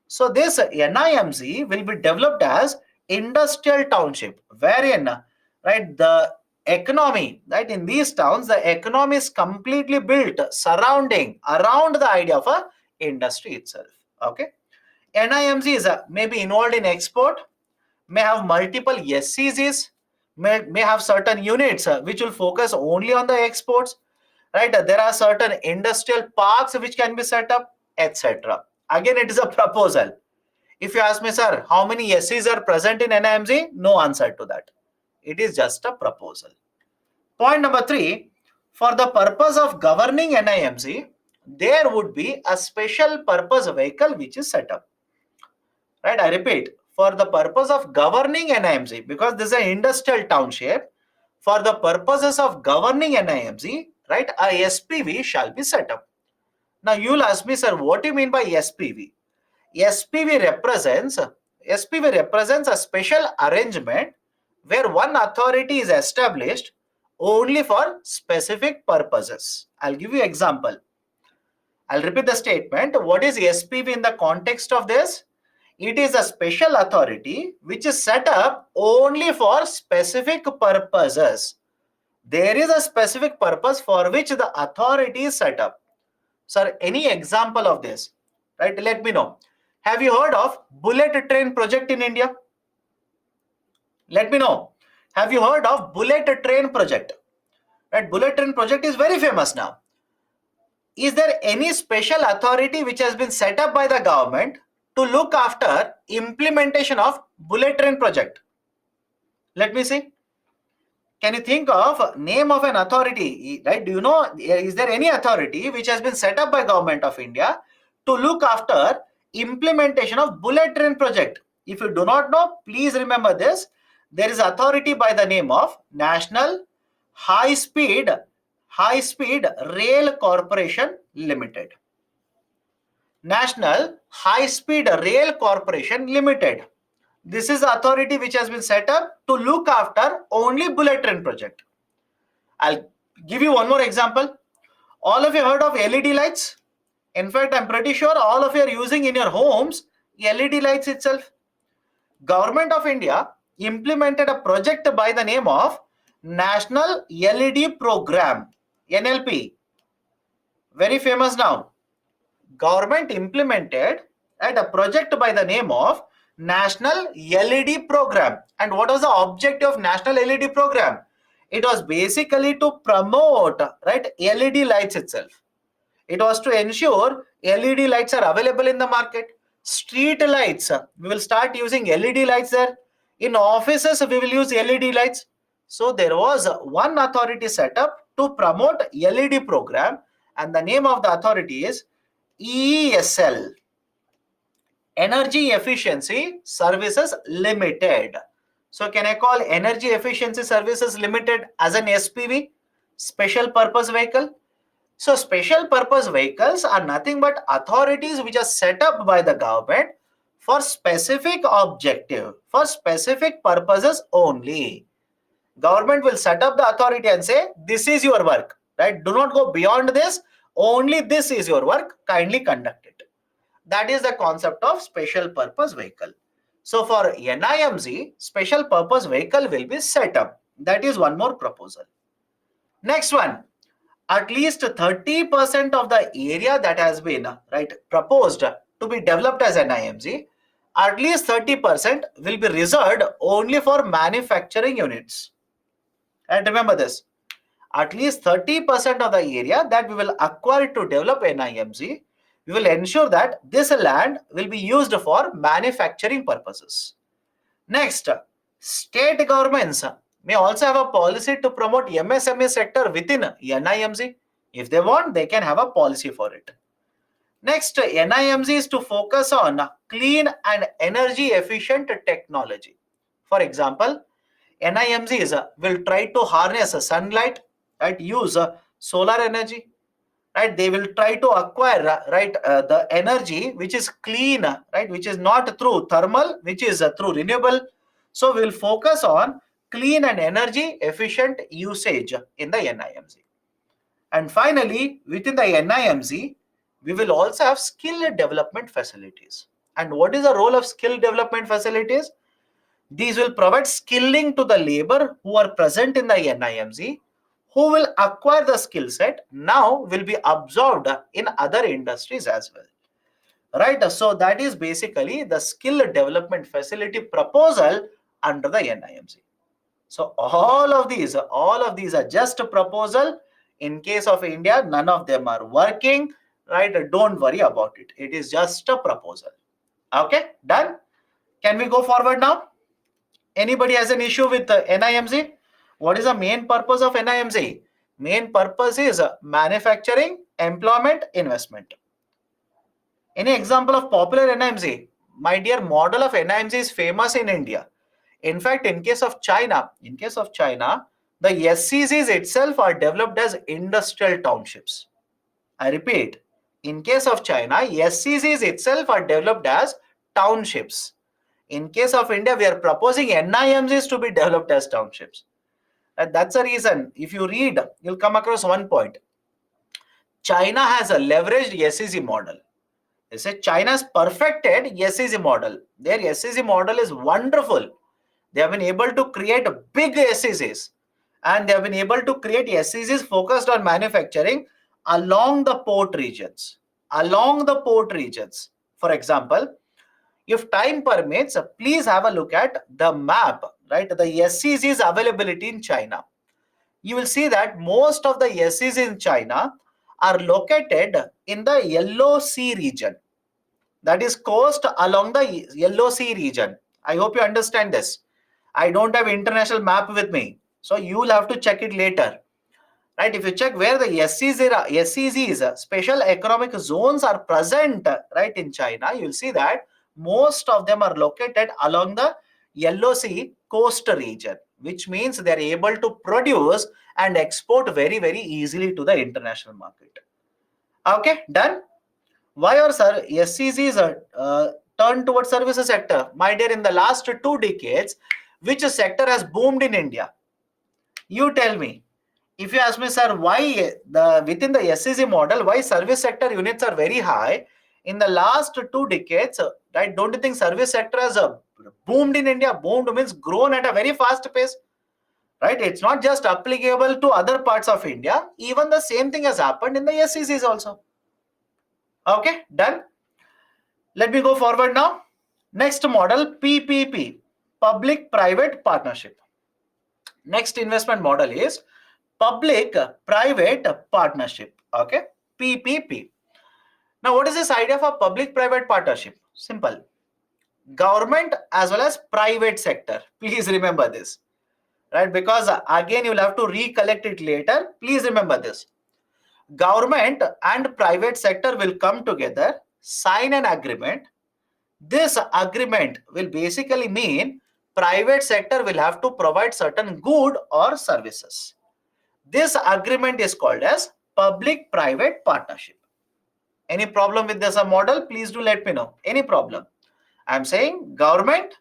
So this NIMC will be developed as industrial township, wherein, right, the economy, right, in these towns, the economy is completely built surrounding around the idea of a industry itself. Okay. NIMC is may be involved in export, may have multiple SCGs, may have certain units which will focus only on the exports. Right, there are certain industrial parks which can be set up, etc. Again, it is a proposal. If you ask me, sir, how many SCs are present in NIMC? No answer to that. It is just a proposal. Point number three, for the purpose of governing NIMC, there would be a special purpose vehicle which is set up. Right, I repeat, for the purpose of governing NIMC, because this is an industrial township, for the purposes of governing NIMC, right, a SPV shall be set up. Now you will ask me, sir, what do you mean by SPV? SPV represents a special arrangement where one authority is established only for specific purposes. I'll give you example. I'll repeat the statement. What is SPV in the context of this? It is a special authority which is set up only for specific purposes. There is a specific purpose for which the authority is set up. Sir, any example of this? Right, let me know. Have you heard of bullet train project in India? Let me know. Have you heard of bullet train project? Right, bullet train project is very famous now. Is there any special authority which has been set up by the government to look after implementation of bullet train project? Let me see. Can you think of name of an authority, right? Do you know, is there any authority which has been set up by government of India to look after implementation of bullet train project? If you do not know, please remember this. There is authority by the name of National High Speed Rail Corporation Limited. National High Speed Rail Corporation Limited. This is the authority which has been set up to look after only bullet train project. I'll give you one more example. All of you heard of LED lights? In fact, I'm pretty sure all of you are using in your homes LED lights itself. Government of India implemented a project by the name of National LED Program, NLP. Very famous now. Government implemented a project by the name of National LED Program. And what was the objective of National LED Program? It was basically to promote, right, LED lights itself. It was to ensure LED lights are available in the market. Street lights, we will start using LED lights there. In offices, we will use LED lights. So there was one authority set up to promote LED program, and the name of the authority is EESL, Energy Efficiency Services Limited. So can I call Energy Efficiency Services Limited as an SPV, special purpose vehicle? So special purpose vehicles are nothing but authorities which are set up by the government for specific objective, for specific purposes only. Government will set up the authority and say, this is your work, right? Do not go beyond this. Only this is your work. Kindly conduct it. That is the concept of special purpose vehicle. So for NIMZ, special purpose vehicle will be set up. That is one more proposal. Next one, at least 30% of the area that has been proposed to be developed as NIMZ, at least 30% will be reserved only for manufacturing units. And remember this, at least 30% of the area that we will acquire to develop NIMZ, we will ensure that this land will be used for manufacturing purposes. Next, state governments may also have a policy to promote MSME sector within NIMZ. If they want, they can have a policy for it. Next, NIMZ is to focus on clean and energy efficient technology. For example, NIMZs will try to harness sunlight, right? Use solar energy, right? They will try to acquire the energy which is clean, right? Which is not through thermal, which is through renewable. So we will focus on clean and energy efficient usage in the NIMZ. And finally, within the NIMZ, we will also have skill development facilities. And what is the role of skill development facilities? These will provide skilling to the labor who are present in the NIMZ, who will acquire the skill set, now will be absorbed in other industries as well. Right? So that is basically the skill development facility proposal under the NIMZ. So all of these are just a proposal. In case of India, none of them are working, right? Don't worry about it. It is just a proposal. Okay, done. Can we go forward now? Anybody has an issue with NIMZ? What is the main purpose of NIMZ? Main purpose is manufacturing, employment, investment. Any example of popular NIMZ? My dear, model of NIMZ is famous in India. In fact, in case of China, the SCZs itself are developed as industrial townships. I repeat, in case of China, SCZs itself are developed as townships. In case of India, we are proposing NIMZs to be developed as townships. And that's the reason, if you read, you'll come across one point. China has a leveraged SEZ model. They say China's perfected SEZ model. Their SEZ model is wonderful. They have been able to create big SEZs, and they have been able to create SEZs focused on manufacturing along the port regions. For example, if time permits, please have a look at the map, right? The SEZs availability in China. You will see that most of the SEZs in China are located in the Yellow Sea region. That is coast along the Yellow Sea region. I hope you understand this. I don't have international map with me, so you will have to check it later. Right? If you check where the SEZs, special economic zones, are present, right, in China, you will see that most of them are located along the Yellow Sea coast region, which means they are able to produce and export very, very easily to the international market. Okay, done. Why are SEZs turned towards services sector? My dear, in the last 2 decades, which sector has boomed in India? You tell me. If you ask me, sir, why within the SEZ model, why service sector units are very high in the last 2 decades, right? Don't you think service sector has boomed in India? Boomed means grown at a very fast pace, right? It's not just applicable to other parts of India. Even the same thing has happened in the SEZs also. Okay, done. Let me go forward now. Next model, PPP, public-private partnership. Next investment model is public-private partnership. Okay, PPP. Now, what is this idea of a public-private partnership? Simple. Government as well as private sector. Please remember this, right? Because again, you'll have to recollect it later. Please remember this. Government and private sector will come together, sign an agreement. This agreement will basically mean private sector will have to provide certain good or services. This agreement is called as public-private partnership. Any problem with this model? Please do let me know. Any problem? I'm saying government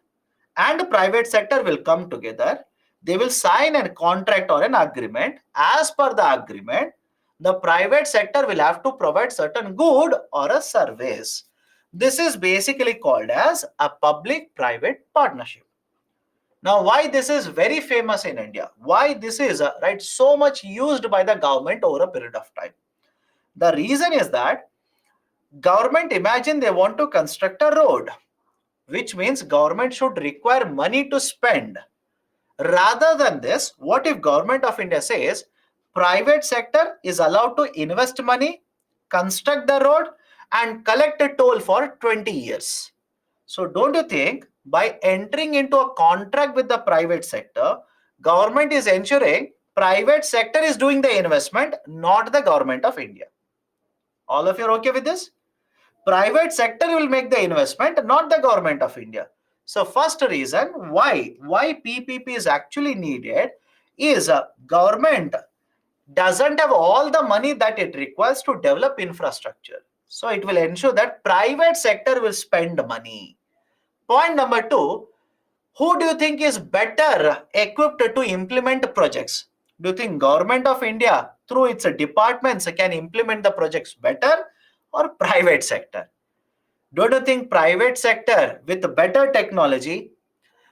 and private sector will come together. They will sign a contract or an agreement. As per the agreement, the private sector will have to provide certain good or a service. This is basically called as a public-private partnership. Now, why this is very famous in India? Why this is right so much used by the government over a period of time? The reason is that government, imagine they want to construct a road, which means government should require money to spend. Rather than this, what if government of India says private sector is allowed to invest money, construct the road and collect a toll for 20 years? So don't you think by entering into a contract with the private sector, government is ensuring private sector is doing the investment, not the government of India? All of you are okay with this? Private sector will make the investment, not the government of India. So first reason why PPP is actually needed is government doesn't have all the money that it requires to develop infrastructure. So it will ensure that private sector will spend money. Point number two, who do you think is better equipped to implement projects? Do you think government of India through its departments can implement the projects better or private sector? Don't you think private sector with better technology,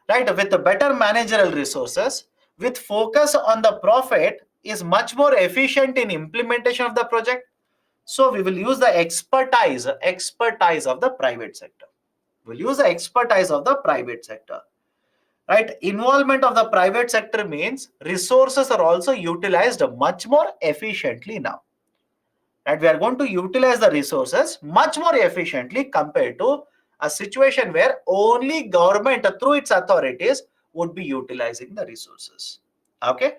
right, with better managerial resources, with focus on the profit is much more efficient in implementation of the project? So we will use the expertise of the private sector. We'll use the expertise of the private sector. Right? Involvement of the private sector means resources are also utilized much more efficiently now. Right? We are going to utilize the resources much more efficiently compared to a situation where only government through its authorities would be utilizing the resources. Okay?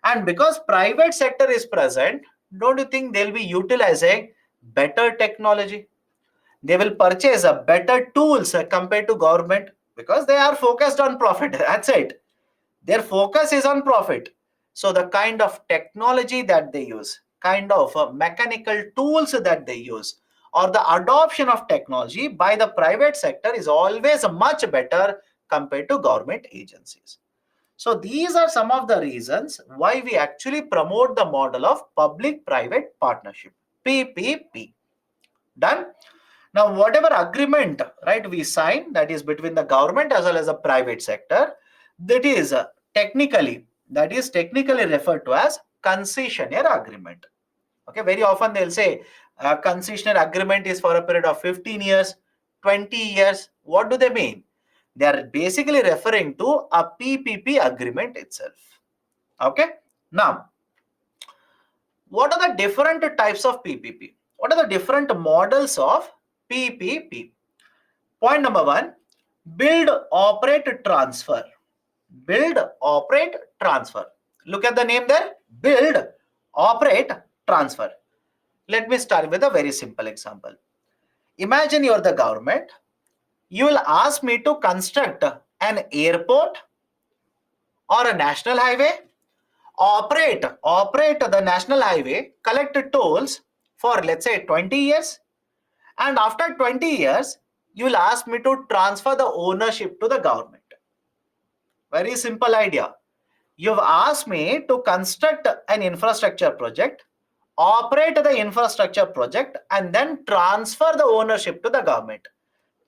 And because private sector is present, don't you think they'll be utilizing better technology? They will purchase a better tools compared to government because they are focused on profit. That's it. Their focus is on profit. So the kind of technology that they use, kind of mechanical tools that they use, or the adoption of technology by the private sector is always much better compared to government agencies. So these are some of the reasons why we actually promote the model of public-private partnership, PPP. Done? Now, whatever agreement, right, we sign, that is between the government as well as the private sector, that is technically referred to as concessionaire agreement. Okay, very often they'll say concessionaire agreement is for a period of 15 years, 20 years. What do they mean? They are basically referring to a PPP agreement itself. Okay, now what are the different types of PPP? What are the different models of PPP? Point number one, build, operate, transfer. Build, operate, transfer. Look at the name there, build, operate, transfer. Let me start with a very simple example. Imagine you're the government. You will ask me to construct an airport or a national highway, operate the national highway, collect tolls for let's say 20 years, and after 20 years you will ask me to transfer the ownership to the government. Very simple idea. You've asked me to construct an infrastructure project, operate the infrastructure project, and then transfer the ownership to the government.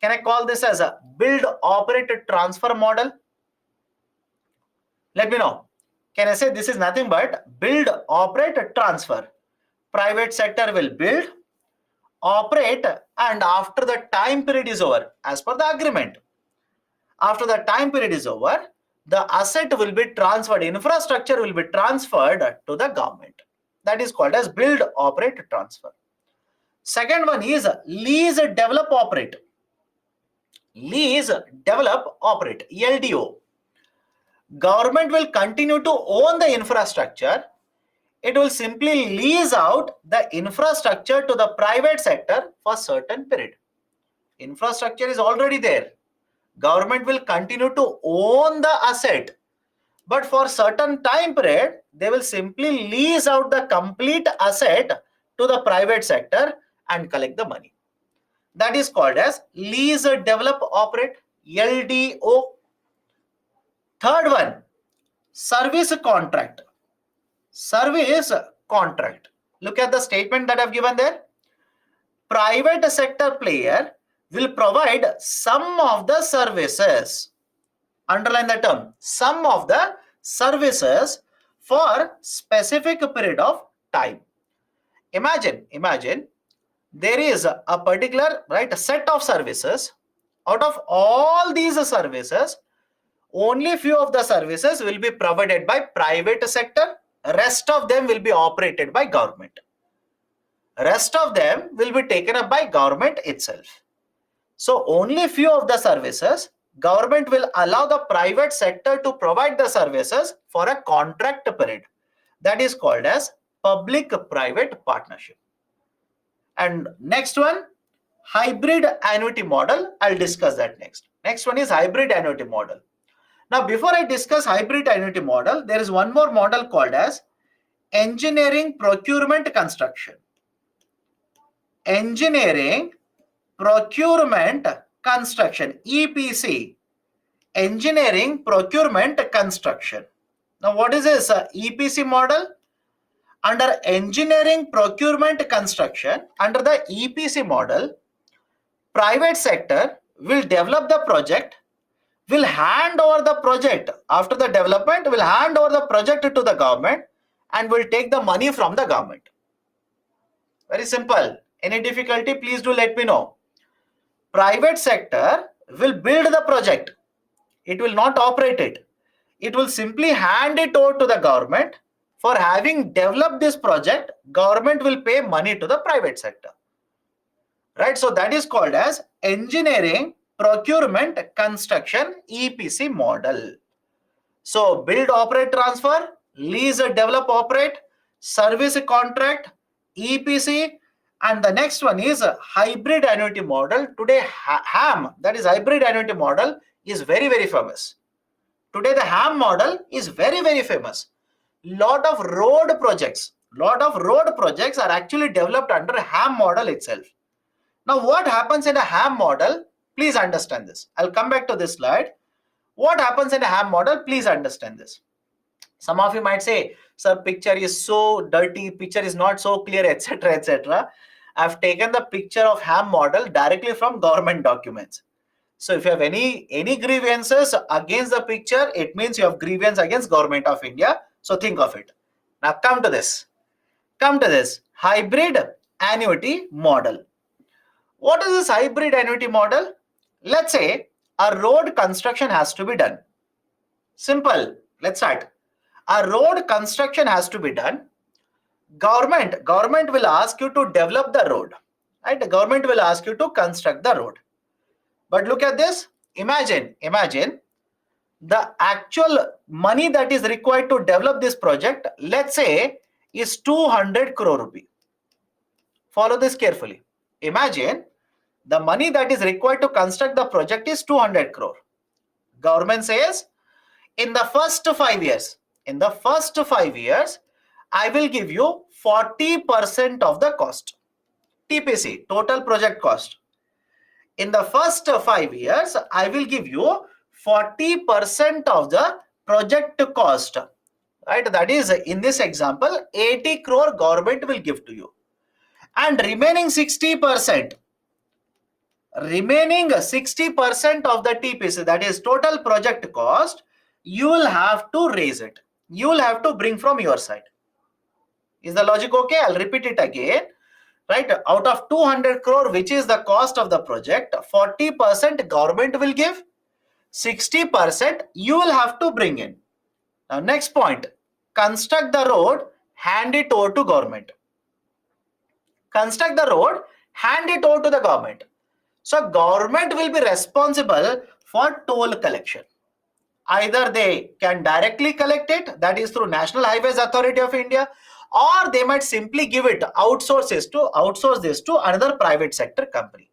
Can I call this as a build, operate, transfer model? Let me know. Can I say this is nothing but build, operate, transfer? Private sector will build, operate, and after the time period is over, as per the agreement, after the time period is over, the asset will be transferred, infrastructure will be transferred to the government. That is called as build, operate, transfer. Second one is lease, develop, operate. Lease, develop, operate, LDO. Government will continue to own the infrastructure. It will simply lease out the infrastructure to the private sector for certain period. Infrastructure is already there. Government will continue to own the asset, but for certain time period, they will simply lease out the complete asset to the private sector and collect the money. That is called as lease, develop, operate, LDO. Third one, service contract. Service contract. Look at the statement that I've given there. Private sector player will provide some of the services. Underline the term, some of the services for specific period of time. Imagine there is a particular set of services. Out of all these services, only few of the services will be provided by private sector, rest of them will be operated by government. Rest of them will be taken up by government itself. So only few of the services government will allow the private sector to provide the services for a contract period. That is called as public-private partnership. And next one, hybrid annuity model. I'll discuss that next. Next one is hybrid annuity model. Now, before I discuss hybrid annuity model, there is one more model called as engineering procurement construction. Engineering procurement construction, EPC. Engineering procurement construction. Now, what is this EPC model? Under engineering procurement construction, under the EPC model, private sector will develop the project, will hand over the project after the development, will hand over the project to the government and will take the money from the government. Very simple. Any difficulty, please do let me know. Private sector will build the project. It will not operate it. It will simply hand it over to the government. For having developed this project, government will pay money to the private sector. Right? So that is called as engineering procurement construction EPC model. So build, operate, transfer, lease, develop, operate, service contract, EPC, and the next one is a hybrid annuity model. Today HAM, that is hybrid annuity model, is very, very famous. Today the HAM model is very, very famous. Lot of road projects are actually developed under HAM model itself. Now what happens in a HAM model? Please understand this. I'll come back to this slide. What happens in a HAM model? Please understand this. Some of you might say, sir, picture is so dirty, picture is not so clear, etc., etc. I've taken the picture of HAM model directly from government documents. So if you have any grievances against the picture, it means you have grievance against Government of India. So think of it. Now come to this. Hybrid annuity model. What is this hybrid annuity model? Let's say a road construction has to be done. Simple. Let's start. A road construction has to be done. Government will ask you to develop the road. Right? The government will ask you to construct the road. But look at this. Imagine the actual money that is required to develop this project, let's say, is 200 crore rupee. Follow this carefully. Imagine the money that is required to construct the project is 200 crore. Government says, in the first 5 years, I will give you 40% of the cost. TPC, total project cost. In the first 5 years, I will give you 40% of the project cost. Right? That is, in this example, 80 crore government will give to you. And remaining 60%, of the TPC, that is total project cost, you will have to raise it. You will have to bring from your side. Is the logic okay? I'll repeat it again. Right? Out of 200 crore, which is the cost of the project, 40% government will give, 60% you will have to bring in. Now, next point, construct the road, hand it over to government. Construct the road, hand it over to the government. So, government will be responsible for toll collection. Either they can directly collect it, that is through National Highways Authority of India, or they might simply give it, outsource this to another private sector company.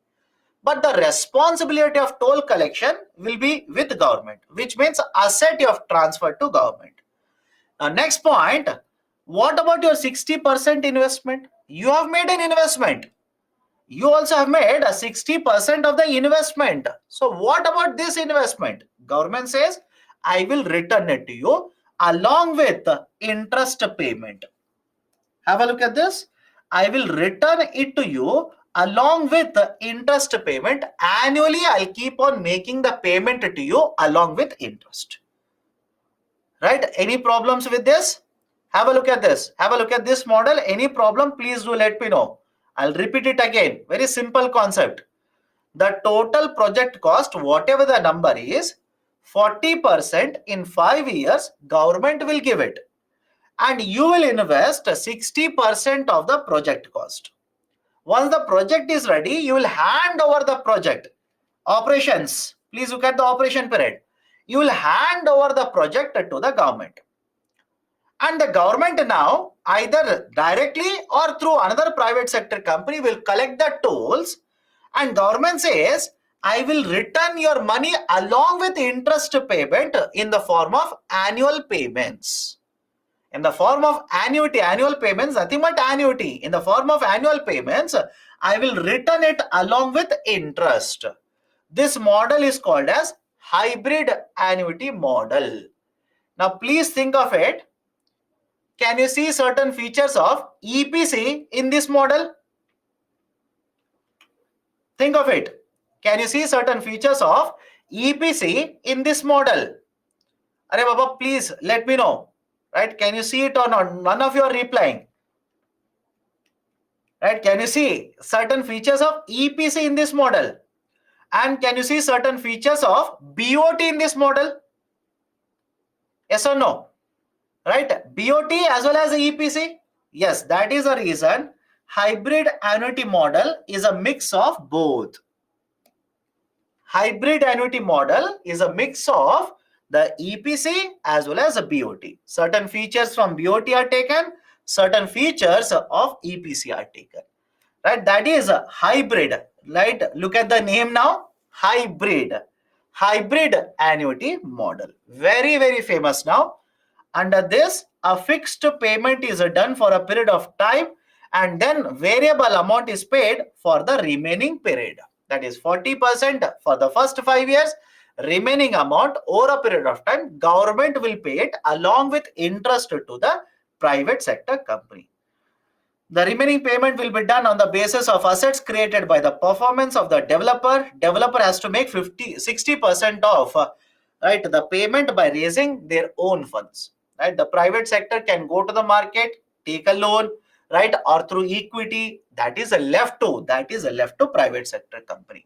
But the responsibility of toll collection will be with government, which means asset you have transferred to government. Next point, what about your 60% investment? You have made an investment. You also have made a 60% of the investment. So what about this investment? Government says, I will return it to you along with interest payment. Have a look at this. I will return it to you along with interest payment. Annually, I'll keep on making the payment to you along with interest. Right? Any problems with this? Have a look at this. Have a look at this model. Any problem, please do let me know. I'll repeat it again. Very simple concept. The total project cost, whatever the number is, 40% in 5 years, government will give it. And you will invest 60% of the project cost. Once the project is ready, you will hand over the project. Operations. Please look at the operation period. You will hand over the project to the government. And the government now, either directly or through another private sector company, will collect the tolls, and government says, I will return your money along with interest payment in the form of annual payments. In the form of annuity, annual payments, nothing but annuity. In the form of annual payments, I will return it along with interest. This model is called as hybrid annuity model. Now, please think of it. Can you see certain features of EPC in this model? Think of it. Can you see certain features of EPC in this model? Arey Baba, please let me know. Right? Can you see it or not? None of you are replying. Right? Can you see certain features of EPC in this model? And can you see certain features of BOT in this model? Yes or no? Right? BOT as well as the EPC? Yes, that is the reason hybrid annuity model is a mix of both. Hybrid annuity model is a mix of the EPC as well as the BOT. Certain features from BOT are taken, certain features of EPC are taken. Right? That is a hybrid. Right? Look at the name now. Hybrid. Hybrid annuity model. Very, very famous now. Under this, a fixed payment is done for a period of time, and then variable amount is paid for the remaining period. That is 40% for the first 5 years. Remaining amount over a period of time, government will pay it along with interest to the private sector company. The remaining payment will be done on the basis of assets created by the performance of the developer. Developer has to make 60% of right, the payment by raising their own funds. Right? The private sector can go to the market, take a loan, right, or through equity. That is left to private sector company.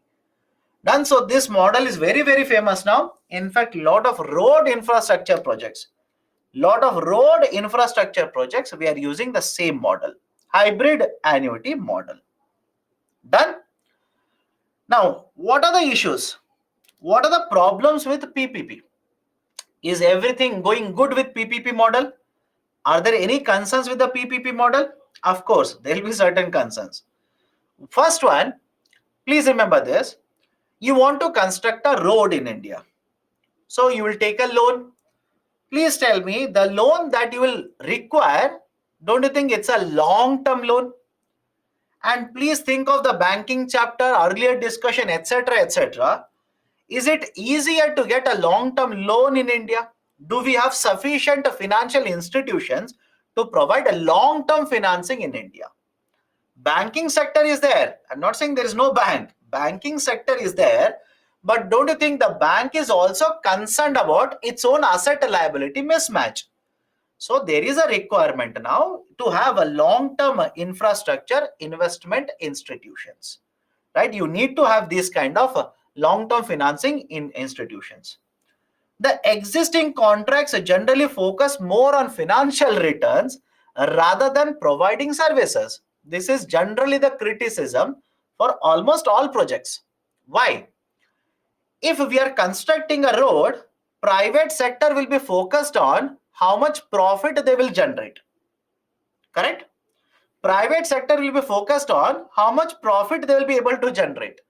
Done. So this model is very, very famous now. In fact, lot of road infrastructure projects, we are using the same model, hybrid annuity model. Done. Now, what are the issues? What are the problems with PPP? Is everything going good with PPP model? Are there any concerns with the PPP model? Of course, there will be certain concerns. First one, please remember this. You want to construct a road in India. So you will take a loan. Please tell me the loan that you will require, don't you think it's a long-term loan? And please think of the banking chapter, earlier discussion, etc., etc. Is it easier to get a long-term loan in India? Do we have sufficient financial institutions to provide a long-term financing in India? Banking sector is there. I'm not saying there is no bank. Banking sector is there. But don't you think the bank is also concerned about its own asset liability mismatch? So there is a requirement now to have a long-term infrastructure investment institutions. Right? You need to have this kind of long-term financing in institutions. The existing contracts generally focus more on financial returns rather than providing services. This is generally the criticism for almost all projects. Why? If we are constructing a road, private sector will be focused on how much profit they will generate. Correct? Private sector will be focused on how much profit they will be able to generate.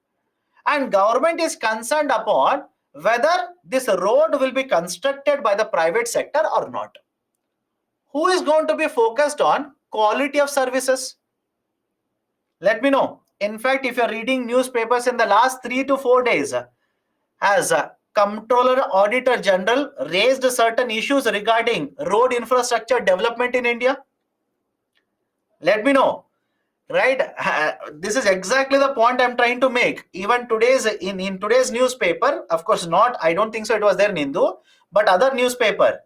And government is concerned upon whether this road will be constructed by the private sector or not. Who is going to be focused on quality of services? Let me know. In fact, if you're reading newspapers in the last 3 to 4 days, as a Comptroller Auditor General raised certain issues regarding road infrastructure development in India. Let me know. Right? This is exactly the point I'm trying to make. Even today's in today's newspaper, of course not, I don't think so it was there in Hindu, but other newspaper,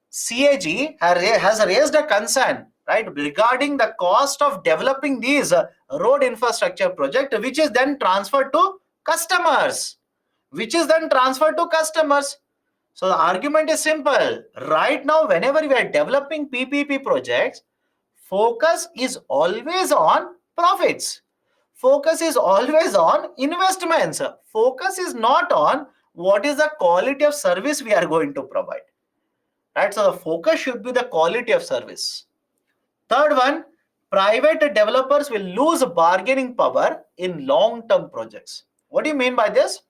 CAG has raised a concern, right, regarding the cost of developing these road infrastructure project, which is then transferred to customers. So the argument is simple. Right now, whenever we are developing PPP projects, focus is always on profits. Focus is always on investments. Focus is not on what is the quality of service we are going to provide. Right? So the focus should be the quality of service. Third one, private developers will lose bargaining power in long-term projects. What do you mean by this?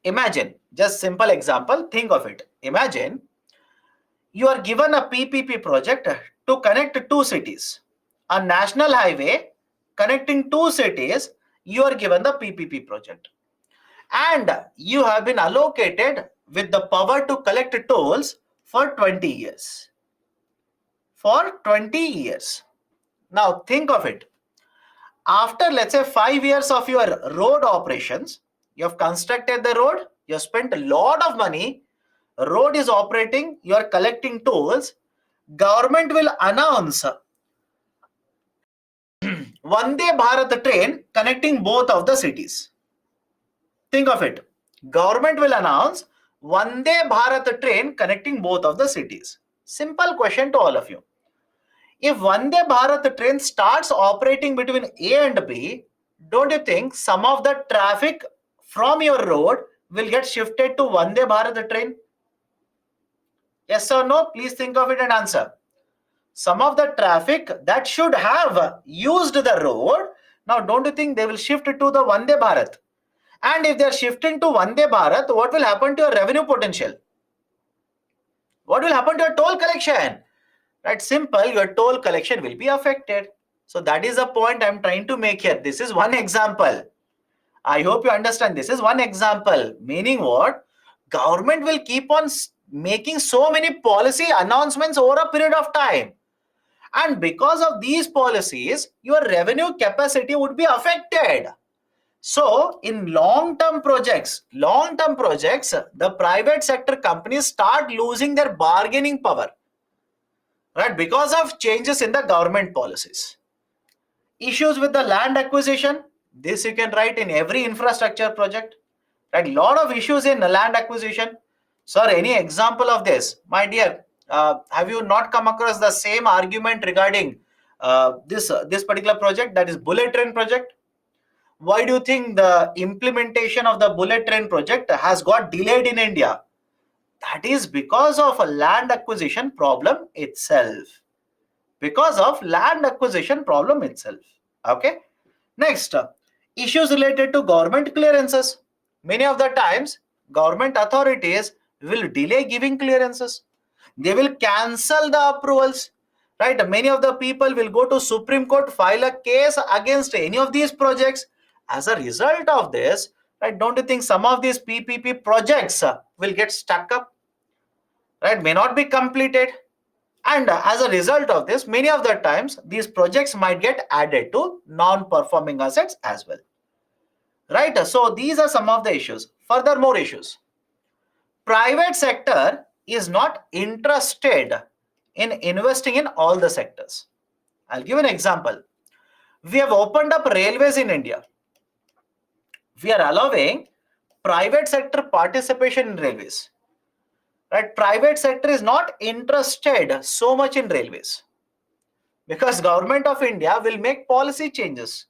Imagine, just simple example, think of it. Imagine you are given a PPP project to connect two cities. A national highway connecting two cities, you are given the PPP project. And you have been allocated with the power to collect tolls for 20 years. For 20 years. Now think of it. After, let's say, 5 years of your road operations, you have constructed the road, you have spent a lot of money, road is operating, you are collecting tolls, government will announce Vande Bharat train connecting both of the cities. Think of it. Government will announce Vande Bharat train connecting both of the cities. Simple question to all of you. If Vande Bharat train starts operating between A and B, don't you think some of the traffic from your road will get shifted to Vande Bharat train? Yes or no? Please think of it and answer. Some of the traffic that should have used the road, now don't you think they will shift to the Vande Bharat? And if they are shifting to Vande Bharat, what will happen to your revenue potential? What will happen to your toll collection? Right, simple, your toll collection will be affected. So that is the point I'm trying to make here. This is one example. I hope you understand. This is one example. Meaning what? Government will keep on making so many policy announcements over a period of time. And because of these policies, your revenue capacity would be affected. So in long-term projects, the private sector companies start losing their bargaining power, right, because of changes in the government policies. Issues with the land acquisition, this you can write in every infrastructure project, right? Lot of issues in land acquisition. Sir, any example of this? My dear, have you not come across the same argument regarding this particular project, that is bullet train project? Why do you think the implementation of the bullet train project has got delayed in India? That is because of a land acquisition problem itself. Because of land acquisition problem itself. Okay. Next, issues related to government clearances. Many of the times, government authorities will delay giving clearances. They will cancel the approvals. Right? Many of the people will go to Supreme Court, file a case against any of these projects. As a result of this, right, don't you think some of these PPP projects will get stuck up? Right? May not be completed. And as a result of this, many of the times, these projects might get added to non-performing assets as well. Right? So these are some of the issues. Furthermore issues. Private sector is not interested in investing in all the sectors. I'll give an example. We have opened up railways in India. We are allowing private sector participation in railways. Right? Private sector is not interested so much in railways because Government of India will make policy changes.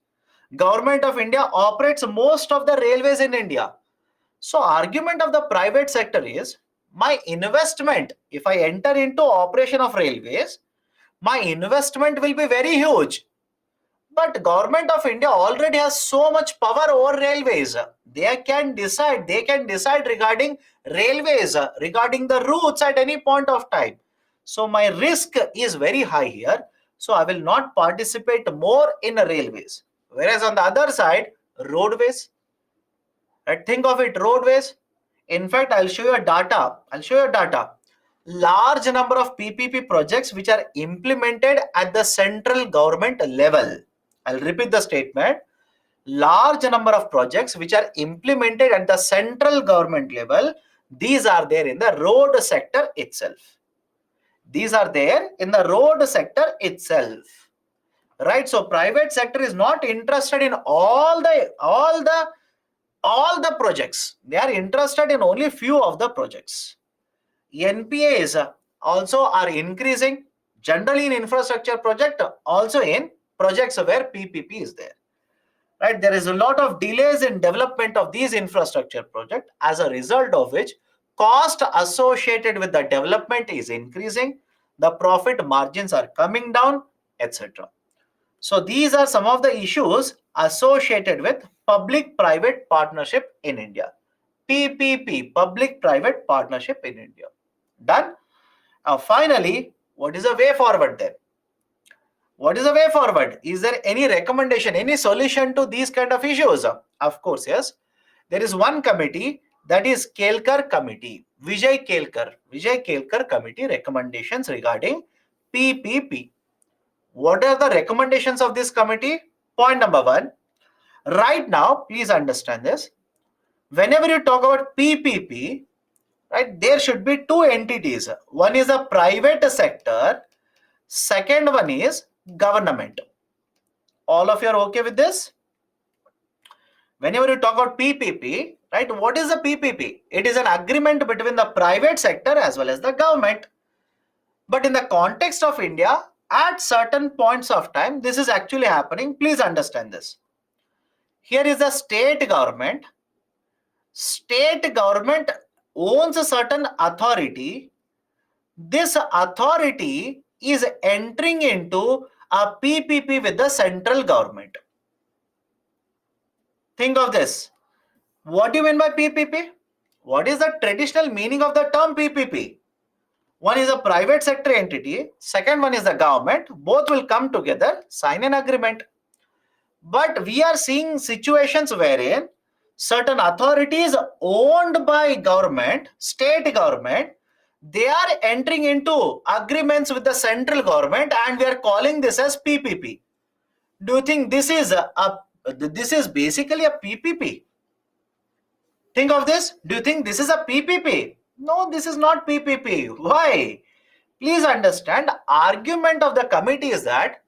Government of India operates most of the railways in India. So argument of the private sector is, my investment, if I enter into operation of railways, my investment will be very huge. But Government of India already has so much power over railways. They can decide regarding railways, regarding the routes at any point of time. So my risk is very high here. So I will not participate more in railways. Whereas on the other side, roadways, right? Think of it, roadways. In fact, I'll show you data. Large number of PPP projects which are implemented at the central government level. I'll repeat the statement. Large number of projects which are implemented at the central government level, these are there in the road sector itself. These are there in the road sector itself. Right? So private sector is not interested in all the projects. They are interested in only few of the projects. NPAs also are increasing, generally in infrastructure project, also in projects where PPP is there. Right? There is a lot of delays in development of these infrastructure projects, as a result of which cost associated with the development is increasing, the profit margins are coming down, etc. So these are some of the issues associated with public-private partnership in India. PPP, public-private partnership in India. Done? Finally, what is the way forward then? What is the way forward? Is there any recommendation, any solution to these kind of issues? Of course, yes. There is one committee, that is Kelkar committee, Vijay Kelkar committee recommendations regarding PPP. What are the recommendations of this committee? Point number one, right now, please understand this. Whenever you talk about PPP, right, there should be two entities. One is a private sector, second one is government. All of you are okay with this? Whenever you talk about PPP, right, what is a PPP? It is an agreement between the private sector as well as the government. But in the context of India, at certain points of time, this is actually happening. Please understand this. Here is the state government. State government owns a certain authority. This authority is entering into a PPP with the central government. Think of this. What do you mean by PPP? What is the traditional meaning of the term PPP? One is a private sector entity, second one is the government. Both will come together, sign an agreement. But we are seeing situations wherein certain authorities owned by government, state government, they are entering into agreements with the central government, and we are calling this as PPP. Do you think this is basically a PPP? Think of this. Do you think this is a PPP? No, this is not PPP. Why? Please understand, argument of the committee is that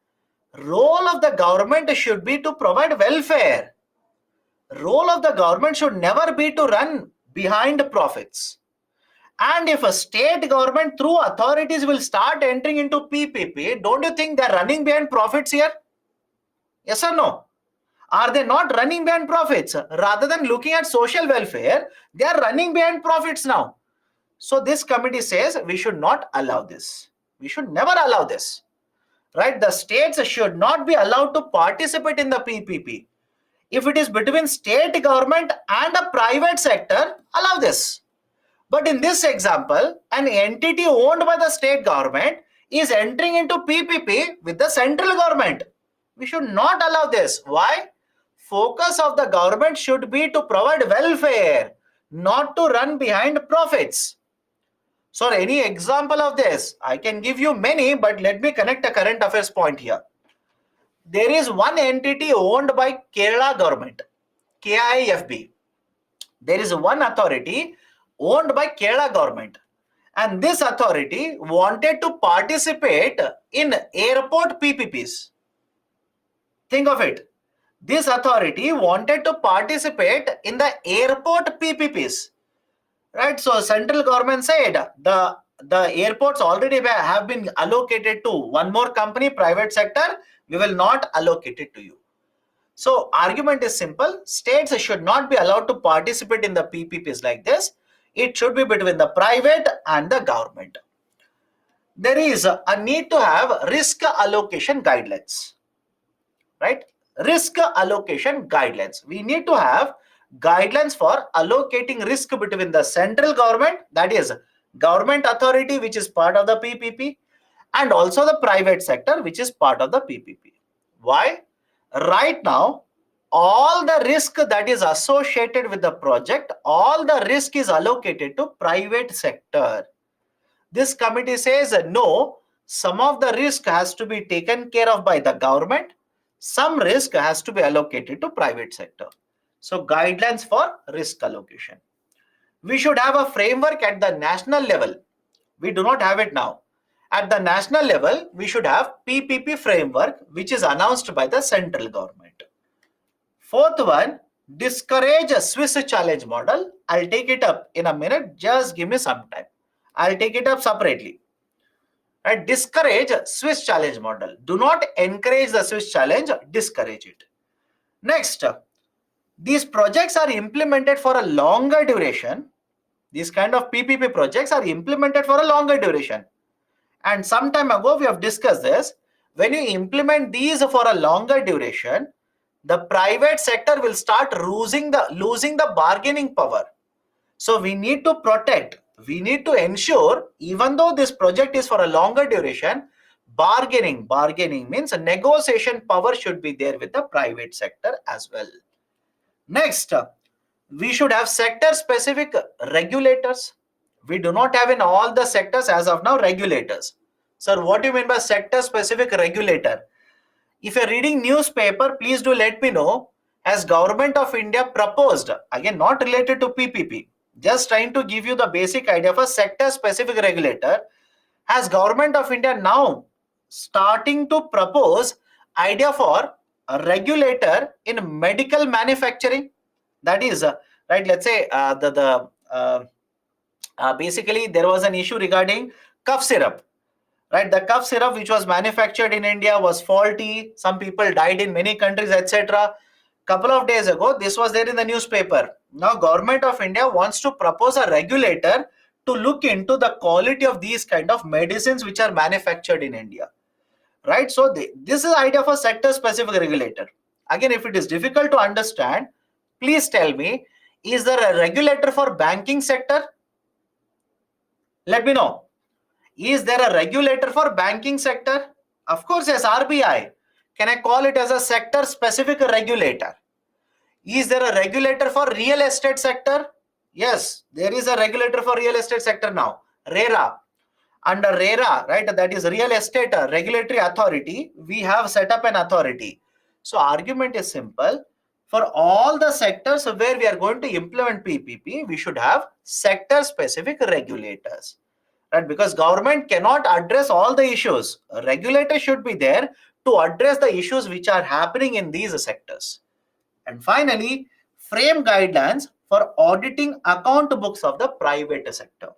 role of the government should be to provide welfare. Role of the government should never be to run behind profits. And if a state government through authorities will start entering into PPP, don't you think they're running behind profits here? Yes or no? Are they not running behind profits? Rather than looking at social welfare, they are running behind profits now. So this committee says we should not allow this. We should never allow this. Right? The states should not be allowed to participate in the PPP. If it is between state government and a private sector, allow this. But in this example, an entity owned by the state government is entering into PPP with the central government. We should not allow this. Why? Focus of the government should be to provide welfare, not to run behind profits. So any example of this? I can give you many, but let me connect a current affairs point here. There is one entity owned by Kerala government, KIFB. There is one authority owned by Kerala government, and this authority wanted to participate in airport PPPs. Think of it. This authority wanted to participate in the airport PPPs. Right? So central government said the airports already have been allocated to one more company, private sector. We will not allocate it to you. So argument is simple. States should not be allowed to participate in the PPPs like this. It should be between the private and the government. There is a need to have risk allocation guidelines. Right? Risk allocation guidelines. We need to have guidelines for allocating risk between the central government, that is government authority which is part of the PPP, and also the private sector which is part of the PPP. Why? Right now, all the risk that is associated with the project, all the risk is allocated to private sector. This committee says no, some of the risk has to be taken care of by the government, some risk has to be allocated to private sector. So guidelines for risk allocation. We should have a framework at the national level. We do not have it now. At the national level, we should have PPP framework which is announced by the central government. Fourth one, discourage a Swiss challenge model. I'll take it up in a minute. Just give me some time. I'll take it up separately. Right? Discourage Swiss challenge model. Do not encourage the Swiss challenge, discourage it. Next, these projects are implemented for a longer duration. These kind of PPP projects are implemented for a longer duration. And some time ago, we have discussed this. When you implement these for a longer duration, the private sector will start losing the bargaining power. So we need to protect, we need to ensure, even though this project is for a longer duration, bargaining means a negotiation power should be there with the private sector as well. Next, we should have sector specific regulators. We do not have in all the sectors as of now regulators. Sir, what do you mean by sector specific regulator? If you're reading newspaper, please do let me know. Has Government of India proposed, again not related to PPP, just trying to give you the basic idea of a sector specific regulator. Has Government of India now starting to propose idea for a regulator in medical manufacturing? That is, right, let's say basically there was an issue regarding cough syrup. Right, the cough syrup which was manufactured in India was faulty. Some people died in many countries, etc. Couple of days ago, this was there in the newspaper. Now, Government of India wants to propose a regulator to look into the quality of these kind of medicines which are manufactured in India. Right, so this is the idea of a sector-specific regulator. Again, if it is difficult to understand, please tell me: is there a regulator for banking sector? Let me know. Is there a regulator for banking sector? Of course, yes, RBI. Can I call it as a sector specific regulator? Is there a regulator for real estate sector? Yes, there is a regulator for real estate sector now, RERA. Under RERA, right, that is Real Estate Regulatory Authority, we have set up an authority. So argument is simple. For all the sectors where we are going to implement PPP, we should have sector specific regulators. Right, because government cannot address all the issues. A regulator should be there to address the issues which are happening in these sectors. And finally, frame guidelines for auditing account books of the private sector.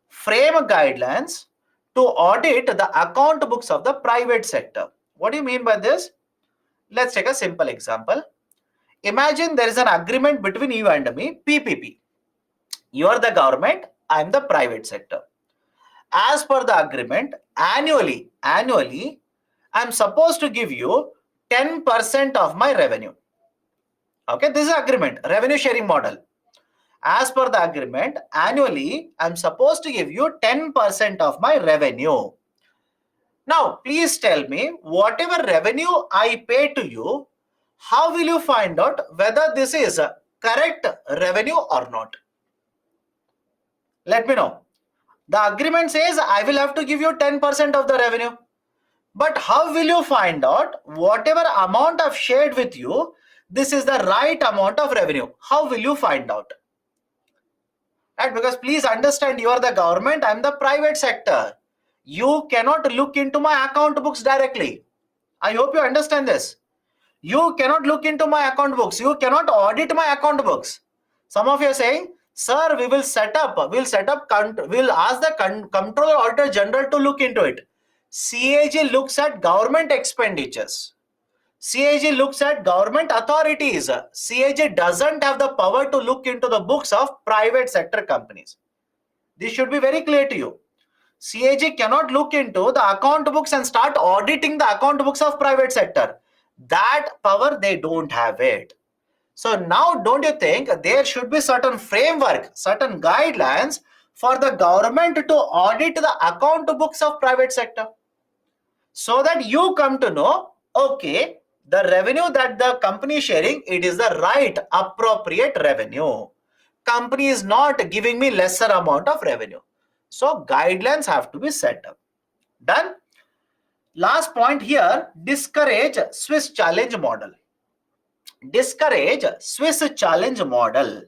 Frame guidelines to audit the account books of the private sector. What do you mean by this? Let's take a simple example. Imagine there is an agreement between you and me, PPP. You are the government, I am the private sector. As per the agreement, annually, I'm supposed to give you 10% of my revenue. Okay, this is agreement, revenue sharing model. As per the agreement, annually, I'm supposed to give you 10% of my revenue. Now, please tell me, whatever revenue I pay to you, how will you find out whether this is a correct revenue or not? Let me know. The agreement says I will have to give you 10% of the revenue. But how will you find out whatever amount I've shared with you, this is the right amount of revenue? How will you find out? Right? Because please understand, you are the government, I am the private sector. You cannot look into my account books directly. I hope you understand this. You cannot look into my account books. You cannot audit my account books. Some of you are saying, sir, we'll ask the Comptroller Auditor General to look into it. CAG looks at government expenditures. CAG looks at government authorities. CAG doesn't have the power to look into the books of private sector companies. This should be very clear to you. CAG cannot look into the account books and start auditing the account books of private sector. That power, they don't have it. So now, don't you think there should be certain framework, certain guidelines for the government to audit the account books of private sector, so that you come to know, okay, the revenue that the company is sharing, it is the right appropriate revenue. Company is not giving me lesser amount of revenue. So guidelines have to be set up. Done. Last point here, discourage Swiss challenge model. Discourage Swiss challenge model.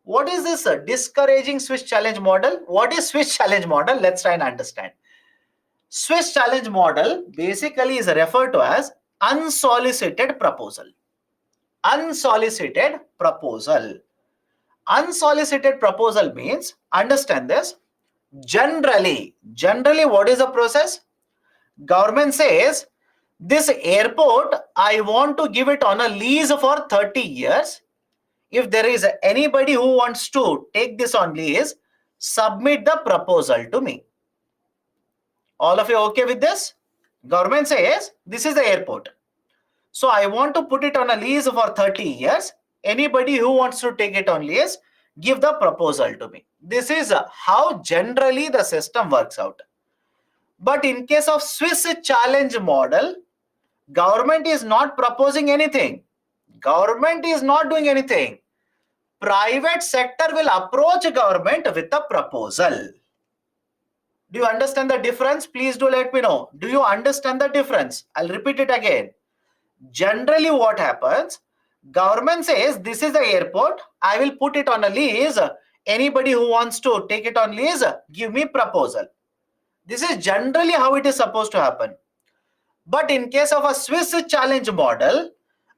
What is this discouraging Swiss challenge model? What is Swiss challenge model? Let's try and understand. Swiss challenge model basically is referred to as unsolicited proposal. Unsolicited proposal. Unsolicited proposal means, understand this, generally what is the process? Government says, this airport, I want to give it on a lease for 30 years. If there is anybody who wants to take this on lease, submit the proposal to me. All of you okay with this? Government says, this is the airport. So I want to put it on a lease for 30 years. Anybody who wants to take it on lease, give the proposal to me. This is how generally the system works out. But in case of Swiss challenge model, government is not proposing anything. Government is not doing anything. Private sector will approach government with a proposal. Do you understand the difference? Please do let me know. Do you understand the difference? I'll repeat it again. Generally what happens, government says, this is the airport, I will put it on a lease. Anybody who wants to take it on lease, give me proposal. This is generally how it is supposed to happen. But in case of a Swiss challenge model,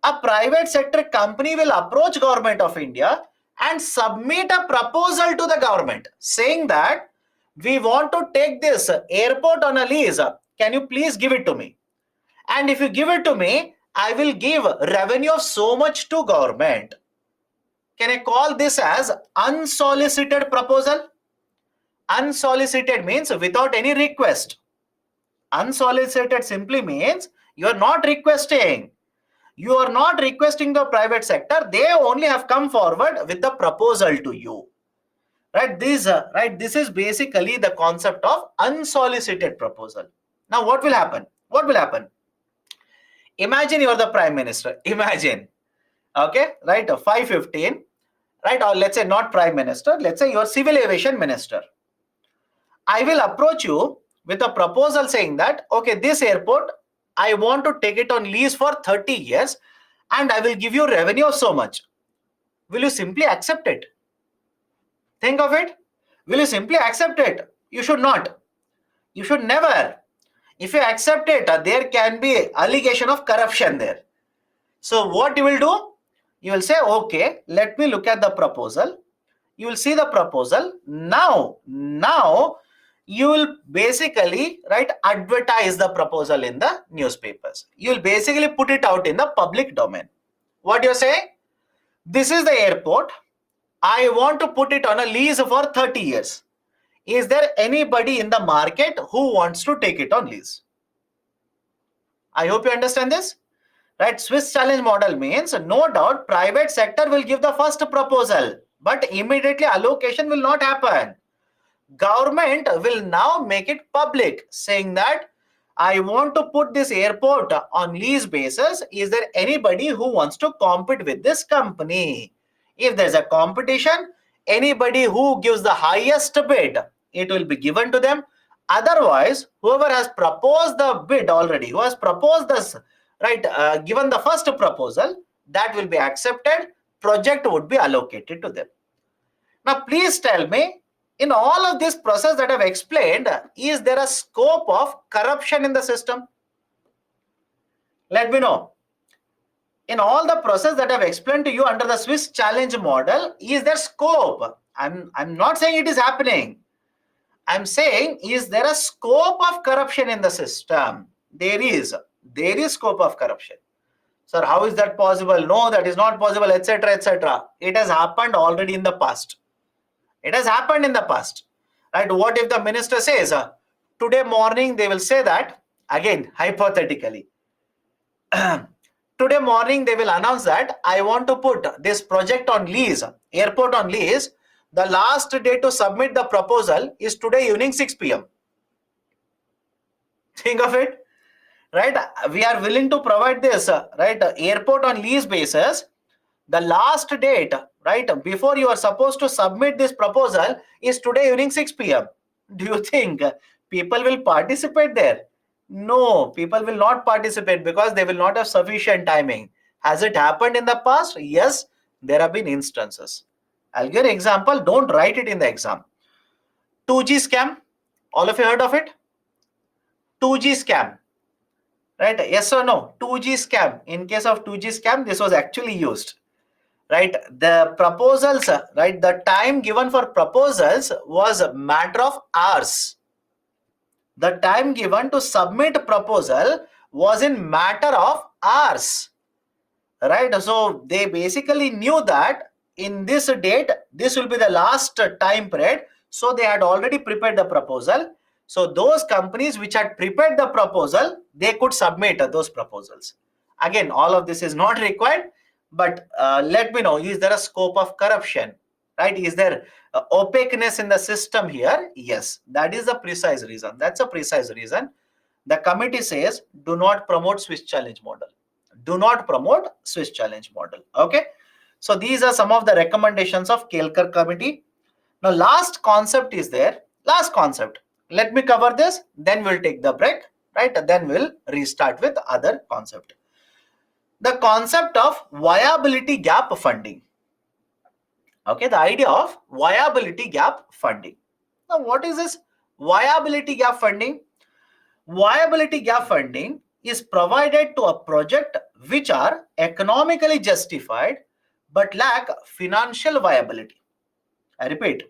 a private sector company will approach government of India and submit a proposal to the government saying that we want to take this airport on a lease. Can you please give it to me? And if you give it to me, I will give revenue of so much to government. Can I call this as unsolicited proposal? Unsolicited means without any request. Unsolicited simply means you are not requesting. You are not requesting the private sector. They only have come forward with the proposal to you. Right? This is basically the concept of unsolicited proposal. Now what will happen? What will happen? Imagine you are the prime minister. Imagine, okay, right? 5:15, right? Or let's say not prime minister. Let's say you are civil aviation minister. I will approach you with a proposal saying that, okay, this airport, I want to take it on lease for 30 years and I will give you revenue of so much. Will you simply accept it? Think of it. Will you simply accept it? You should not. You should never. If you accept it, there can be allegation of corruption there. So what you will do? You will say, okay, let me look at the proposal. You will see the proposal. Now you will basically, right, advertise the proposal in the newspapers. You will basically put it out in the public domain. What you say? This is the airport. I want to put it on a lease for 30 years. Is there anybody in the market who wants to take it on lease? I hope you understand this. Right? Swiss challenge model means no doubt private sector will give the first proposal, but immediately allocation will not happen. Government will now make it public saying that I want to put this airport on lease basis. Is there anybody who wants to compete with this company? If there's a competition, anybody who gives the highest bid, it will be given to them. Otherwise, whoever has proposed the bid already, who has proposed this, right, given the first proposal, that will be accepted. Project would be allocated to them. Now, please tell me, in all of this process that I've explained, is there a scope of corruption in the system? Let me know. In all the process that I've explained to you under the Swiss challenge model, is there scope? I'm not saying it is happening. I'm saying, is there a scope of corruption in the system? There is scope of corruption. Sir, how is that possible? No, that is not possible, etc., etc. It has happened already in the past. It has happened in the past. Right? What if the minister says, today morning they will say that, again, hypothetically, today morning they will announce that I want to put this project on lease, airport on lease. The last day to submit the proposal is today evening 6 p.m. Think of it, right? We are willing to provide this, right? Airport on lease basis. The last date, right, before you are supposed to submit this proposal is today evening 6 p.m. Do you think people will participate there? No, people will not participate because they will not have sufficient timing. Has it happened in the past? Yes, there have been instances. I'll give an example. Don't write it in the exam. 2G scam. All of you heard of it? 2G scam. Right? Yes or no? 2G scam. In case of 2G scam, this was actually used. Right, the proposals, right, the time given for proposals was a matter of hours. The time given to submit proposal was in matter of hours, right? So they basically knew that in this date this will be the last time period, so they had already prepared the proposal. So those companies which had prepared the proposal, they could submit those proposals. Again, all of this is not required, but let me know, is there a scope of corruption, right? Is there opaqueness in the system here? Yes, that is the precise reason. That's a precise reason. The committee says do not promote Swiss challenge model. Do not promote Swiss challenge model. Okay. So these are some of the recommendations of Kelkar committee. Now last concept is there. Last concept. Let me cover this, then we'll take the break, right? Then we'll restart with other concept. The concept of viability gap funding. Okay, the idea of viability gap funding. Now what is this viability gap funding? Viability gap funding is provided to a project which are economically justified but lack financial viability. I repeat,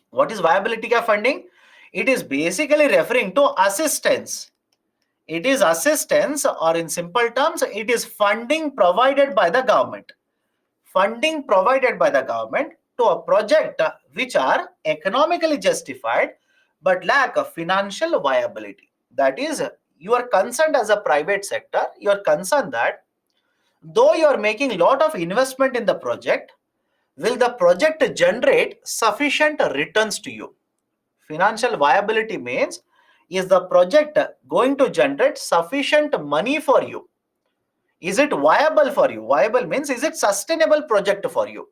what is viability gap funding? It is basically referring to assistance. It is assistance, or in simple terms, it is funding provided by the government. Funding provided by the government to a project which are economically justified but lack of financial viability. That is, you are concerned as a private sector, you are concerned that though you are making a lot of investment in the project, will the project generate sufficient returns to you? Financial viability means, is the project going to generate sufficient money for you? Is it viable for you? Viable means, is it sustainable project for you?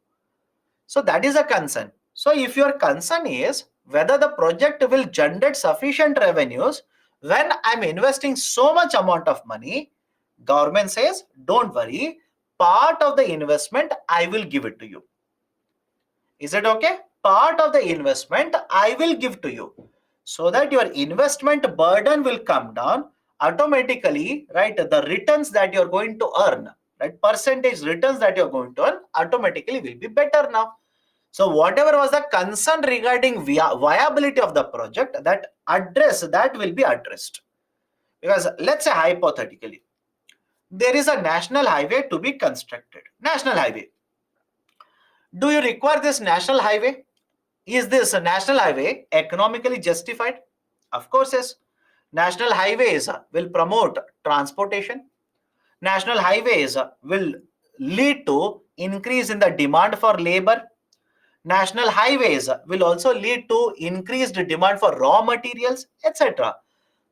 So that is a concern. So if your concern is whether the project will generate sufficient revenues when I'm investing so much amount of money, government says, don't worry, part of the investment I will give it to you. Is it okay? Part of the investment I will give to you, so that your investment burden will come down automatically, right? The returns that you're going to earn, right? Percentage returns that you're going to earn automatically will be better now. So whatever was the concern regarding viability of the project, that will be addressed. Because let's say hypothetically, there is a national highway to be constructed. National highway. Do you require this national highway? Is this a national highway economically justified? Of course, yes. National highways will promote transportation. National highways will lead to increase in the demand for labor. National highways will also lead to increased demand for raw materials, etc.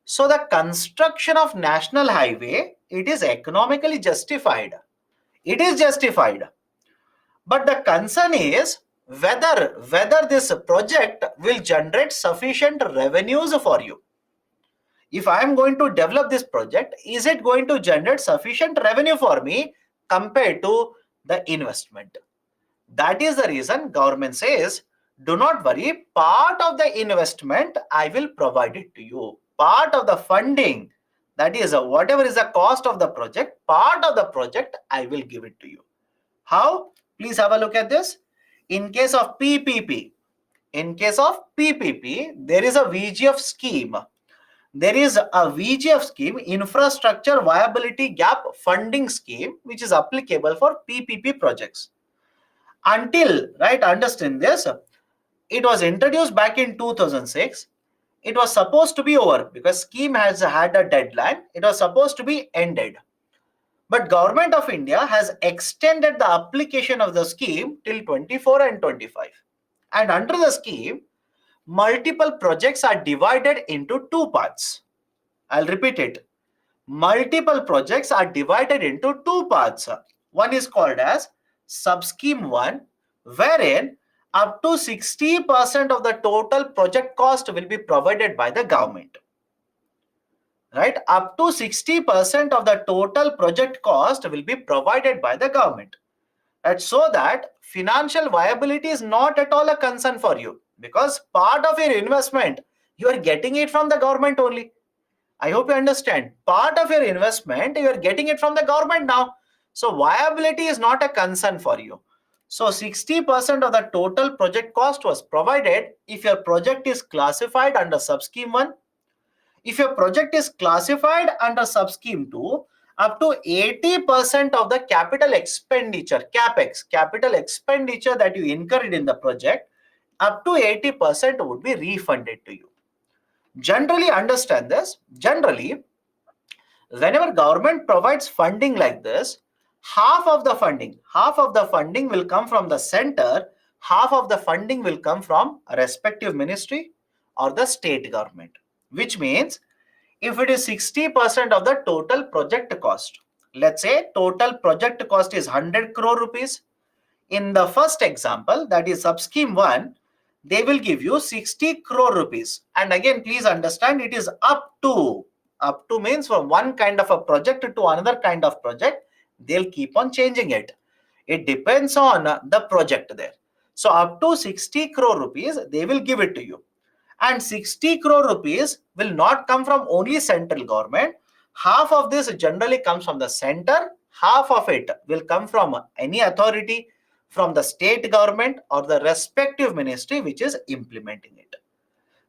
So the construction of national highway, it is economically justified. It is justified. But the concern is whether this project will generate sufficient revenues for you. If I am going to develop this project, is it going to generate sufficient revenue for me compared to the investment? That is the reason government says, do not worry, part of the investment I will provide it to you. Part of the funding, that is whatever is the cost of the project, part of the project I will give it to you. How? Please have a look at this. In case of PPP, there is a VGF scheme. There is a VGF scheme, Infrastructure Viability Gap Funding Scheme, which is applicable for PPP projects. Until, right, understand this, it was introduced back in 2006. It was supposed to be over because scheme has had a deadline. It was supposed to be ended. But Government of India has extended the application of the scheme till 24 and 25. And under the scheme, multiple projects are divided into two parts. I'll repeat it. Multiple projects are divided into two parts. One is called as subscheme 1, wherein up to 60% of the total project cost will be provided by the government. Right? Up to 60% of the total project cost will be provided by the government. Right? So that financial viability is not at all a concern for you, because part of your investment, you are getting it from the government only. I hope you understand. Part of your investment, you are getting it from the government now. So viability is not a concern for you. So 60% of the total project cost was provided if your project is classified under subscheme 1. If your project is classified under subscheme 2, up to 80% of the capital expenditure, CapEx, capital expenditure that you incurred in the project, up to 80% would be refunded to you. Generally, understand this. Generally, whenever government provides funding like this, half of the funding will come from the center, half of the funding will come from a respective ministry or the state government, which means if it is 60% of the total project cost, let's say total project cost is 100 crore rupees. In the first example, that is subscheme 1, they will give you 60 crore rupees. And again, please understand, it is up to means from one kind of a project to another kind of project, they'll keep on changing it. It depends on the project there. So up to 60 crore rupees, they will give it to you. And 60 crore rupees will not come from only central government. Half of this generally comes from the center, half of it will come from any authority, from the state government or the respective ministry which is implementing it.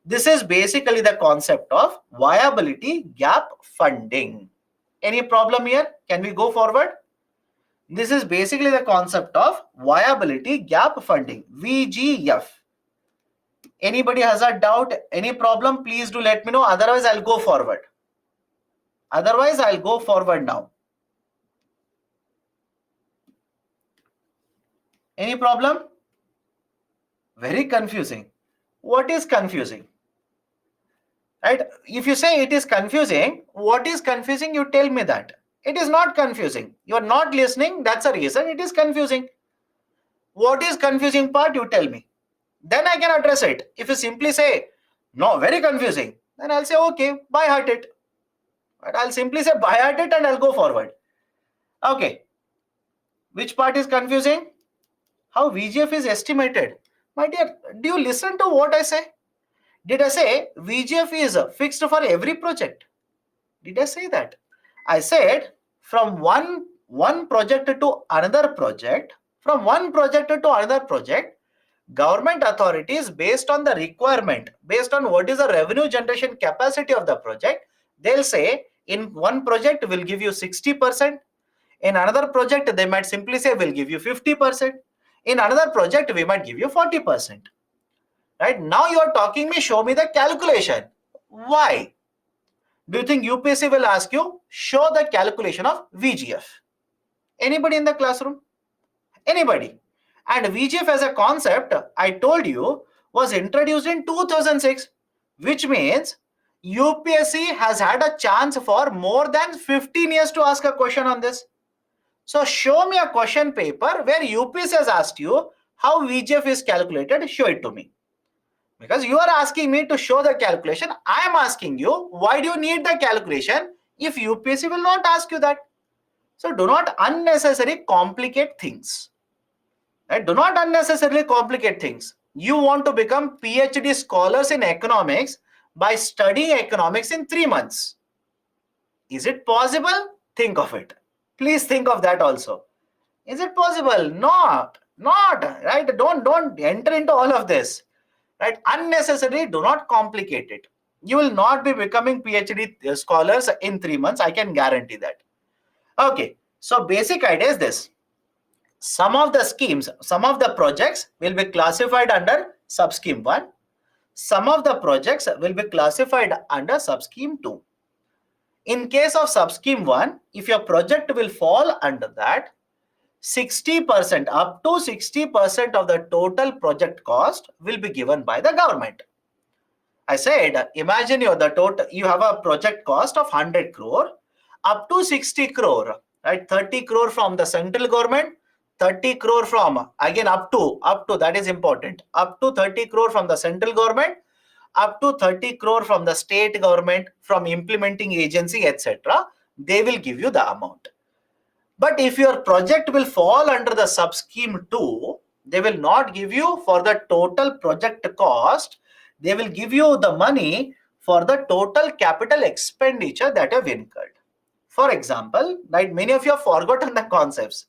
This is basically the concept of viability gap funding. Any problem here? Can we go forward? This is basically the concept of viability gap funding, VGF. Anybody has a doubt, any problem, please do let me know. Otherwise, I'll go forward. Now. Any problem? Very confusing. What is confusing? Right? If you say it is confusing, what is confusing? You tell me that. It is not confusing. You are not listening. That's a reason it is confusing. What is confusing part? You tell me. Then I can address it. If you simply say, no, very confusing, then I'll say, okay, by heart it. But I'll simply say by heart it and I'll go forward. Okay. Which part is confusing? How VGF is estimated. My dear, do you listen to what I say? Did I say VGF is fixed for every project? Did I say that? I said from one project to another project, government authorities, based on the requirement, based on what is the revenue generation capacity of the project, they'll say in one project we'll give you 60%. In another project, they might simply say we'll give you 50%. In another project, we might give you 40%. Right? Now you are talking me, show me the calculation. Why? Do you think UPSC will ask you, show the calculation of VGF? Anybody in the classroom? Anybody? And VGF as a concept, I told you, was introduced in 2006, which means UPSC has had a chance for more than 15 years to ask a question on this. So show me a question paper where UPSC has asked you how VGF is calculated. Show it to me. Because you are asking me to show the calculation. I am asking you, why do you need the calculation if UPSC will not ask you that? So do not unnecessarily complicate things. Right? Do not unnecessarily complicate things. You want to become PhD scholars in economics by studying economics in 3 months. Is it possible? Think of it. Please think of that also. Is it possible? Not, right? Don't enter into all of this. Right? Unnecessarily, do not complicate it. You will not be becoming PhD scholars in 3 months. I can guarantee that. Okay. So basic idea is this. Some of the schemes, some of the projects will be classified under subscheme 1. Some of the projects will be classified under subscheme 2. In case of subscheme 1, if your project will fall under that, 60%, up to 60% of the total project cost will be given by the government. I said, imagine you have a project cost of 100 crore, up to 60 crore, right? 30 crore from the central government, 30 crore from, again, up to, that is important, up to 30 crore from the central government, up to 30 crore from the state government, from implementing agency, etc. They will give you the amount. But if your project will fall under the sub scheme 2, they will not give you for the total project cost. They will give you the money for the total capital expenditure that have incurred. For example, like many of you have forgotten the concepts.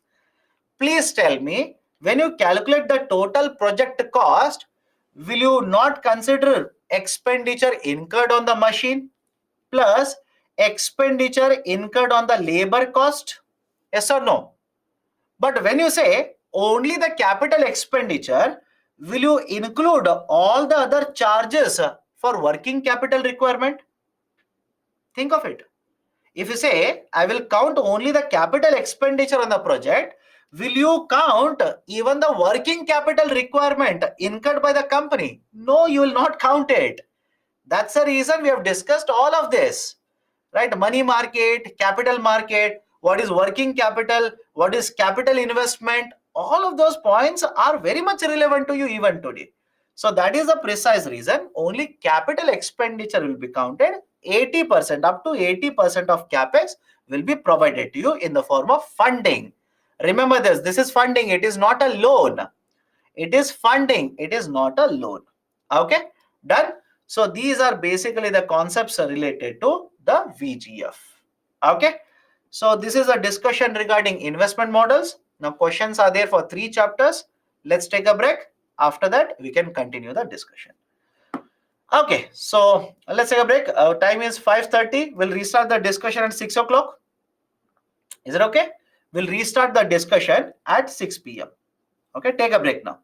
Please tell me, when you calculate the total project cost, will you not consider expenditure incurred on the machine plus expenditure incurred on the labor cost? Yes or no? But when you say only the capital expenditure, will you include all the other charges for working capital requirement? Think of it. If you say, I will count only the capital expenditure on the project, will you count even the working capital requirement incurred by the company? No, you will not count it. That's the reason we have discussed all of this, right? Money market, capital market, what is working capital, what is capital investment, all of those points are very much relevant to you even today. So that is the precise reason only capital expenditure will be counted. 80%, up to 80% of capex will be provided to you in the form of funding. Remember this is funding, it is not a loan. It is funding, it is not a loan. Okay, done. So these are basically the concepts related to the VGF. Okay, so this is a discussion regarding investment models. Now questions are there for 3 chapters. Let's take a break. After that, we can continue the discussion. Okay, so let's take a break. Our time is 5:30. We'll restart the discussion at 6 o'clock. Is it okay? We'll restart the discussion at 6 p.m. Okay, take a break now.